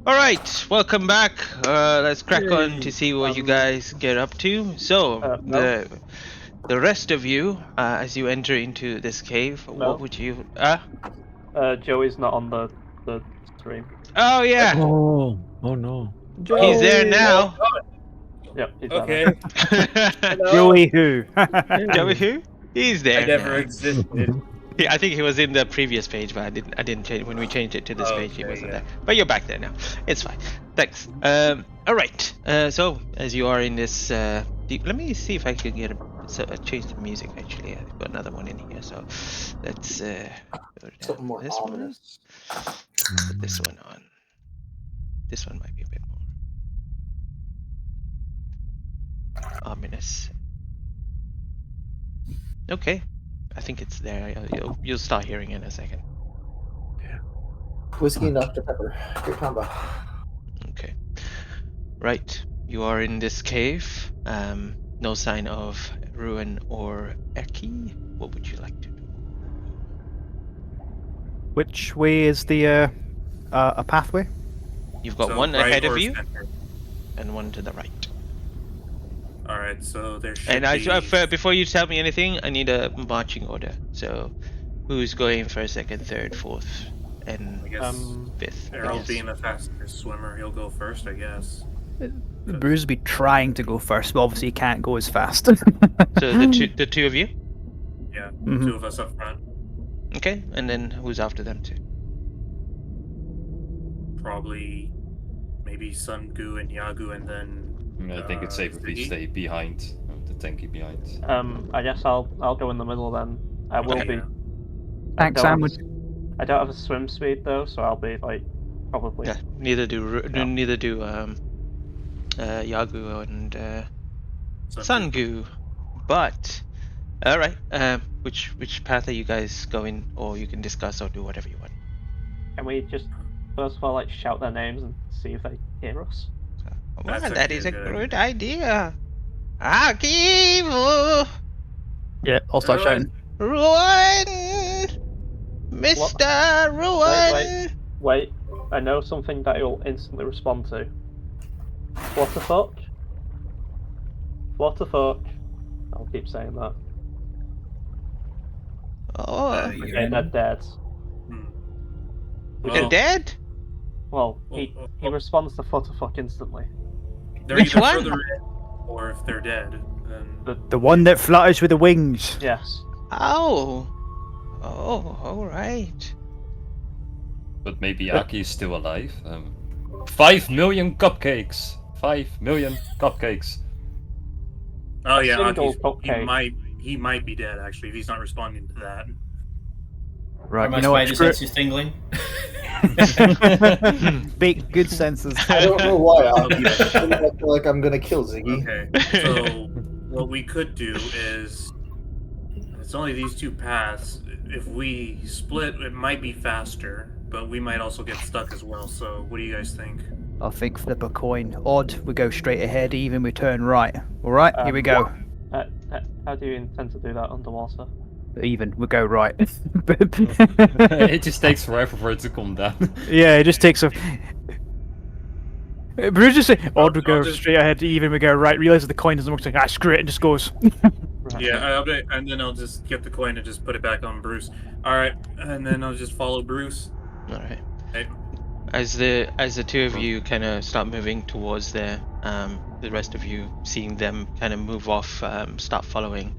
All right, welcome back. Let's crack on to see what you guys get up to. So, No. the rest of you, as you enter into this cave, No. what would you? Joey's not on the stream. Oh yeah, Oh no. he's there now. Yep, he's Okay. Joey who? Joey who? He's there I never now. existed. Yeah, I think he was in the previous page, but I didn't change when we changed it to this page. He Okay, wasn't yeah. there, but you're back there now. It's fine. Thanks. All right. So as you are in this, let me see if I can get change the music. Actually, I've got another one in here. So let's go down Something more this one. ominous. Put this one on. This one might be a bit more ominous. Okay. I think it's there. You'll start hearing it in a second. Whiskey and Dr. Pepper. Great combo. Okay. Right. You are in this cave. No sign of Ruin or Eki. What would you like to do? Which way is the a pathway? You've got So one right ahead of or you center? and one to the right. All right, so there should And be. before you tell me anything, I need a marching order. So, who's going first, second, third, fourth, and I guess fifth? I Errol guess. being the fastest swimmer, he'll go first, I guess. Bruce would be trying to go first, but obviously he can't go as fast. So the two of you. Yeah, Mhm. two of us up front. Okay, and then who's after them two? Probably, maybe Sun Gu and Yagu, and then. I think it's safe if we Ziggy? stay behind, the tanky behind. I guess I'll go in the middle then. I will Okay, be. yeah. Thanks, I Sam. don't have a- I don't have a swim speed though, so I'll be like probably. Yeah, neither do Yeah. Yagu and Sun Sungu. Gu. But all right, which path are you guys going, or you can discuss or do whatever you want. Can we just first of all like shout their names and see if they hear us? Well, That's that is a actually a good good idea. Akivu, Yeah, I'll start Ruin. shouting. Ruin, Mr. Ruin. Wait, I know something that he'll instantly respond to. What the fuck? What the fuck? I'll keep saying that. Oh, Okay, they're dead. Hmm. they're Well, dead. Well, he responds to what the fuck instantly. They're Which either one? further in, or if they're dead, then. The one that flutters with the wings. Yes. Oh, all right. But maybe Aki is still alive. 5 million cupcakes! 5 million cupcakes! Oh A yeah, single Aki's, cupcake. he might be dead actually if he's not responding to that. Right, Are my you know what? spider Screw senses tingling? it. Big good senses. I don't know why. I feel like I'm gonna kill Ziggy. Okay, so what we could do is it's only these two paths. If we split, it might be faster, but we might also get stuck as well. So what do you guys think? I think flip a coin. Odd, we go straight ahead. Even, we turn right. All right, here we go. How do you intend to do that underwater? Even, we go right. It just takes forever for it to come down. Yeah, it just takes a. Bruce just say, odd, we go I'll just- straight ahead. Even, we go right. Realizes the coin doesn't work. So, screw it, and just goes. Right. Yeah, and then I'll just get the coin and just put it back on Bruce. All right, and then I'll just follow Bruce. All right. Hey. As the two of you kind of start moving towards there, the rest of you seeing them kind of move off, start following.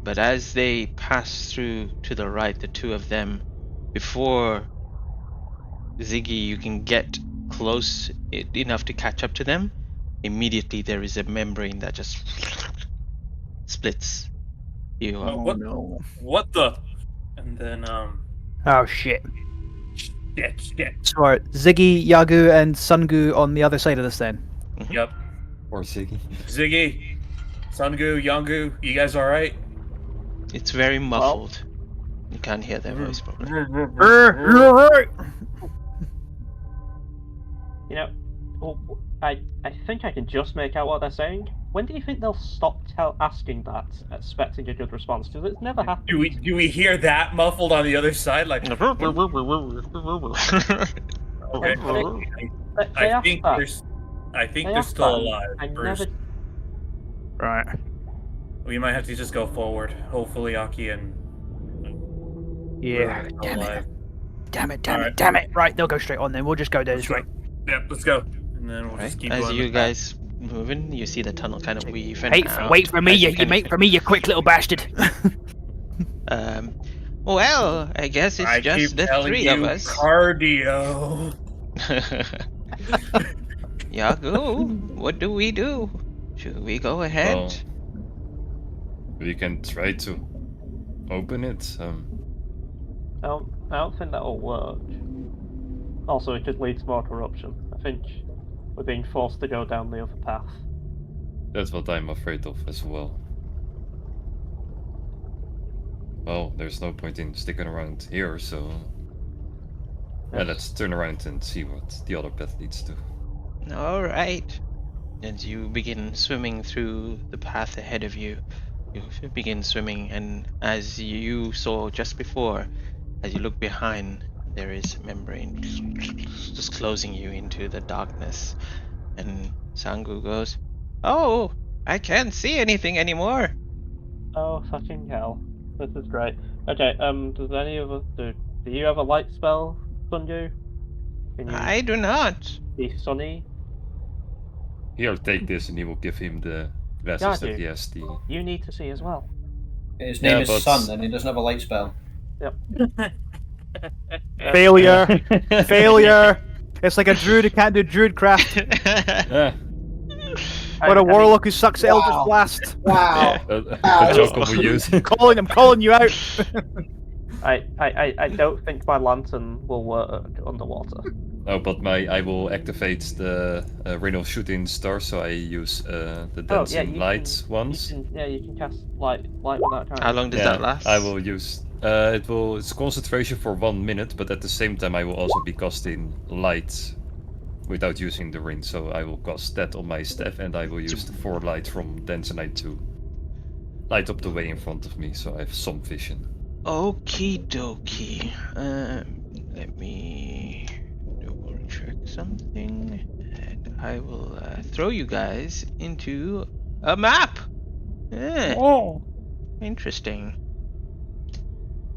But as they pass through to the right, the two of them, before Ziggy, you can get close enough to catch up to them. Immediately, there is a membrane that just splits you. What? no. What the? And then Oh shit. shit. Sorry, Ziggy, Yagu, and Sungu on the other side of this then. Yep. Or Ziggy. Ziggy, Sungu, Yangu, you guys all right? It's very muffled. You can't hear their voice properly. You're right. You know, I think I can just make out what they're saying. When do you think they'll stop asking that, expecting a good response? Because it's never happened. Do we hear that muffled on the other side? Like, okay. They I asked think that. they're They asked still that, and alive. I First, never. Right. we might have to just go forward. Hopefully, Aki and Yeah. Ruin are still Damn alive. it. Damn it. Alright. Damn it. Right, they'll go straight on then. We'll just go Let's this go. way. Yep, let's go. And then we'll Right. just keep As going. you this path. guys moving, you see the tunnel kind of weave and Wait out. for me, as you kind of mate for me, you quick little bastard. Well, I guess it's I just keep the telling three you, of us. cardio. Yagu, what do we do? Should we go ahead? Well, we can try to open it. I don't think that'll work. Also, it could lead to more corruption. I think we're being forced to go down the other path. That's what I'm afraid of as well. Well, there's no point in sticking around here, so yeah, Yes. let's turn around and see what the other path leads to. All right. As you begin swimming through the path ahead of you, you begin swimming, and as you saw just before, as you look behind, there is a membrane just closing you into the darkness. And Sangu goes, "Oh, I can't see anything anymore." Oh fucking hell! This is great. Okay. Does any of us do you have a light spell, Sunju? Can you I do not. be sunny? Here, take this, and he will give him the glasses that Yadu, he has. The you need to see as well. His name Yeah, is but- Sun, and he doesn't have a light spell. Failure. Failure. It's like a druid who can't do druid craft. Ah, Or a warlock who sucks at Eldritch Wow. Blast. Wow. a joke we use. I'm calling you out. I don't think my lantern will work underwater. Oh, but I will activate the ring of shooting stars, so I use the dancing you lights can- once. You can cast light without time. How long does that last? I will use. It's concentration for 1 minute, but at the same time I will also be casting light without using the ring. So I will cast that on my staff, and I will use the 4 light from Dancing to light up the way in front of me, so I have some vision. Okie dokie. Let me double check something, and I will throw you guys into a map. Oh. Interesting.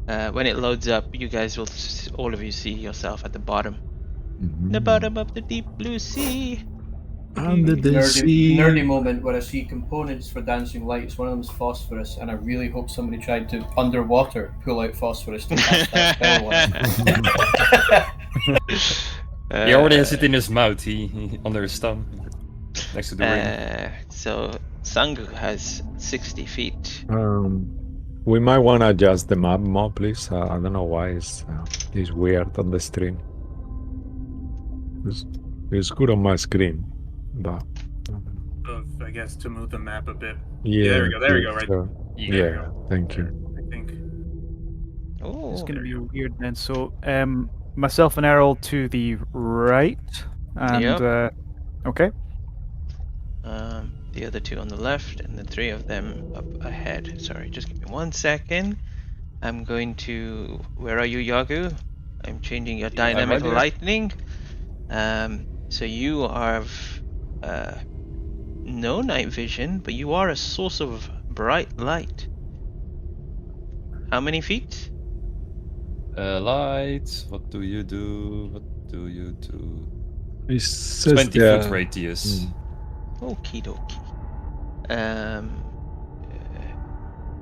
When it loads up, you guys will all of you see yourself at the bottom. The bottom of the deep blue sea. Under the sea. Nerdy moment where I see components for dancing lights. One of them is phosphorus, and I really hope somebody tried to underwater pull out phosphorus to cast that spell. He already has it in his mouth. He under his tongue, next to the ring. So Sangu has 60 feet. We might want to adjust the map more, please. I don't know why it's weird on the stream. It's good on my screen, but I guess to move the map a bit. yeah. There we go. There we go. please, Right. yeah, There we go. thank you. I think. Oh, It's going to be weird then. So, myself and Errol to the right. And, Yep. okay. the other two on the left, and the 3 of them up ahead. Sorry, just give me 1 second. I'm going to. Where are you, Yagu? I'm changing your dynamic right here. lightning. So you are no night vision, but you are a source of bright light. How many feet? Light. What do you do? What do you do? It says 20 there- foot radius. Okie dokie.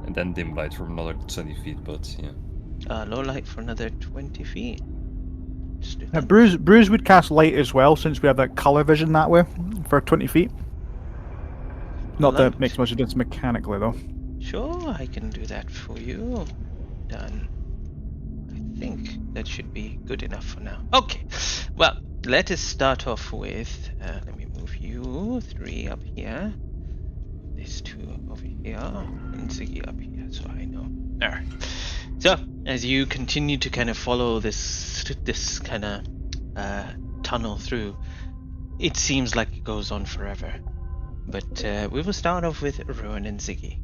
And then dim light for another 20 feet, but yeah. Low light for another 20 feet. Just do that. Bruce would cast light as well, since we have that color vision that way for 20 feet. Not that it makes much difference mechanically, though. Sure, I can do that for you. Done. I think that should be good enough for now. Okay, well, let us start off with. Let me move you 3 up here. These 2 over here, and Ziggy up here, so I know. Alright. So, as you continue to kind of follow this kind of tunnel through, it seems like it goes on forever. But we will start off with Ruin and Ziggy.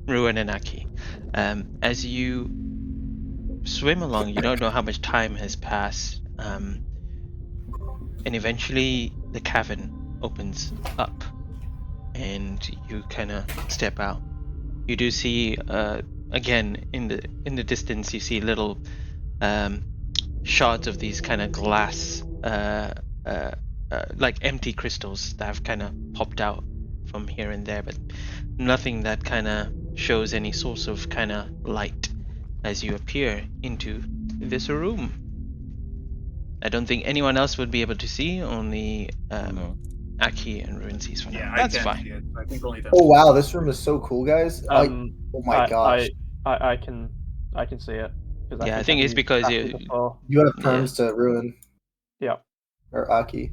Ruin and Aki. As you swim along, you don't know how much time has passed. and eventually the cavern opens up, and you kind of step out. You do see, again in the distance, you see little shards of these kind of glass, like empty crystals that have kind of popped out from here and there, but nothing that kind of shows any source of kind of light as you appear into this room. I don't think anyone else would be able to see, only No. Aki and Ruin sees for now. Yeah, That's I can't fine. see it. I think only them. Oh wow, this room is so cool, guys. Um, Oh my gosh. I can see it. 'Cause Yeah, I I've think it's used because Aki you. before. You have Yeah. terms to Ruin Yeah. or Aki.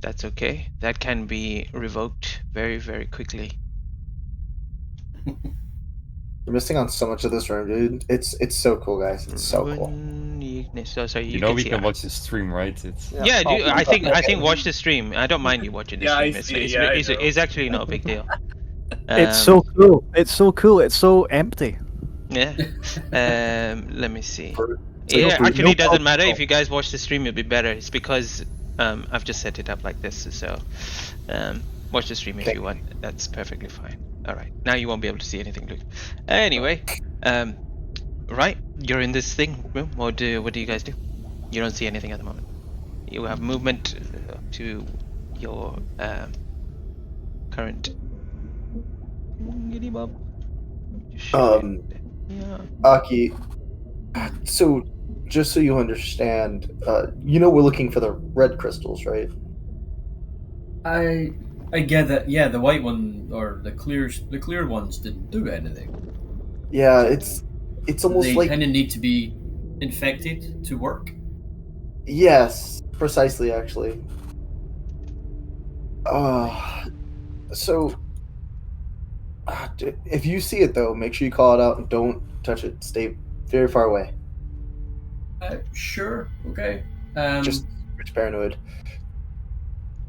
That's okay. That can be revoked very, very quickly. You're missing on so much of this room, dude. It's so cool, guys. It's so cool. Ruin Ignis. Oh, sorry, You know we see can it. watch the stream, right? It's Yeah, Oh, I think watch the stream. I don't mind you watching the Yeah, I stream. see it. Yeah, I know. It's actually not a big deal. It's so cool. It's so cool. It's so empty. Yeah. Let me see. Take Yeah, a breathe. actually, it No doesn't problem. matter if you guys watch the stream. It'll be better. It's because I've just set it up like this. So watch the stream if Okay. you want. That's perfectly fine. All right. Now you won't be able to see anything, Luke. Anyway, right. You're in this thing room. What do you guys do? You don't see anything at the moment. You have movement to your current. Giddy bob. Just show it. Yeah. Aki, so just so you understand, you know we're looking for the red crystals, right? I get that. Yeah, the white one or the clear ones didn't do anything. Yeah, it's almost They like kind of need to be infected to work. yes, precisely actually. So if you see it though, make sure you call it out and don't touch it. Stay very far away. Sure. Okay. Just it's paranoid.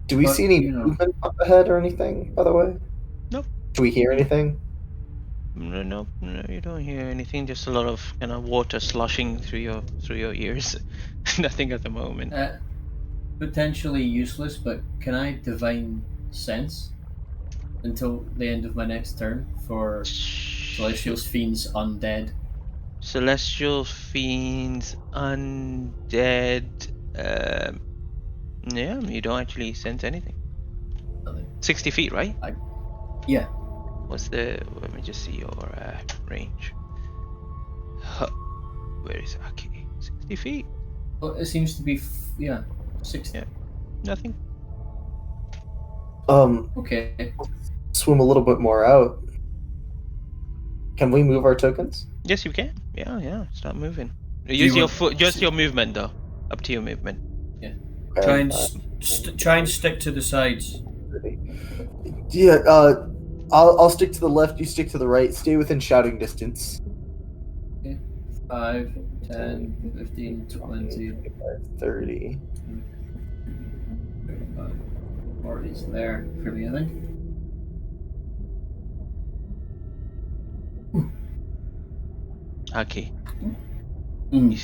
Do we But, see any you know- movement up ahead or anything? By the way, Nope. Do we hear anything? No, you don't hear anything. Just a lot of kind of water sloshing through your ears. Nothing at the moment. potentially useless, but can I divine sense until the end of my next turn for Celestial's Fiends Undead? Celestial Fiends Undead. Yeah, you don't actually sense anything. Nothing. 60 feet, right? Yeah. What's the? Let me just see your range. Huh. Where is Aki? 60 feet. Well, it seems to be 60. Yeah. Nothing. Okay. Swim a little bit more out. Can we move our tokens? Yes, you can. Yeah. Start moving. you Use your want- foot. Just your movement, though. Up to your movement. Try and try and stick to the sides. Yeah, I'll stick to the left, you stick to the right. Stay within shouting distance. 5, 10, 15, 20, 30. 35, 40's there for me, I think. Aki. Mm.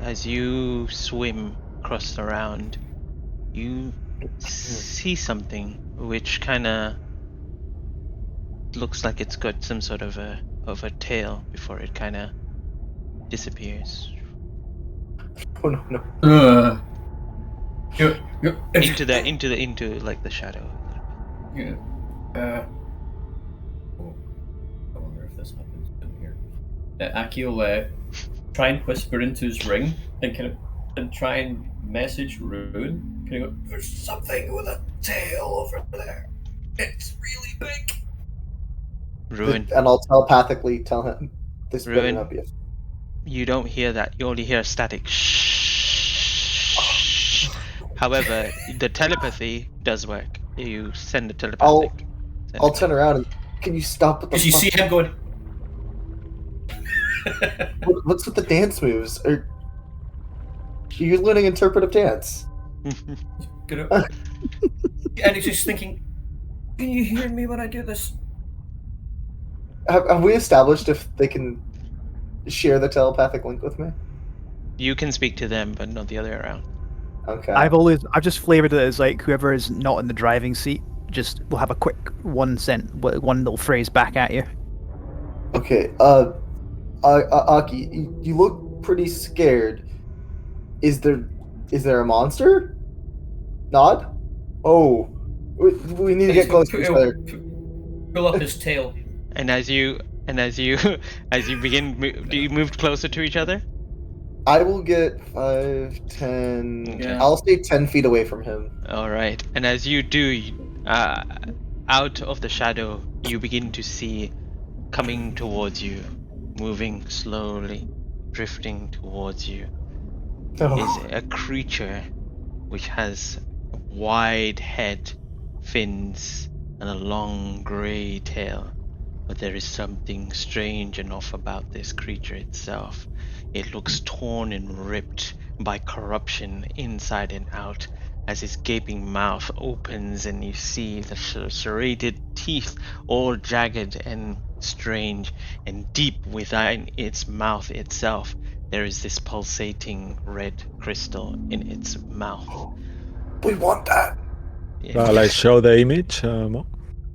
As you swim across the round, you see something which kind of looks like it's got some sort of a tail before it kind of disappears Oh no. into like the shadow. Yeah. I wonder if this happens in here. Aki will try and whisper into his ring and try and message Rune. Can you go? There's something with a tail over there. It's really big. Ruin. And I'll telepathically tell him this better Ruin. not be a You don't hear that. You only hear static. However, the telepathy does work. You send the telepathic. I'll turn around and can you stop with the Because you see him going. What's with the dance moves? Are you learning interpretive dance? And he's just thinking, can you hear me when I do this? Have we established if they can share the telepathic link with me? You can speak to them, but not the other way around. Okay. I've just flavored it as like whoever is not in the driving seat just will have a quick one little phrase back at you. Okay. Aki, you look pretty scared. Is there a monster? Nod. Oh, we need to get close to each other. Pull up his tail. And as you as you begin, do you move closer to each other? I will get 5, 10. Okay. I'll stay 10 feet away from him. All right. And as you do, out of the shadow, you begin to see coming towards you, moving slowly, drifting towards you, is a creature which has a wide head, fins, and a long grey tail. But there is something strange enough about this creature itself. It looks torn and ripped by corruption inside and out, as its gaping mouth opens and you see the serrated teeth all jagged and strange, and deep within its mouth itself there is this pulsating red crystal in its mouth. We want that. Yeah, Shall I show the image? Mo?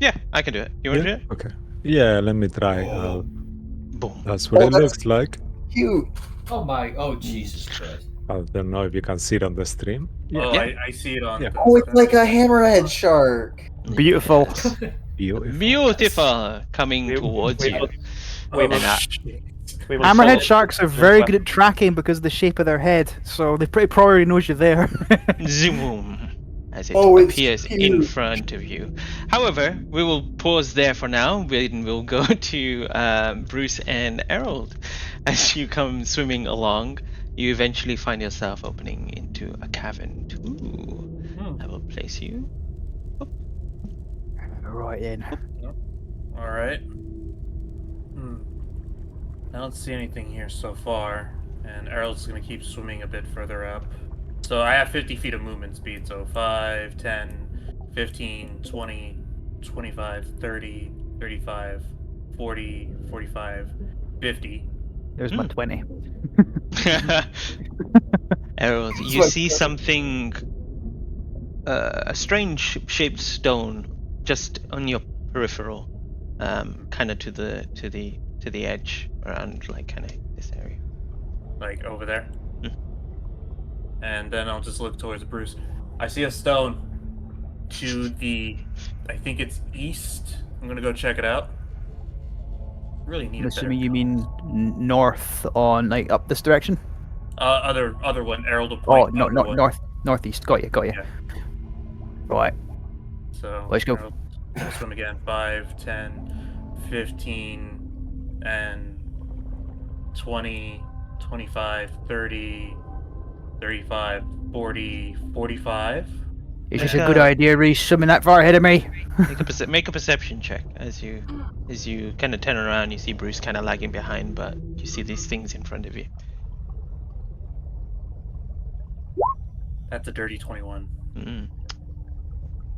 yeah, I can do it. You want to do it? Okay. Yeah, let me try. Boom. That's what it that's- looks like. Cute. Oh, Jesus Christ. I don't know if you can see it on the stream. Oh, Yeah. I see it on. Yeah. the- Oh, it's like a hammerhead shark. Beautiful. Yes. Beautiful. Beautiful coming We- towards we you. will- Oh, we will- And I- we will Hammerhead follow- sharks are very good at tracking because of the shape of their head, so they pretty probably knows you're there. Zoom as it Oh, it's appears in cute. front of you. However, we will pause there for now. We'll go to Bruce and Errol. As you come swimming along, you eventually find yourself opening into a cavern too. I will place you. Right in. All right. I don't see anything here so far, and Errol's gonna keep swimming a bit further up. So I have 50 feet of movement speed, so 5, 10, 15, 20, 25, 30, 35, 40, 45, 50. There's my 20. Errol, you see something, a strange shaped stone just on your peripheral, kind of to the edge around, like kind of this area. Like over there. And then I'll just look towards Bruce. I see a stone to the, I think it's east. I'm gonna go check it out. Really need I'm a better assuming you compass. mean north on, like, up this direction? Other one. Errol to Oh, point. no, other one. northeast. Got you. Yeah. Right. So Let's go. Errol, I'll swim again. 5, 10, 15, and 20, 25, 30, 35, 40, 45. It's just a good idea, Reese, swimming that far ahead of me. Make a perception check as you kind of turn around. You see Bruce kind of lagging behind, but you see these things in front of you. That's a dirty 21. Mm.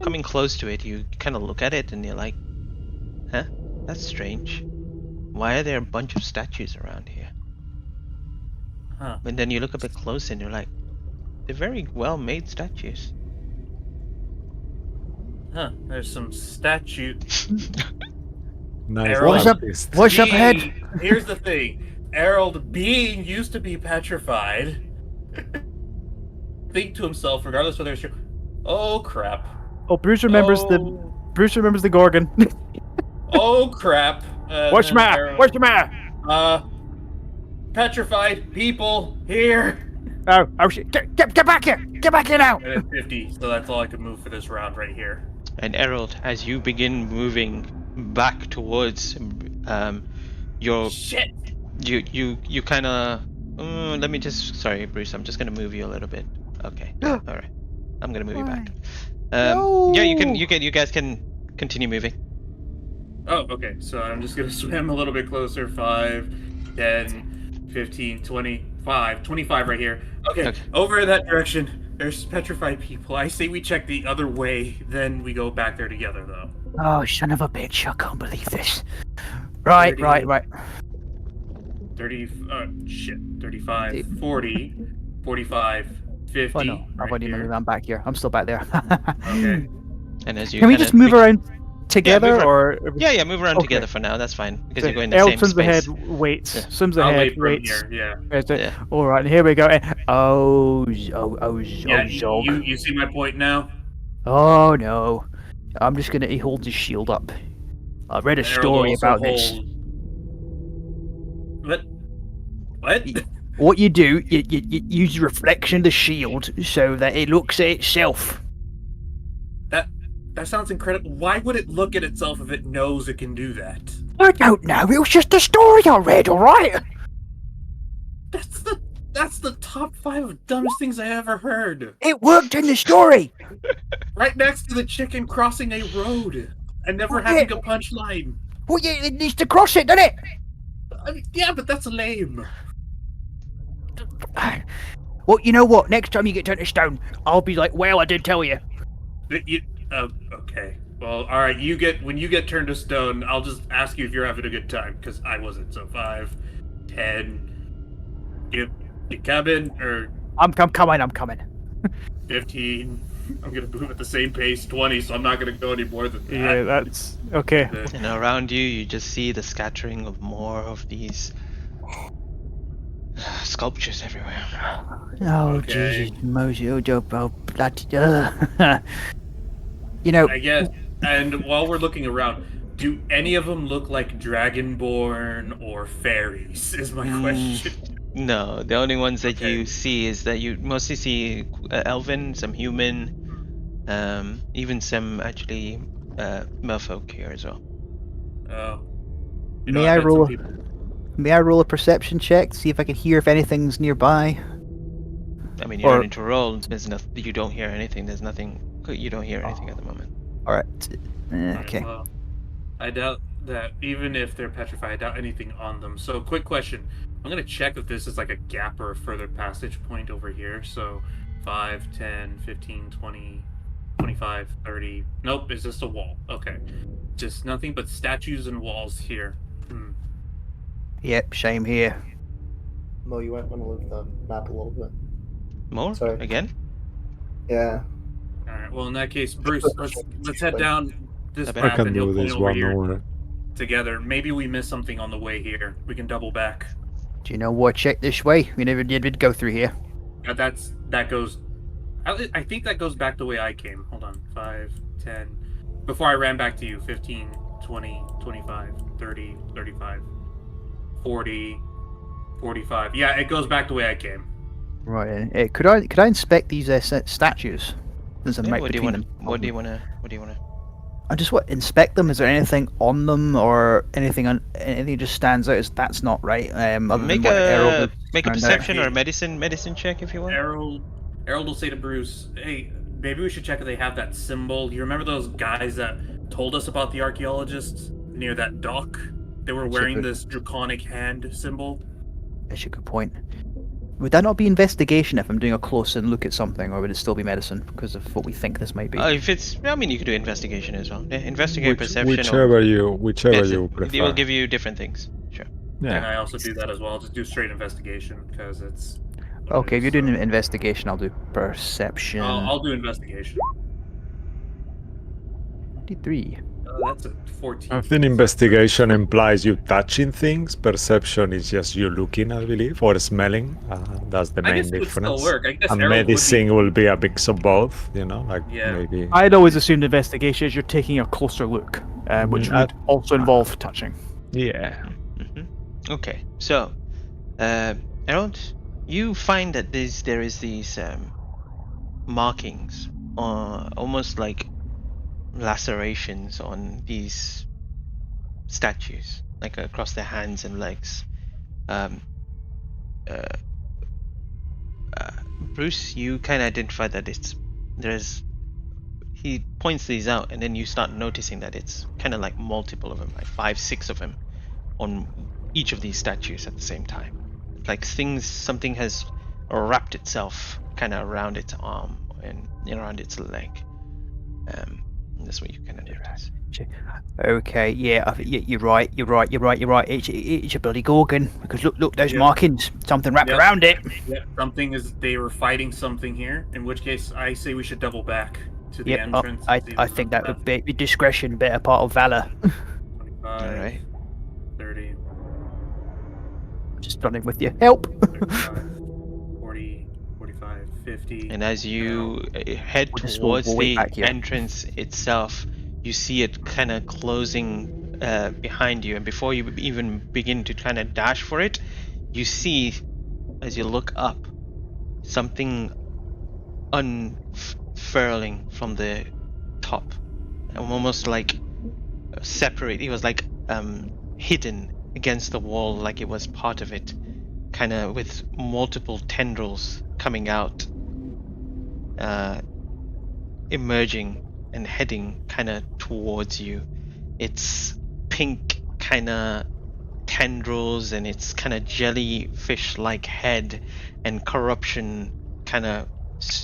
Coming close to it, you kind of look at it and you're like, huh? That's strange. Why are there a bunch of statues around here? Huh. And then you look a bit closer and you're like, they're very well made statues. Huh. There's some statue. Nice. Errol. What's up? artist. What's up ahead? Here's the thing. Errol, being used to be petrified, think to himself, regardless whether it's true. Oh crap. Oh, Bruce remembers the Gorgon. Oh crap. What's the matter? Errol, What's the matter? petrified people here. Oh shit! Get back here! Get back here now! And it's 50, so that's all I could move for this round right here. And Errol, as you begin moving back towards your Shit. you kind of let me just, sorry Bruce, I'm just gonna move you a little bit. Okay, all right, I'm gonna move you back. Yeah, you guys can continue moving. Oh, okay. So I'm just gonna swim a little bit closer. 5, 10, 15, 25, 25 right here. Okay. Over in that direction. There's petrified people. I say we check the other way, then we go back there together, though. Oh, son of a bitch! I can't believe this. Right. 30, shit. 35, 40, 45, 50. Oh no, I've right already here. moved. I'm back here. I'm still back there. Okay. And as you Can we kinda just move pick- around together, move or yeah, move around Okay. together for now. That's fine because So you're going the L same swims ahead, space. waits. Yeah. Swims I'll ahead, wait from waits. here. Yeah. Yeah. All right, here we go. Yeah. Zog. You see my point now? Oh no, I'm just gonna. He holds his shield up. I read a Harold story also about this. holds. What? What? What you do, you use the reflection of the shield so that it looks at itself. That sounds incredible. Why would it look at itself if it knows it can do that? I don't know. It was just a story I read. All right. That's the top 5 of dumbest things I ever heard. It worked in the story. Right next to the chicken crossing a road and never Well, having yeah. a punchline. Well, yeah, it needs to cross it, doesn't it? I mean, yeah, but that's lame. Well, you know what? Next time you get turned to stone, I'll be like, "Well, I did tell you." Okay. Well, all right. When you get turned to stone, I'll just ask you if you're having a good time because I wasn't. So 5, 10. You coming or I'm coming. I'm coming. 15? I'm gonna move at the same pace. 20. So I'm not gonna go any more than that. Yeah, that's okay. And around you, you just see the scattering of more of these sculptures everywhere. Oh, Okay. Jesus, Mosey, bloody. You know, I guess. And while we're looking around, do any of them look like Dragonborn or fairies? Is my question. No, the only ones that Okay. you see is that you mostly see elven, some human, even some actually merfolk here as well. Oh. May I roll a perception check to see if I can hear if anything's nearby? I mean, you don't need to roll. There's nothing. You don't hear anything. There's nothing. You don't hear anything at the moment. All right. Okay. Well, I doubt that even if they're petrified, I doubt anything on them. So, quick question. I'm going to check if this is like a gap or a further passage point over here. So, 5, 10, 15, 20, 25, 30. Nope, it's just a wall. Okay. Just nothing but statues and walls here. Yep. Shame here. Mo, you might want to move the map a little bit. More? Sorry. Again? Yeah. All right. Well, in that case, Bruce, let's head down this I path can and do you'll point this over one. here Don't worry. together. Maybe we missed something on the way here. We can double back. Do you know what? Check this way. We never did go through here. That goes. I think that goes back the way I came. Hold on. 5, 10. Before I ran back to you, 15, 20, 25, 30, 35, 40, 45. Yeah, it goes back the way I came. Right. Could I inspect these statues? There's a Yeah, map what do you between want? them. What do you want to? What do you want to? I just want inspect them. Is there anything on them or anything just stands out as that's not right? Other Make than what Errol a was make a found out? perception or a medicine check if you want. Harold will say to Bruce, "Hey, maybe we should check if they have that symbol. You remember those guys that told us about the archaeologists near that dock? They were wearing this draconic hand symbol." That's a good point. Would that not be investigation if I'm doing a close-in look at something, or would it still be medicine because of what we think this might be? If it's, I mean, you could do investigation as well. Yeah, investigate, perception, Whichever you yes, you it prefer. will give you different things. Sure. And Yeah. I also do that as well. I'll just do straight investigation because it's. what it Okay, if is, you're doing so. investigation, I'll do perception. I'll do investigation. 23. That's a 14. I think investigation implies you touching things. Perception is just you looking, I believe, or smelling. That's the I main guess it would still difference. work. I guess And Errol would be- medicine will be a mix of both. Like Yeah. maybe. I'd always assumed investigation is you're taking a closer look, which would also involve touching. Yeah. Okay, so, Harold, you find that there is these markings, almost like lacerations on these statues, like across their hands and legs. Bruce, you kind of identify that he points these out, and then you start noticing that it's kind of like multiple of them, like 5, 6 of them on each of these statues at the same time. Like something has wrapped itself kind of around its arm and around its leg. That's what you kind of notice. Okay, yeah, you're right. It's a bloody gorgon because look, those Yep. markings. Something wrapped Yep. around it. Yep, something is. They were fighting something here. In which case, I say we should double back to the Yep, entrance. and see I what's think up that with would be discretion, better part of valor. 25, All right. 30, Just running with you. Help. 35, 40, 45, 50. And as you head With a small towards boy the back here. entrance itself, you see it kind of closing behind you. And before you even begin to kind of dash for it, you see, as you look up, something unfurling from the top, almost like separate. It was like hidden against the wall, like it was part of it, kind of with multiple tendrils coming out, emerging and heading kind of towards you. It's pink kind of tendrils, and it's kind of jellyfish-like head and corruption kind of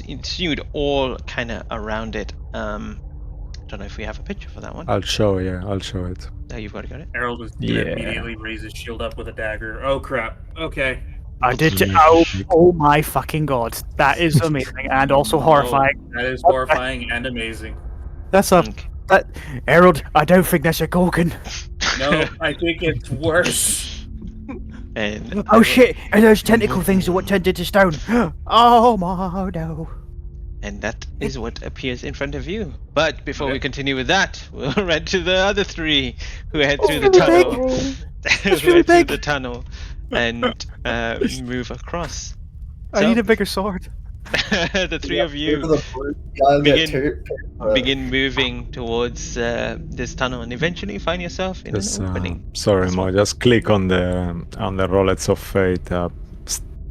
ensued all kind of around it. Don't know if we have a picture for that one. I'll show it. Oh, you've got it. Harold is gonna immediately raise his shield up with a dagger. Oh crap. Okay. I did. Mm. Oh my fucking god! That is amazing and also horrifying. Oh, that is horrifying and amazing. That's a Okay. that Harold. I don't think that's a gorgon. No, I think it's worse. And Oh shit! And those tentacle things are what turned into stone. Oh my no! And that is what appears in front of you. But before we continue with that, we'll run to the other three who head through the really big. tunnel. Who really head through big. the tunnel and move across. I So- need a bigger sword. The three of you You're the first guy that begin moving towards this tunnel and eventually find yourself in Just, an opening. sorry, This Mo. one. Just click on the Rollets of Fate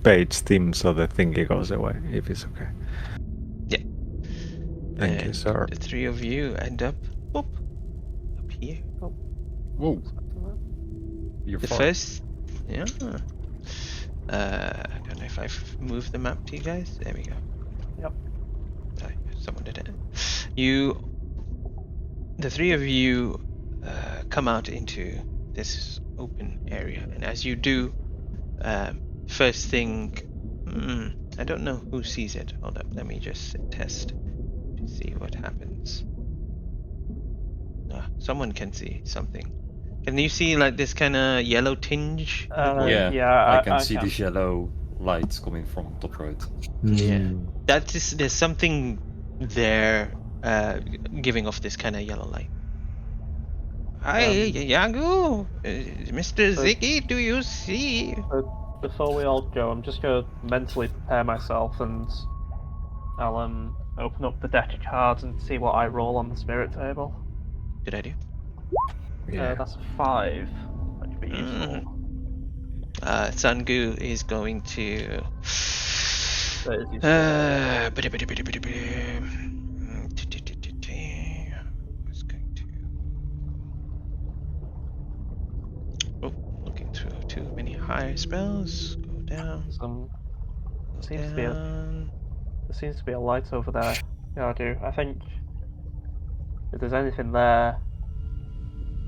page theme so the thingy goes away, if it's okay. Yeah. Thank you, And sir. The three of you end up up here. Whoa. You're The far. first, yeah. I don't know if I've moved the map to you guys. There we go. Yep. Someone did it. The three of you, come out into this open area, and as you do, first thing, I don't know who sees it. Hold up, let me just test to see what happens. Someone can see something. Can you see like this kind of yellow tinge? I can see this yellow light coming from top right. Yeah. Mm. There's something there giving off this kind of yellow light. Hi, Yagu! Mr. Ziggy, do you see? Before we all go, I'm just gonna mentally prepare myself, and I'll open up the deck of cards and see what I roll on the spirit table. Good idea. Yeah. That's a 5. That could be useful. Sangu is going to. That is useful. It's going to. Oh, looking through too many higher spells. Go down. Seems to be Down. there seems to be a light over there. Yeah, I do. I think if there's anything there,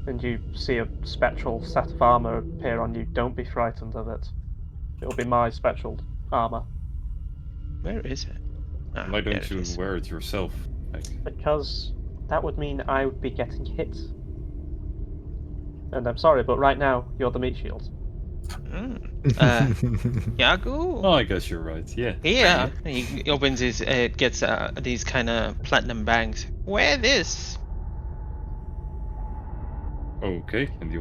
and you see a spectral set of armor appear on you, don't be frightened of it. It'll be my spectral armor. Where is it? Ah, Why there don't it you is. wear it yourself? Because that would mean I would be getting hit. And I'm sorry, but right now, you're the meat shield. Yagu? Oh, I guess you're right. Yeah. Here, he opens his, gets these kind of platinum bags. Wear this. Okay, and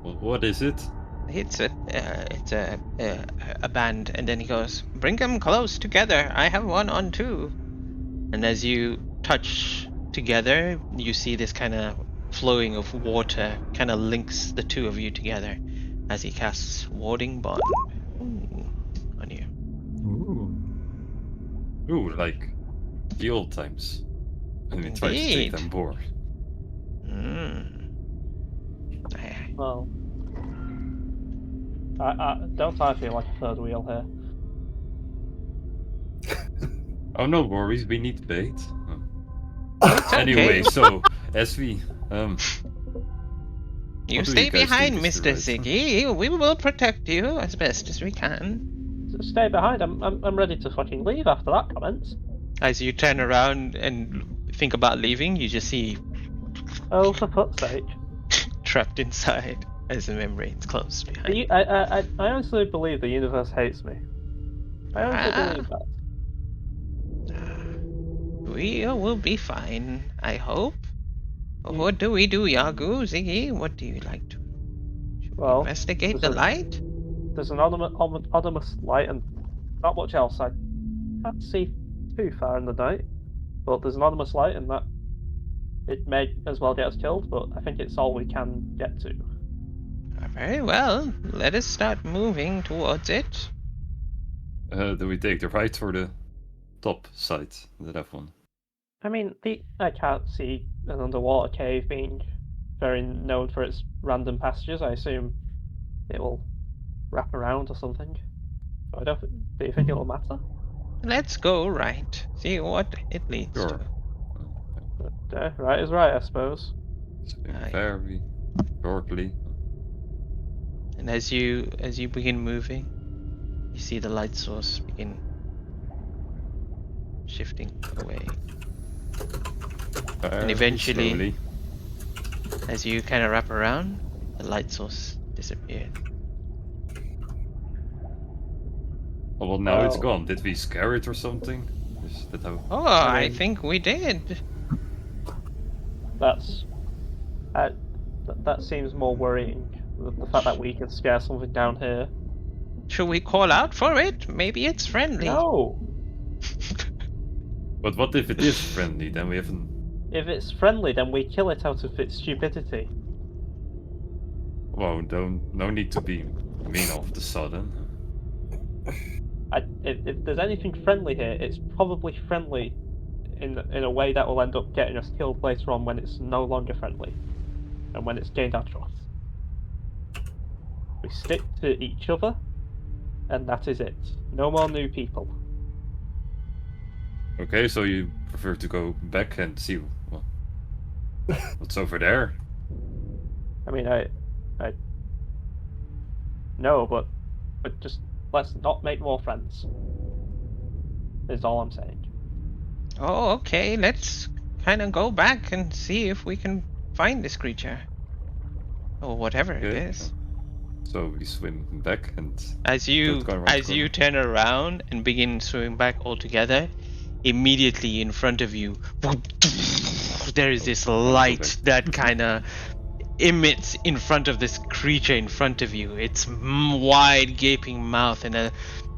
what is it? It's a band, and then he goes, "Bring them close together. I have one on too." And as you touch together, you see this kind of flowing of water, kind of links the two of you together, as he casts Warding Bond on you. Ooh, like the old times. And we try to take Indeed. them board. Well, don't I feel like a third wheel here? Oh, no worries, we need bait. It's Anyway, okay. so As we You What do stay you guys behind, think is the Mr. right- Ziggy. We will protect you as best as we can. Stay behind. I'm ready to fucking leave after that comment. As you turn around and think about leaving, you just see Oh, for fuck's sake! trapped inside as the membranes close behind. I honestly believe the universe hates me. I honestly Ah. believe that. We will be fine, I hope. What do we do, Yagu? Ziggy, what do you like to do? Should we Well, investigate there's the a- light? There's an ominous light and not much else. I can't see too far in the night, but there's an ominous light, and that it may as well get us killed. But I think it's all we can get to. Very well. Let us start moving towards it. do we take the right or the top side, the left one? I mean, I can't see an underwater cave being very known for its random passages. I assume it will wrap around or something. I don't. Do you think it will matter? Let's go right. See what it leads Sure. Right is right, I suppose. Swim Aye. very shortly. to. And as you begin moving, you see the light source begin shifting away. Very eventually- slowly. As you kind of wrap around, the light source disappeared. Oh, well, now it's Well- gone. Did we scare it or something? Is that how? Oh, I I mean- think we did. That's that seems more worrying. The fact that we can scare something down here. Should we call out for it? Maybe it's friendly. No. But what if it is friendly? Then we haven't. If it's friendly, then we kill it out of its stupidity. Well, no need to be mean all of the sudden. If there's anything friendly here, it's probably friendly in a way that will end up getting us killed later on when it's no longer friendly, and when it's gained our trust. We stick to each other, and that is it. No more new people. Okay, so you prefer to go back and see what's over there? I mean, I no, but just let's not make more friends. Is all I'm saying. Oh, okay. Let's kind of go back and see if we can find this creature. Or whatever it Okay. is. So we swim back and As you Don't go around the corner. turn around and begin swimming back all together, immediately in front of you, there is this light that kind of emits in front of this creature in front of you. Its wide gaping mouth and a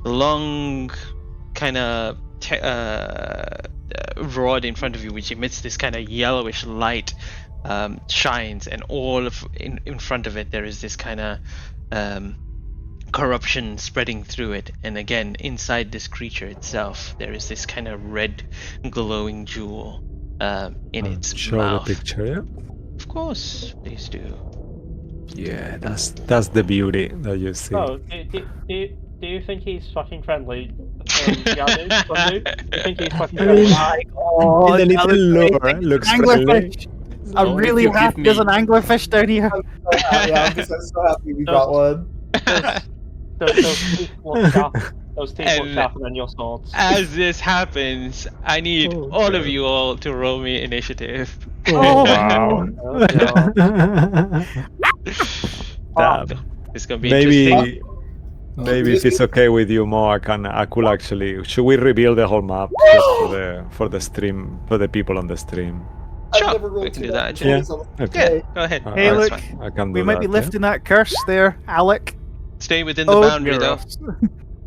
long kind of rod in front of you, which emits this kind of yellowish light, shines, and all of in front of it there is this kind of corruption spreading through it. And again, inside this creature itself, there is this kind of red glowing jewel in its Show mouth. the picture, yeah? Of course, please do. Yeah, that's the beauty that you see. Oh, do you think he's fucking friendly? Yadu, Bundu? Do you think he's fucking I mean, friendly? Oh, in the little lure, looks friendly. anglerfish. I'm Well, really if you give happy there's me- an anglerfish down here. I'm so happy we got one. Those teeth look sharp. Those teeth look And- sharper than your swords. As this happens, I need Oh, all of God. you all to roll me initiative. Oh, wow. Oh, God. Damn. It's gonna be interesting. Maybe if it's okay with you, Mo, I could actually. Should we reveal the whole map just for the stream, for the people on the stream? Sure, we can do that. Yeah. Yeah, Okay. go ahead. Uh, Hey, I- look, fine. I can do We might be that, yeah? lifting that curse there, Alec. Stay within the Oh, boundary, though. gross.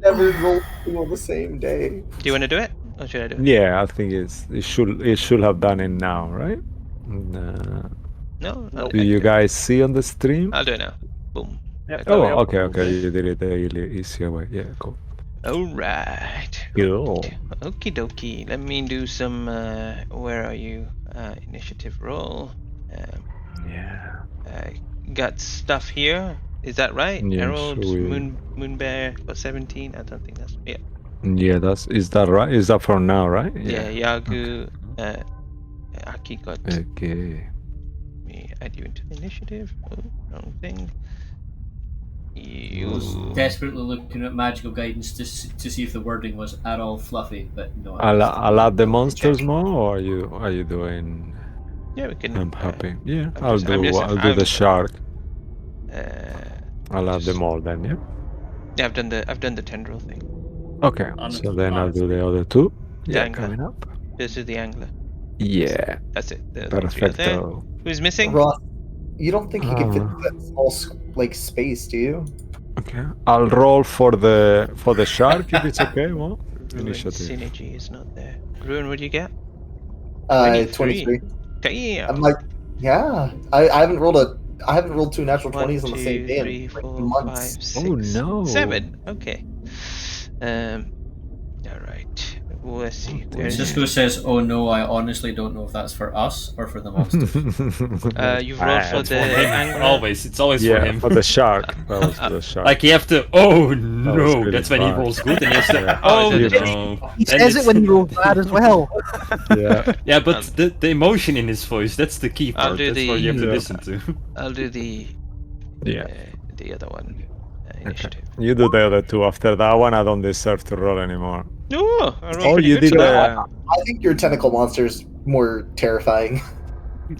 Never roll two on the same day. Do you want to do it, or should I do it? Yeah, I think it should have done it now, right? No. Do you guys see on the stream? I'll do it now. Boom. Yep, Oh, there we go. okay. You did it the easier way. Yeah, cool. All right. Cool. Okie dokie. Let me do some. Where are you? Initiative roll. Yeah. Got stuff here. Is that right? Yeah, Herald, so we- Moon Bear got 17. I don't think that's yeah. Yeah, is that right? Is that for now, right? Yeah, Yagu, Aki got Okay. Let me add you into the initiative. Oh, wrong thing. I was You. desperately looking at magical guidance to see if the wording was at all fluffy, but no. I'll add the monsters more, or are you doing? Yeah, we can. I'm happy. Yeah, I'm I'll just- I'm just- do the I'm- shark. Uh, I'll add them just- all then. Yeah. yeah, I've done the tendril thing. Okay. Honestly- So then I'll do the other two. Yeah, Angler. coming up. This is the angler. Yeah. That's it. The other three are there. Perfecto. Who's missing? Ross, you don't think you can fit Ah. that small space, do you? Okay. I'll roll for the shark if it's okay. Well, Ruin initiative. synergy is not there. Ruin, what do you get? 23. Damn. I'm like, yeah. I haven't rolled two natural 1, 20s on the same 2, day 3, in like 4, months. 5, 6, Oh, no. 7. Okay. All right. Let's see. Cisco says, "Oh no, I honestly don't know if that's for us or for the monsters." You've rolled for It's the for him. angler. Always. It's always for yeah, him. for the shark. That was for the shark. Like you have to. Oh was no! really That's when he bad. rolls good, and he has to. Yeah. Oh Oh, no! He Then says it it's- when you roll bad as well. yeah. Yeah, but the emotion in his voice—that's the key I'll part. do That's what you have to the- listen to. I'll do the Yeah. the other one. Initiative. You do the other two. After that one, I don't deserve to roll anymore. Oh, I rolled Oh, pretty you good did for that. I think your tentacle monster's more terrifying.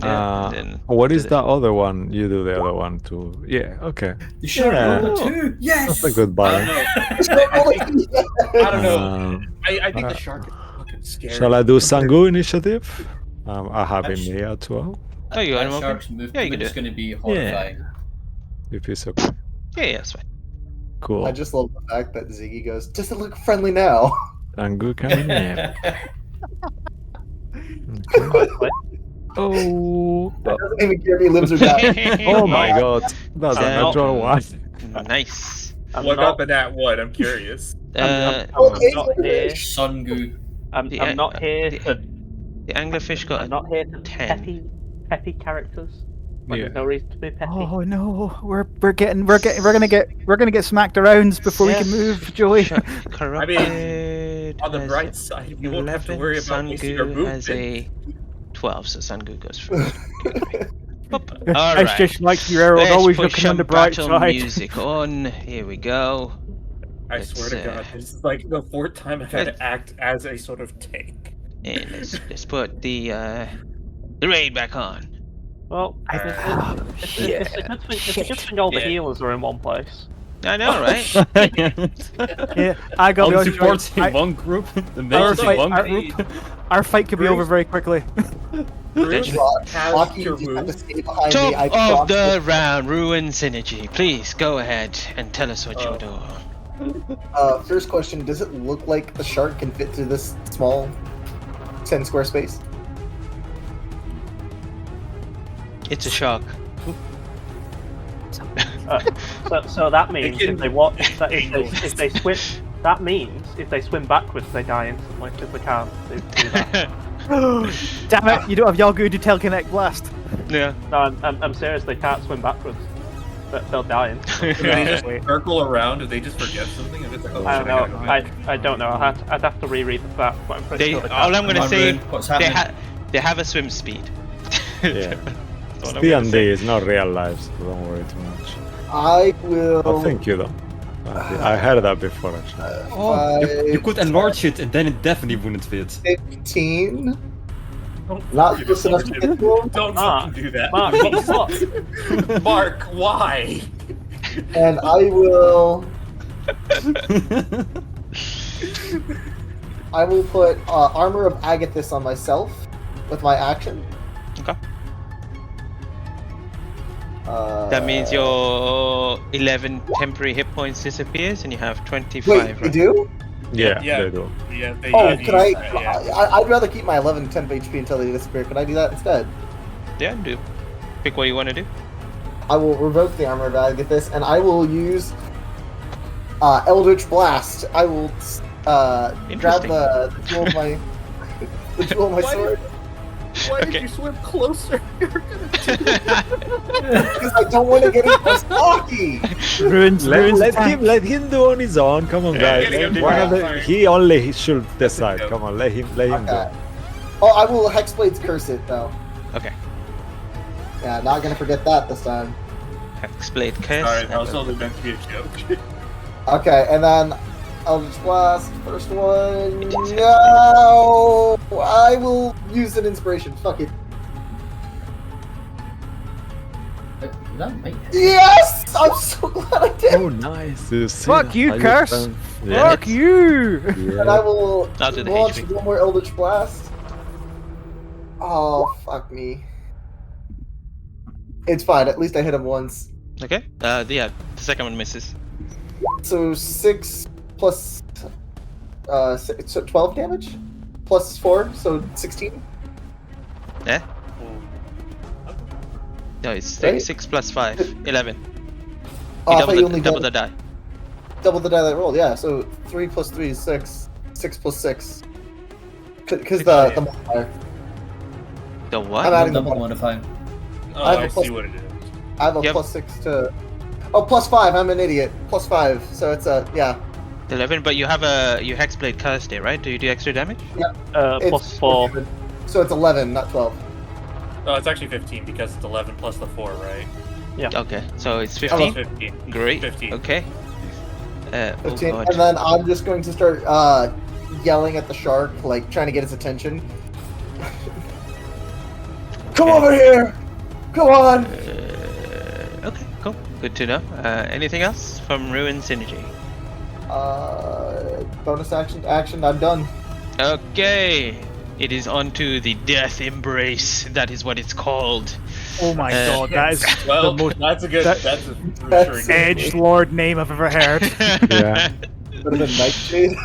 Yeah, and then What is do that other one? You do the other one too. Yeah. Okay. The shark Yeah. rolled a 2. Yes. That's a good I balance. don't know. I don't know. Um, I think uh, the shark is fucking scary. Shall I do Sangu initiative? I have him here as well. Oh, you got That him, okay. shark's movement Yeah, you can do is it. going to be horrifying. If it's okay. yeah, that's fine. Cool. I just love the fact that Ziggy goes, does it look friendly now? Sangu coming in. Oh. Doesn't even care if he lives or dies. Oh my god. That's a Yeah. natural one. Nice. What up in that wood? I'm curious. Uh, Oh, I'm it's not here. Sun goo. I'm The- not here the- for. the anglerfish got I'm a not here for 10. peppy characters. When Yeah. there's no reason to be peppy. Oh no, we're gonna get smacked around before we can move, Joey. Corrupted. On the has bright side, you won't have to 11, worry about wasting your Sangu movement. has a 12, so Sangu goes first. All It's right. just like your arrow, Let's always put looking on some the bright battle side. music on. Here we go. I Let's, swear to God, this is like the 4th time I've had to act as a sort of tank. And let's put the raid back on. Well, it's a good thing all the Yeah. healers are in one place. I know, right? Yeah, I got All to the be supports honest, in one group, the mages in fight- one our- group. our fight could be over very quickly. Bruce has Rocky, to you just have to move. stay behind Top me. I of promise. the round, Ruin Synergy. Please go ahead and tell us what you're doing. First question, does it look like the shark can fit through this small 10 square space? It's a shark. So that means can- if they walk, if they swim, that means if they swim backwards, they die instantly because they can't do that. Damn it, you don't have Yalgu to telekinetic blast. Yeah. No, I'm serious. They can't swim backwards. They'll die instantly. Do they just circle around? Do they just forget something? If it's like, oh, I shit, don't know. gotta go. I don't know. I'd have to reread the fact, but I'm pretty They, sure they all can't. I'm gonna Come on, say, Ruin, what's they, happening? they have a swim speed. Yeah. That's all I'm D&D gonna say. is not real life, so don't worry too much. I will. Oh, thank you though. I heard that before actually. Oh, you could enlarge it, and then it definitely wouldn't fit. 15. Don't Not fucking close enough to do get that. through. Don't Mark, fucking do that. Mark, what? Mark, why? And I will. I will put Armor of Agathis on myself with my action. Okay. That means your 11 temporary hit points disappears, and you have 25. Wait, you right? do? Yeah, Yeah. they do. Yeah, they Oh, do can I? use that, yeah. I'd rather keep my 11 temp HP until they disappear. Can I do that instead? Yeah, do. Pick what you want to do. I will revoke the Armor of Agathis, and I will use Eldritch Blast. I will grab Interesting. the jewel of my the jewel of my Why sword Why Okay. did you swim closer? because I don't want to get into stocky. Ruins Let him do on his own. Come on, Yeah, guys. getting him to One do of it. the, Sorry. he only should decide. Come on, let him Okay. go. Oh, I will Hexblade's curse it though. Okay. Yeah, not gonna forget that this time. Hexblade curse. Sorry, that was only meant to be a joke. Okay, and then Eldritch Blast, first one. No! I will use an inspiration. Fuck it. That might hit. Yes! I'm so glad I did. Oh, nice. Fuck you, Curse! Yeah. Fuck you! And I will I'll do the launch HP. one more Eldritch Blast. Oh, fuck me. It's fine. At least I hit him once. Okay. Yeah, the second one misses. So 6 plus 6, so 12 damage plus 4, so 16. Yeah. No, it's Right? 6 plus 5, 11. Oh, I You thought you only double got the die. double the die that I rolled. Yeah, so 3 plus 3 is 6. 6 plus 6. Because the modifier. The what? I'm adding the Double modifier. modify. Oh, I have I a plus- see what it is. I have a Yep. plus 6 to. Oh, plus 5. I'm an idiot. Plus 5. So it's yeah. 11, but you have a Hexblade curse there, right? Do you do extra damage? It's Plus 4. So it's 11, not 12. Oh, it's actually 15 because it's 11 plus the 4, right? Okay, so it's Plus 15. 15. Great. 15. Okay. Oh 15. god. And then I'm just going to start yelling at the shark, like trying to get his attention. Come over here! Come on! Okay, cool. Good to know. Anything else from Ruin Synergy? Bonus action, I'm done. Okay. It is on to the Death Embrace. That is what it's called. Oh my god, that is Well, the most that's a good. that- That's a that's reassuring. edgelord name I've ever heard. Yeah. Better than Nightshade.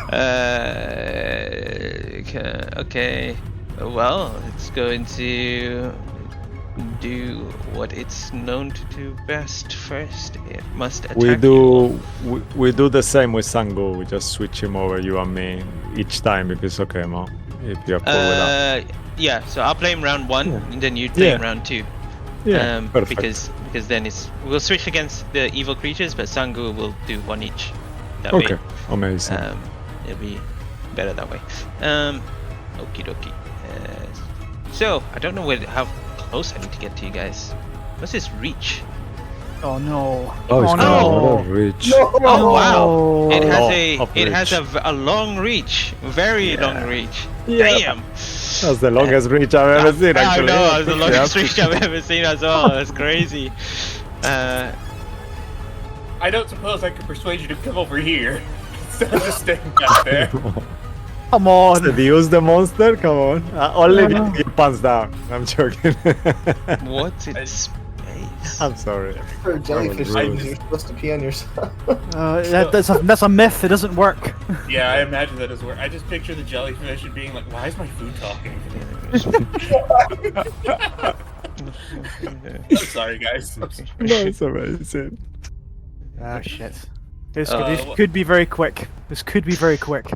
Okay. Well, it's going to do what it's known to do best first. It must attack We you. do we do the same with Sangu. We just switch him over, you and me, each time if it's okay, Mo. If you're cool with that. Yeah, so I'll play him round 1, Yeah. and then you play him Yeah. round 2. Yeah, perfect. Because then we'll switch against the evil creatures, but Sangu will do 1 each. That way, Okay, amazing. it'll be better that way. Okie dokie. So I don't know how close I need to get to you guys. What's this reach? Oh no. Oh, it's oh got a lot no. of reach. Oh wow! It has Oh, of it has reach. a long reach, very long reach. Yeah. Damn! That's the longest reach I've ever seen, I actually. know, it's the longest Yep. reach I've ever seen as well. That's crazy. I don't suppose I could persuade you to come over here instead of just staying back there. Come on. Seduce the monster? Come on. Only if you get pants down. I'm joking. What's in space? I'm sorry. For jellyfish, rude. you're supposed to pee on yourself. That's a myth. It doesn't work. Yeah, I imagine that as work. I just picture the jellyfish and being like, "Why is my food talking?" I'm sorry, guys. I'm sorry. That's amazing. Ah shit. This what- could be very quick. This could be very quick.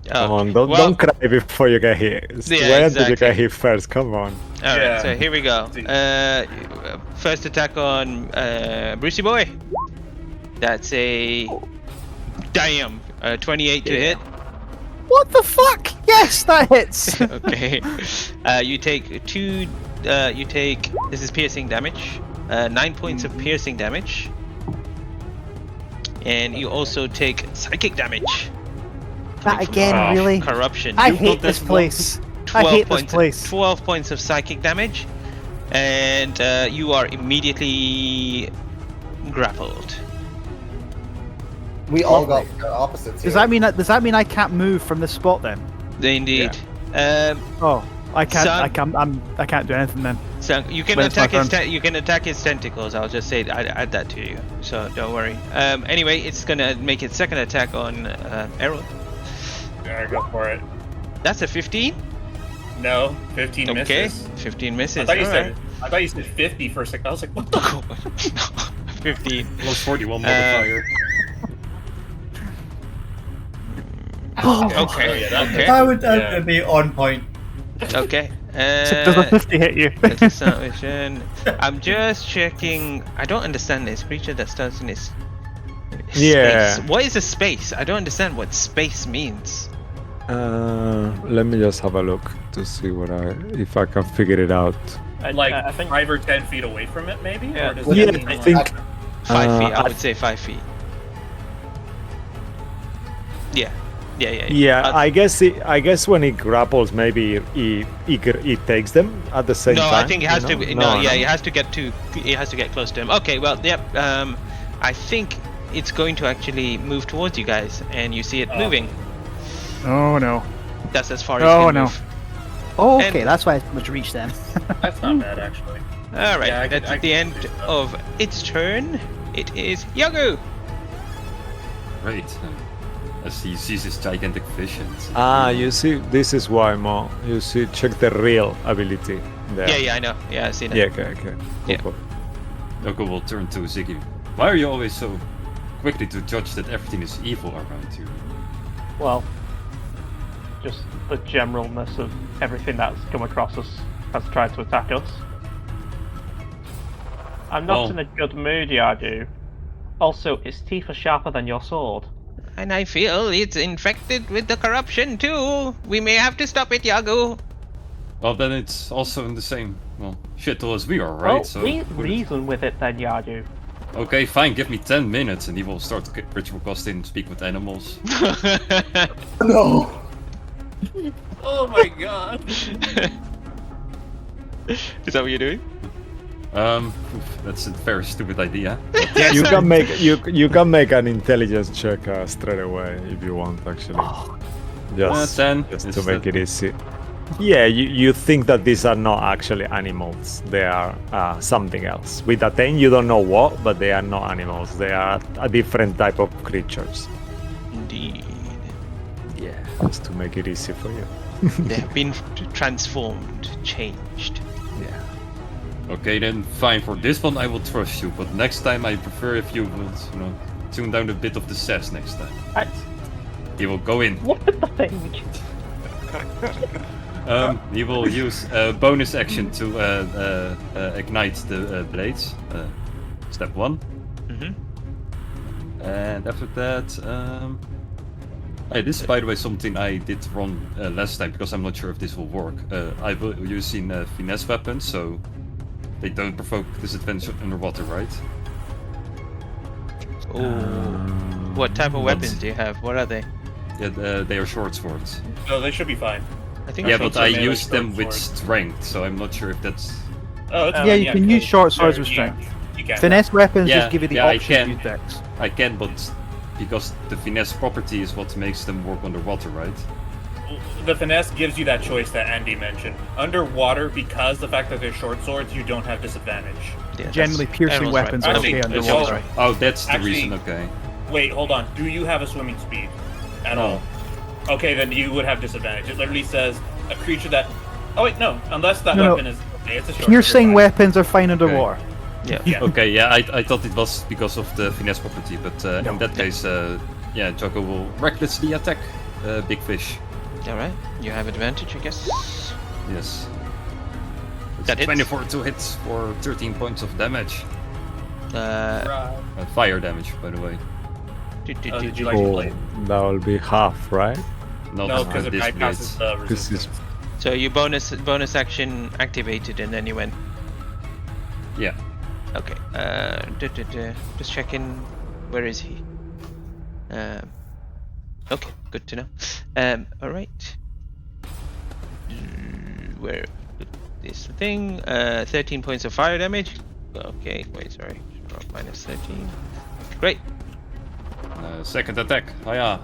Come on, Okay, don't cry before you get hit. Yeah, Wait until you exactly. get hit first, come on. Alright, Yeah. so here we go. First attack on Brucey Boy. That's a damn 28 to hit. What the fuck? Yes, that hits. Okay. You take two. You take. This is piercing damage. 9 points of piercing damage. And you also take psychic damage. That again, Wow. really? Corruption. I You hate put this this place. I hate this place. 12 points of psychic damage, and you are immediately grappled. We all got opposites. Does here. that mean I can't move from this spot then? Indeed. Oh, I can't. Son- I can't do anything then. So you can Where's my attack his turn? you can attack his tentacles. I'll just say I add that to you, so don't worry. Anyway, it's gonna make its second attack on Errol. Alright, go for it. That's a 15. No, 15 Okay, misses. 15 I misses. thought you alright. said 50 for a second. I was like, what the? 15. Plus 41 Uh, modifier. Okay. yeah, that- Okay. That would Yeah. be on point. Okay. Does a 50 hit you? That's a salvation. I'm just checking. I don't understand this creature that starts in his Yeah. space. What is a space? I don't understand what space means. Let me just have a look to see if I can figure it out. Like I think 5 or 10 feet away from it, maybe? Yeah. Or does Yeah, that mean I like- think 5 feet. I I- would say 5 feet. Yeah. I guess when it grapples, maybe it takes them at the same No, time. I think it has you to. know? Be, no, yeah, it has to get to. It has to get close to him. Okay, well, yep. I think it's going to actually move towards you guys, and you see it moving. Oh no. That's as far as Oh, you can no. move. Oh, okay, And- that's why it's much reach then. That's not bad, actually. All right, Yeah, I could- that's I at the could end do that. of its turn. It is Yagu. Great. As he sees his gigantic fish and... You see, this is why, Mo. You see, check the real ability there. Yeah, I know. Yeah, I see that. Yeah, okay. Cool, Yeah. cool. Yoko will turn to Ziggy. Why are you always so quickly to judge that everything is evil around you? well, just the generalness of everything that's come across us has tried to attack us. I'm not Well- in a good mood, Yagu. Also, its teeth are sharper than your sword. And I feel it's infected with the corruption too. We may have to stop it, Yagu. Well, then it's also in the same, shithole as we are, right? Well, So we would it- reason with it then, Yagu. Okay, fine, give me 10 minutes and he will start to get ritual casting and speak with animals. No. Oh my god. Is that what you're doing? That's a very stupid idea. You can make an intelligence check straight away if you want, actually. Just 10 to instead. make it easy. Yeah, you think that these are not actually animals. They are something else. With a 10, you don't know what, but they are not animals. They are a different type of creatures. Indeed. Yeah, just to make it easy for you. They have been transformed, changed. Yeah. Okay, then fine. For this one, I will trust you. But next time, I prefer if you will, tune down a bit of the sass next time. He will go in. What the thing? He will use a bonus action to ignite the blades. Step 1. Mm-hmm. And after that, hey, this is by the way something I did wrong last time because I'm not sure if this will work. I will using finesse weapons, so they don't provoke disadvantage underwater, right? Oh. What type of weapons do you have? What are they? Yeah, they are short swords. No, they should be fine. I think Yeah, short but I sword, melee used them short with sword. strength, so I'm not sure if that's. Oh, it's Yeah, fine, you can use because- short swords with yeah, strength. You can. Finesse weapons Yeah, just give you the yeah, I option to can. use dex. I can, but because the finesse property is what makes them work underwater, right? The finesse gives you that choice that Andy mentioned. Underwater, because the fact that they're short swords, you don't have disadvantage. Yeah, Generally, that's- piercing everyone's weapons right. are Actually, okay it's underwater. all- Oh, that's the Actually- reason. Okay. Wait, hold on. Do you have a swimming speed at No. all? Okay, then you would have disadvantage. It literally says a creature that. Oh wait, no. Unless that No, no. weapon is. Okay, it's a short. Piercing sword. weapons are fine underwater. Yeah. Yeah. Okay, yeah, I thought it was because of the finesse property, but in that case, yeah, Jocko will recklessly attack big fish. All right. You have advantage, I guess. Yes. It's That hits. 24 to hit for 13 points of damage. Uh, Fire damage, by the way. Did you like to Oh, play? that will be half, right? Not No, because it this bypasses blade. the This resistance. is So you bonus action activated, and then you went. Yeah. Okay. Just checking. Where is he? Okay. Good to know. All right. Where? This thing. 13 points of fire damage. Okay. Wait. Sorry. Minus 13. Great. Second attack. Oh yeah.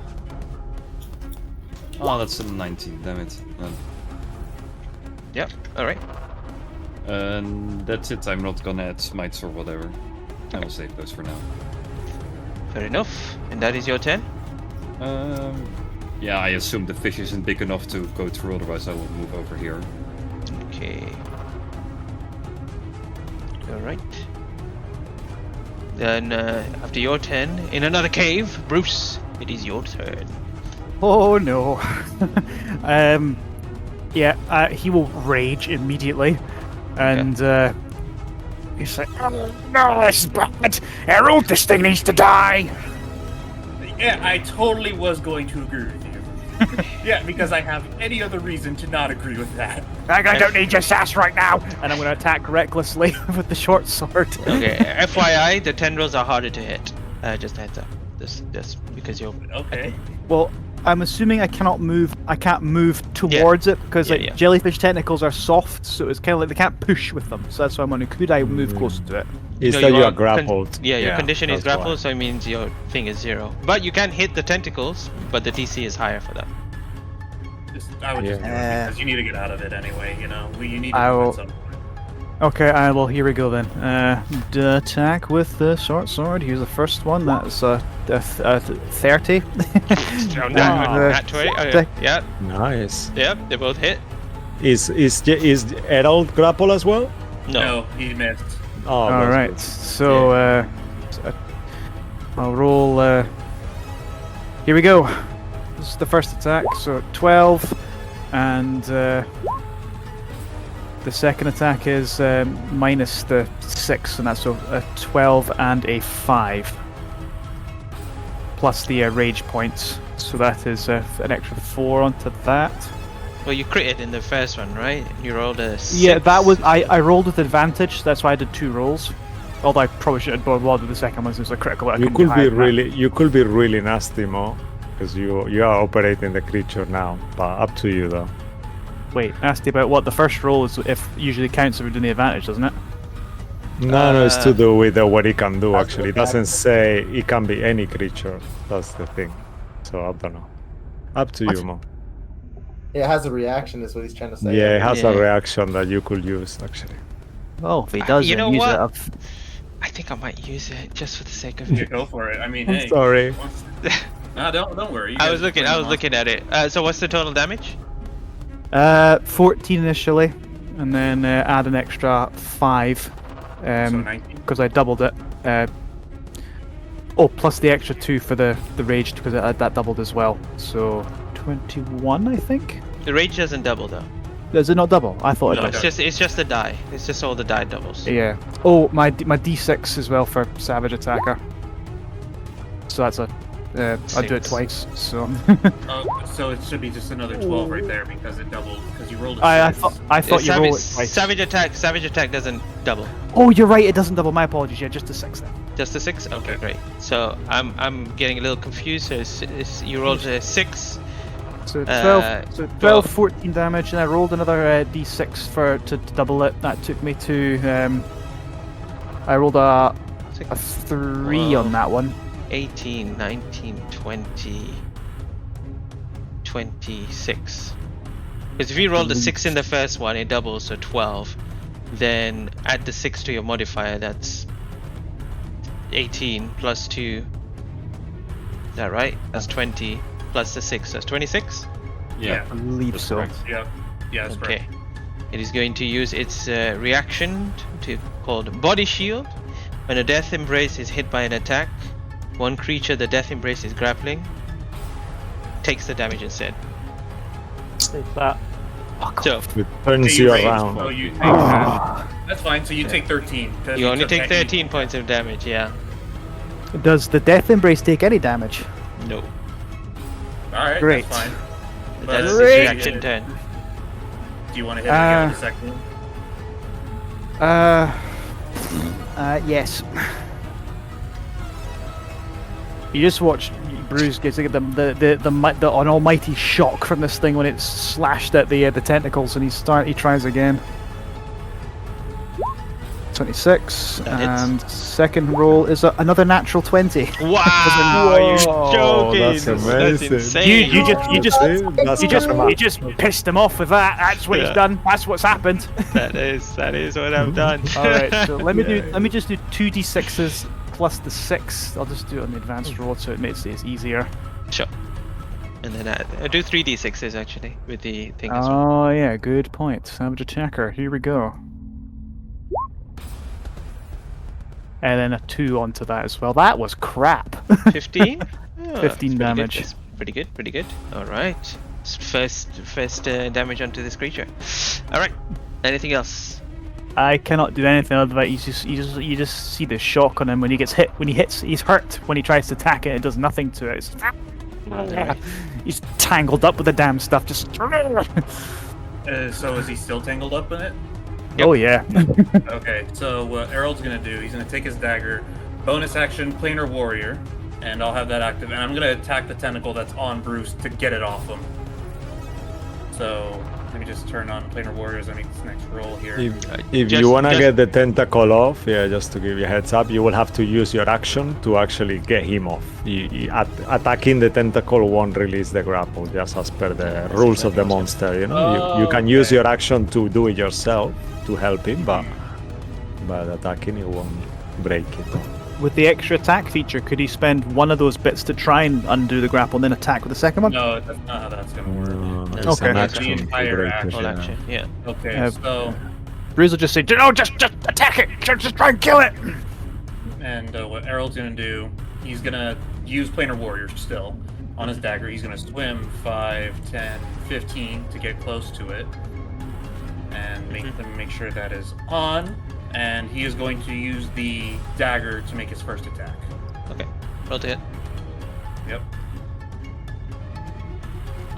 Oh, that's a 19. Damn it. Yep. All right. And that's it. I'm not gonna add smites or whatever. I will save those for now. Fair enough. And that is your turn. Yeah, I assume the fish isn't big enough to go through. Otherwise, I will move over here. Okay. Alright. Then, after your turn, in another cave, Bruce, it is your turn. Oh no. Yeah, he will rage immediately. And he's like, oh no, this is bad. Harold, this thing needs to die. Yeah, I totally was going to agree with you. Yeah, because I have any other reason to not agree with that. I don't need your sass right now! And I'm going to attack recklessly with the short sword. Okay, FYI, the tendrils are harder to hit. Just a heads up. Just because you're... Okay. Well, I'm assuming I can't move towards it because jellyfish tentacles are soft, so it's kind of like they can't push with them. So that's why I'm wondering, could I move closer to it? Is No, that you you are are grappled? your condition is that's why. grappled, so it means your thing is 0. But you can hit the tentacles, but the DC is higher for that. I would just do it because you need to get out of it anyway, you know? You need to I do will- it some point. Okay, well, here we go then. Attack with the short sword. Here's the first one. That's a 30. So nat 20. Okay. Yeah, Nice. yep, they both hit. Is Herald grapple as well? No. No, he missed. Oh, All that's right, good. so I'll roll. Here we go. This is the first attack. So 12, and the second attack is minus the 6, and that's a 12 and a 5, plus the rage points. So that is an extra 4 onto that. Well, you critted in the first one, right? You rolled a 6. Yeah, that was I rolled with advantage. That's why I did 2 rolls. Although I probably should have rolled the second one since it was a critical. I You couldn't do could higher be than that. you could be really nasty, Mo, because you are operating the creature now. But up to you though. Wait, nasty about what? The first roll is if usually counts if we're doing the advantage, doesn't it? No, it's to do with what it can do. Actually, it doesn't say it can be any creature. That's the thing. So I don't know. Up to you, Mo. It has a reaction, is what he's trying to say. Yeah, it has Yeah. a reaction that you could use actually. Oh, if he does, You then know use what? it up. I think I might use it just for the sake of Yeah, it. go for it. I mean, I'm hey. sorry. No, don't worry. You I guys was looking at it. So what's the total damage? 14 initially, and then add an extra 5 So 19. because I doubled it. Plus the extra 2 for the rage because that doubled as well. So 21, I think. The rage doesn't double though. Does it not double? I thought No, it did. it's just the die. It's just all the die doubles. Yeah. Oh, my D6 as well for savage attacker. So that's a. I'll do it 6. twice. So. So it should be just another 12 right there because it doubled because you rolled a I 6. thought you rolled it twice. Savage attack doesn't double. Oh, you're right. It doesn't double. My apologies. Yeah, just a 6 then. Just a 6? Okay, great. So I'm getting a little confused. So you rolled a 6. So 12, 12. 14 damage, and I rolled another d6 to double it. That took me to. I rolled a 3 on that one. 18, 19, 20, 26. Because if you rolled a 6 in the first one, it doubles, so 12. Then add the 6 to your modifier, that's 18 plus 2. Is that right? That's 20 plus the 6, that's 26? Yeah. I believe That's so. correct. Yeah. Yeah, that's Okay. correct. It is going to use its reaction called Body Shield. When a Death Embrace is hit by an attack, one creature the Death Embrace is grappling takes the damage instead. Take that. So It turns you rage, around. So you take that. That's fine. So you take 13. 'cause you only took take that 13 points of damage, yeah. Does the Death Embrace take any damage? No. All right. Great. That's fine. But That's do its you reaction turn. Do you want to hit it again with the second one? Yes. You just watch Bruce get the an almighty shock from this thing when it's slashed at the tentacles, and he tries again. 26, That hits. and second roll is another natural 20. Wow, you're joking. that's amazing. insane. You just pissed him off with that. That's what Yeah. he's done. That's what's happened. that is what I've done. All right, so let me just do 2d6s plus the 6. I'll just do it on the advanced roll so it makes it easier. Sure. And then I do 3d6s actually with the thing as well. Oh yeah, good point. Savage attacker. Here we go. And then a 2 onto that as well. That was crap. 15? 15 damage. That's pretty good. Alright. First damage onto this creature. Alright. Anything else? I cannot do anything other than that. You just see the shock on him when he gets hit. When he hits, he's hurt. When he tries to attack it, it does nothing to it. It's He's tangled up with the damn stuff. Just. So is he still tangled up in it? Oh yeah. Okay, so what Errol's gonna do, he's gonna take his dagger, bonus action, planar warrior, and I'll have that active, and I'm gonna attack the tentacle that's on Bruce to get it off him. So let me just turn on planar warriors and make this next roll here. If you want to get the tentacle off, just to give you a heads up, you will have to use your action to actually get him off. Attacking the tentacle won't release the grapple, just as per the rules of the monster. You can use your action to do it yourself to help him, but attacking it won't break it. With the extra attack feature, could he spend one of those bits to try and undo the grapple and then attack with the second one? No, that's not how that's gonna work. It's Okay. an That's the action to entire break it, action. All action. Yeah. Okay, so Bruce will just say, "No, just attack it. Just try and kill it." and what Errol's gonna do, he's gonna use planar warrior still on his dagger. He's gonna swim 5, 10, 15 to get close to it, and make sure that is on. And he is going to use the dagger to make his first attack. Okay. Roll to hit. Yep.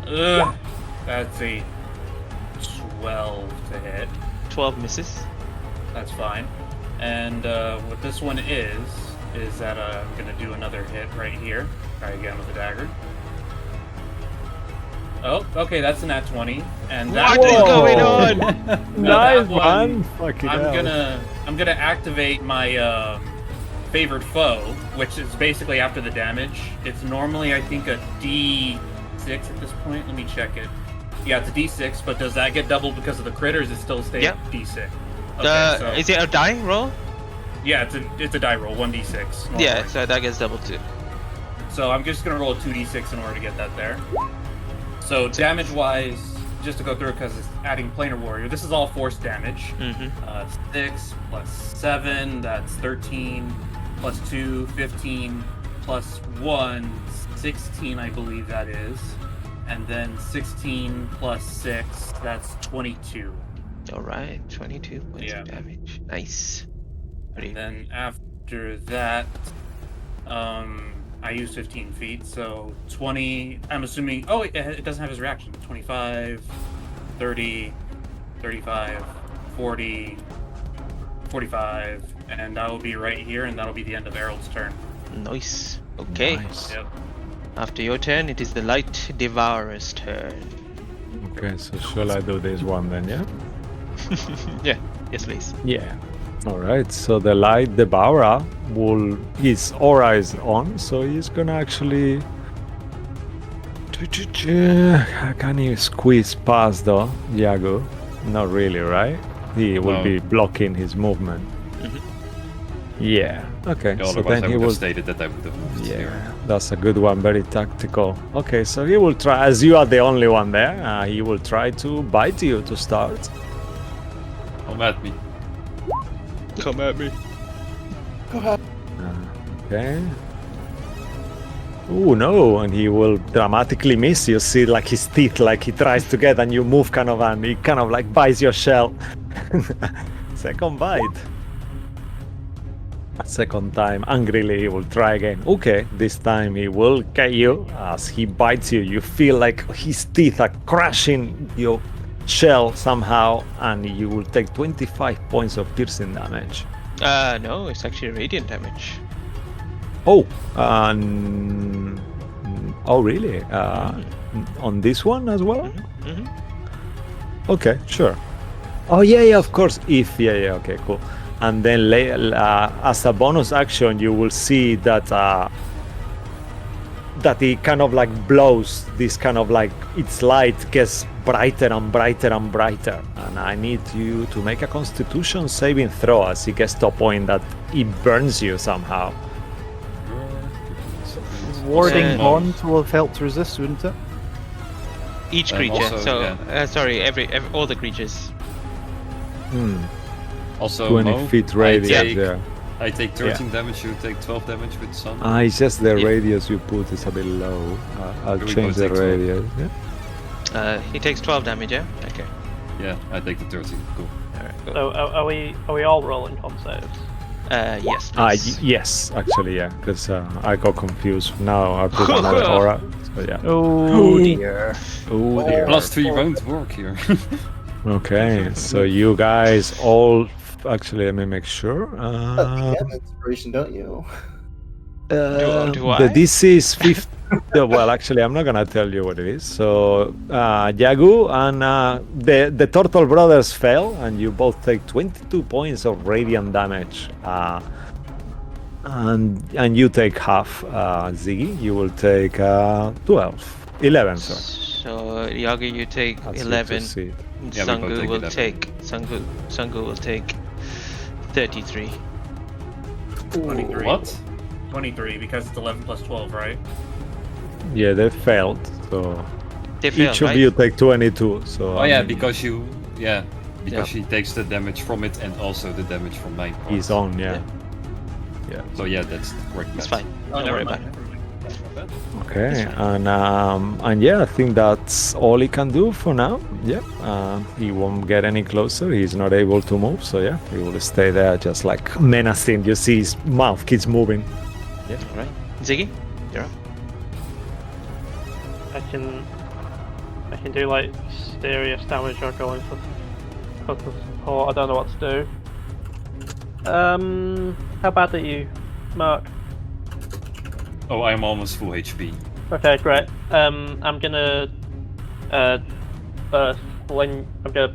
Ugh, that's a 12 to hit. 12 misses. That's fine. And what this one is that I'm going to do another hit right here. Try again with the dagger. Oh, okay, that's an nat 20. And that What is one- going on? Nice that one, one. Fucking I'm hell. gonna activate my favored foe, which is basically after the damage. It's normally I think a D6 at this point. Let me check it. Yeah, it's a D6, but does that get doubled because of the crit, or does it still stay Yep. D6? Okay, so Is it a die roll? yeah, it's a die roll, 1d6. normally. Yeah, so that gets double too. So I'm just gonna roll a 2d6 in order to get that there. So damage-wise, just to go through because it's adding planar warrior. This is all force damage. Mm-hmm. 6 plus 7, that's 13. Plus 2, 15. Plus 1, 16, I believe that is. And then 16 plus 6, that's 22. Alright, 22 points Yeah. of damage. Nice. And then after that, I use 15 feet, so 20, I'm assuming, oh, it doesn't have his reaction. 25, 30, 35, 40, 45, and I will be right here, and that'll be the end of Errol's turn. Nice. Okay. Nice. Yep. After your turn, it is the Light Devourer's turn. Okay, so shall I do this one then, yeah? Yeah. Yes, please. Yeah. Alright, so the Light Devourer his aura is on, so he's gonna actually... Can he squeeze past though, Iago? Not really, right? He will No. be blocking his movement. Yeah, okay, so Otherwise, then I he would will... have stated that I would have moved Yeah, here. that's a good one, very tactical. Okay, so he will try, as you are the only one there, he will try to bite you to start. Come at me. Come at me. Okay. Oh no, and he will dramatically miss. You see like his teeth, like he tries to get, and you move kind of, and he kind of like bites your shell. Second bite. Second time, angrily he will try again. Okay, this time he will get you. As he bites you, you feel like his teeth are crushing your shell somehow, and you will take 25 points of piercing damage. No, it's actually radiant damage. Oh, oh really? On this one as well? Mm-hmm. Okay, sure. Oh yeah, of course. If okay, cool. And then as a bonus action, you will see that that it kind of like blows. This kind of like its light gets brighter and brighter and brighter. And I need you to make a Constitution saving throw as it gets to a point that it burns you somehow. Warding Yeah. bonds will have helped resist, wouldn't it? Each And creature. also, So, yeah. sorry, every all the creatures. Also, 20 Mo, feet radius. Yeah. I take 13 damage, you take 12 damage with sun. It's just the Yeah. radius you put is a bit low. I'll Here we change go, the take 12. radius. Yeah. He takes 12 damage, yeah? Okay. Yeah, I take the 13. Cool. Alright, cool. So are we all rolling con saves? Yes, please. Yes, actually, yeah, because I got confused. Now I put another aura. But yeah. Oh dear. Oh dear. +3 round work here. Okay, so you guys all actually let me make sure. You have inspiration, don't you? Do I? The DC is 50. Well, actually, I'm not gonna tell you what it is. So, Yagu and the Turtle Brothers fell, and you both take 22 points of radiant damage. And you take half. Ziggy, you will take 11. Sorry. So Yagu, you take As you 11. succeed. And Yeah, we both Sangu take will 11. take Sangu will take 33. 23. What? 23 because it's 11 plus 12, right? Yeah, they failed. So They failed, each right? of you take 22. So Oh I yeah, mean, because Yeah. she takes the damage from it and also the damage from my part. his own. Yeah. So yeah, that's the correct. It's math. fine. Oh, Don't worry never about mind. it. Okay, and yeah, I think that's all he can do for now. Yeah, he won't get any closer. He's not able to move, so yeah, he will stay there, just like menacing. You see his mouth keeps moving. All right, Ziggy, you're up. I can do like serious damage or go in for support. I don't know what to do. How bad are you, Mark? Oh, I'm almost full HP. Okay, great. I'm gonna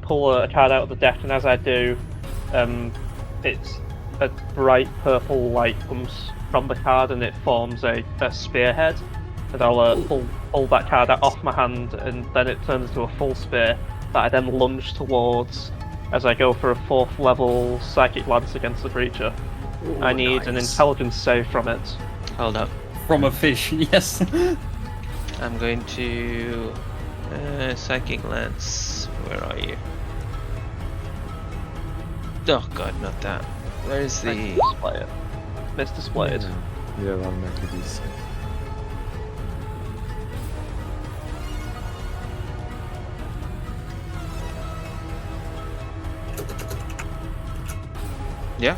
pull a card out of the deck, and as I do, it's a bright purple light comes from the card, and it forms a spearhead. And I'll pull that card out off my hand, and then it turns into a full spear that I then lunge towards as I go for a 4th level psychic lance against the creature. I need an intelligence save from it. Hold up. From a fish, yes. I'm going to psychic lance. Where are you? Oh god, not that. Where is the? Display it. Misdisplayed. Yeah, that'll make it easy. Yeah.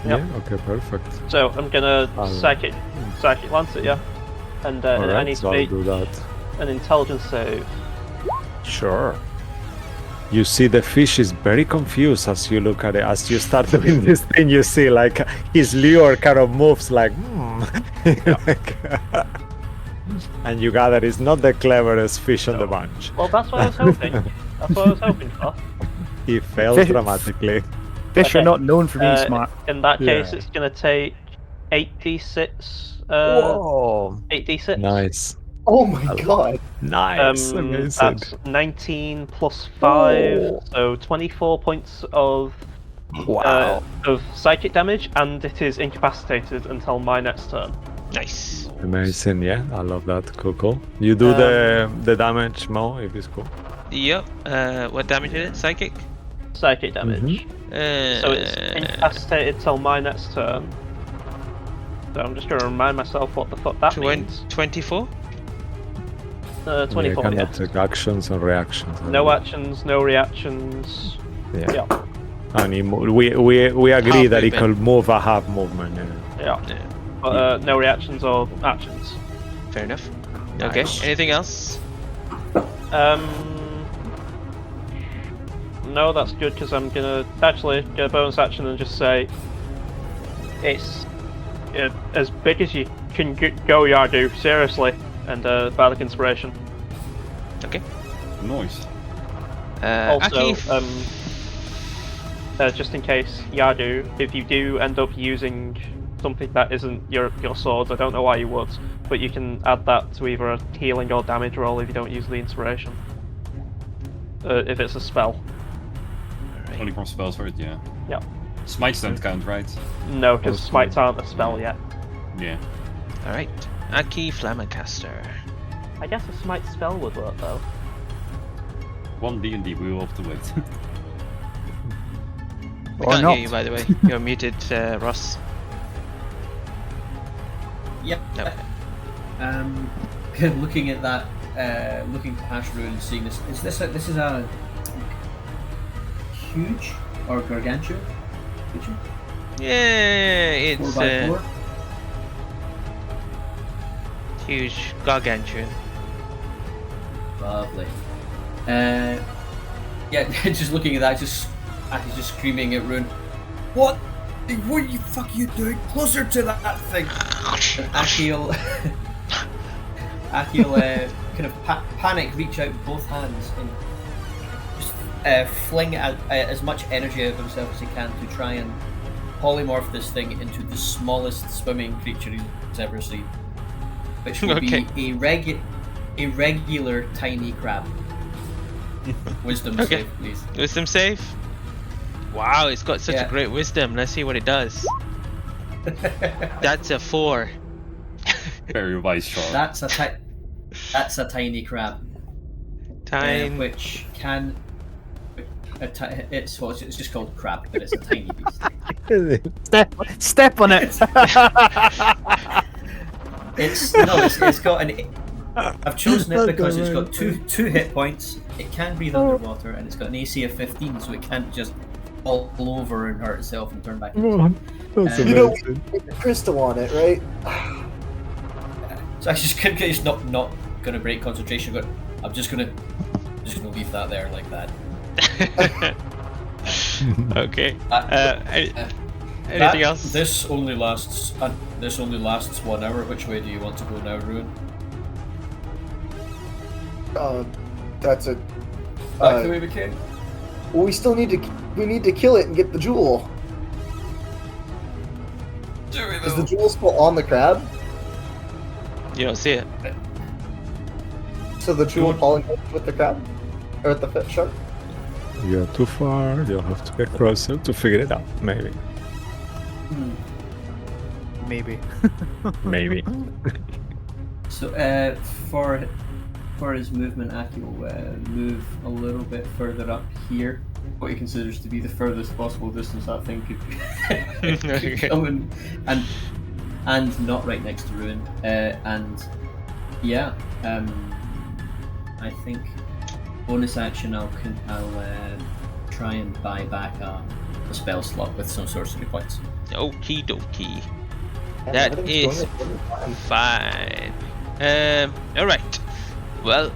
Yep. Yeah. Okay. Perfect. So I'm gonna I'll- psychic lance it, yeah. And All I right. need So to I'll make do that. an intelligence save. Sure. You see the fish is very confused as you look at it. As you start doing this thing, you see like his lure kind of moves like, like, and you gather it's not the cleverest fish on the bunch. Well, that's what I was hoping. That's what I was hoping for. He failed Fish- dramatically. Fish Okay. are not known for being smart. In that case, Yeah. it's gonna take 8d6. Whoa! 8d6. Nice, Oh my god. nice, amazing. That's 19 plus 5, Oh. so 24 points of Wow. psychic damage, and it is incapacitated until my next turn. Nice. Amazing, yeah, I love that. Cool. You do the damage, Mo, if it's cool. Yep. What damage is it? Psychic. Psychic damage. So it's incapacitated till my next turn. So I'm just going to remind myself what the fuck that means. 24. 24, You yeah. cannot take actions and reactions. No actions, no reactions. Yeah. Yeah. And we agree Half that he movement. could move a half movement. Yeah. Yeah. But no reactions or actions. Fair enough. Okay. Nice. Anything else? No, that's good because I'm gonna actually get a bonus action and just say it's as big as you can go, Yardu. Seriously, and Bardic Inspiration. Okay. Noise. Also, Aki. just in case, Yardu, if you do end up using something that isn't your swords, I don't know why you would, but you can add that to either a healing or damage roll if you don't use the inspiration. If it's a spell. Only from spells, right? Yeah. Yeah. Smites don't count, right? No, because smites aren't a spell yet. Yeah. All right. Aki Flammencaster. I guess a smite spell would work though. One D&D, we will have to wait. I Or can't not. hear you, by the way. You're muted, Ross. Yep. No. Looking at that, looking past Ruin and seeing this, this is a huge or gargantuan creature? Yeah, it's 4x4? Huge, gargantuan. Lovely. Yeah, just looking at that, Aki's just screaming at Rune. What are you fuck you doing? Closer to that thing. And Aki'll kind of panic, reach out both hands and just fling as much energy out of himself as he can to try and polymorph this thing into the smallest swimming creature he's ever seen, which will be a regular tiny crab. Wisdom save, please. Wisdom save? Wow, it's got such a great wisdom. Let's see what it does. That's a 4. Very wise shot. That's a tiny crab. Which can. It's just called crab, but it's a tiny beast. Step on it. It's got an. I've chosen it because it's got two hit points. It can breathe underwater, and it's got an AC of 15, so it can't just fall over and hurt itself and turn back. That's you know, we put the crystal on it, right? So I just couldn't. It's not gonna break concentration, but I'm just gonna leave that there like that. Okay. Anything else? This only lasts 1 hour. Which way do you want to go now, Ruin? That's a. Back the way we came. Well, we need to kill it and get the jewel. Is the jewel still on the crab? You don't see it. So the jewel falling with the crab? Or with the fish shark? You're too far, you'll have to get closer to figure it out, maybe. Maybe. Maybe. So, for his movement, Aki will move a little bit further up here. What he considers to be the furthest possible distance that thing could come in, and not right next to Ruin. I think bonus action I'll try and buy back a spell slot with some sorcery points. Okie dokie. That is fine. Alright. Well,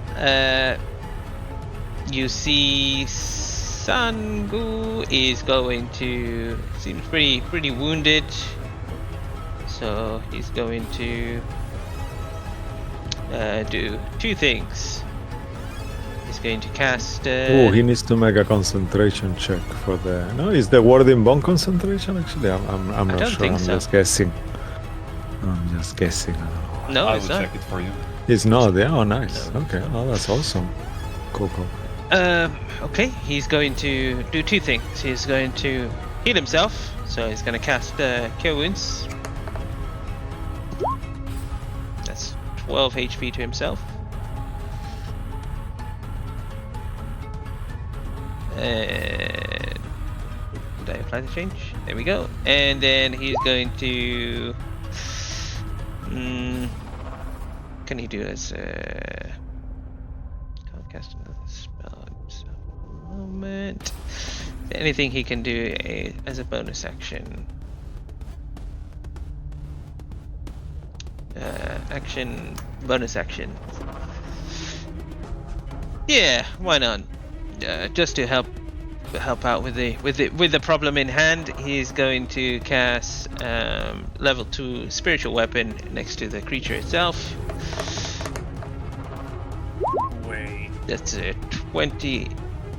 you see Sangu is going to... seems pretty wounded. So he's going to do 2 things. He's going to cast... he needs to make a concentration check for the... No, is the warding bone concentration actually? I'm not sure, I'm just guessing. I don't know. No, I it's will not. check it for you. It's not, yeah? Oh, nice. Okay, oh, that's awesome. Cool. Okay, he's going to do 2 things. He's going to heal himself, so he's going to cast Cure Wounds. That's 12 HP to himself. And did I apply the change? There we go. And then he's going to... can he do as can't cast another spell himself at the moment. Anything he can do as a bonus action. Bonus action. Yeah, why not? Just to help out with the problem in hand, he's going to cast level 2 spiritual weapon next to the creature itself. Wait. That's a 20.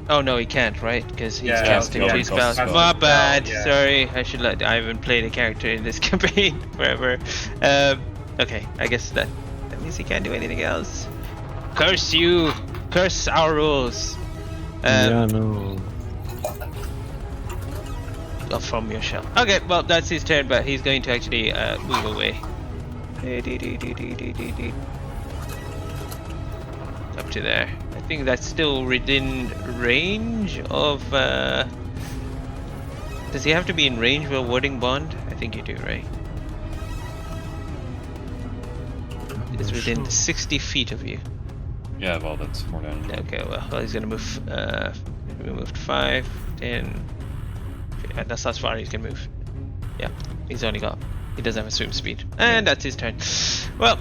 Oh no, he can't, right? Because he's Yeah, casting yeah, 2 he spells. casts My spells. bad. Yeah. Sorry, I haven't played a character in this campaign forever. Okay, I guess that means he can't do anything else. Curse you! Curse our rules! Yeah, no. From your shell. Okay, well that's his turn, but he's going to actually move away. Up to there. I think that's still within range of... Does he have to be in range of a warding bond? I think you do, right? It's within 60 feet of you. Yeah, well, that's more than. Okay, well he's gonna move. We moved 5, 10. That's as far as he can move. Yeah, he doesn't have a swim speed, and that's his turn. Well,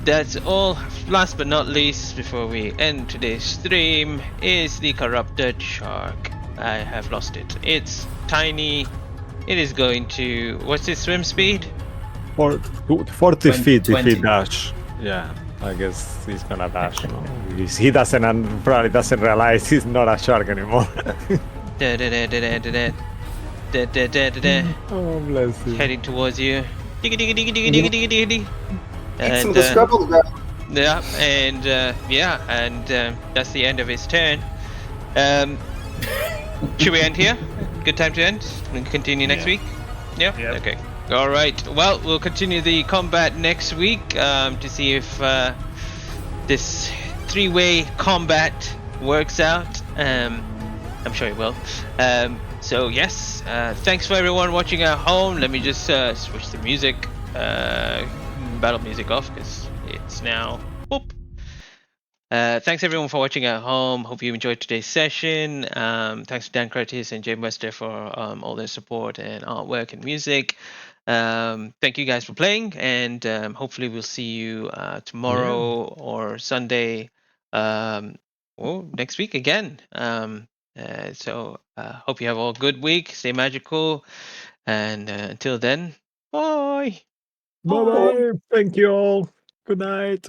that's all. Last but not least, before we end today's stream, is the corrupted shark. I have lost it. It's tiny. It is going to. What's its swim speed? 40 feet if he 20. dash. Yeah, I guess he's gonna dash. No? He doesn't and probably doesn't realize he's not a shark anymore. Da, da, da, da, da, da, da, da, da, da, da. Oh, bless him. Heading towards you. Diggy, diggy, diggy, diggy, diggy, diggy, diggy, diggy. Eat some And of the scrub on the ground. yeah, and that's the end of his turn. Should we end here? Good time to end. We can continue next Yeah. week. Yeah. Yep. Okay. All right. Well, we'll continue the combat next week to see if this three-way combat works out. I'm sure it will. So yes, thanks for everyone watching at home. Let me just switch the music, battle music off because it's now. Whoop. Thanks everyone for watching at home. Hope you enjoyed today's session. Thanks to Dan Curtis and Jay Wester for all their support and artwork and music. Thank you guys for playing, and hopefully we'll see you tomorrow or Sunday, or next week again. So hope you have all a good week. Stay magical, and until then, bye. Bye bye. Thank you all. Good night.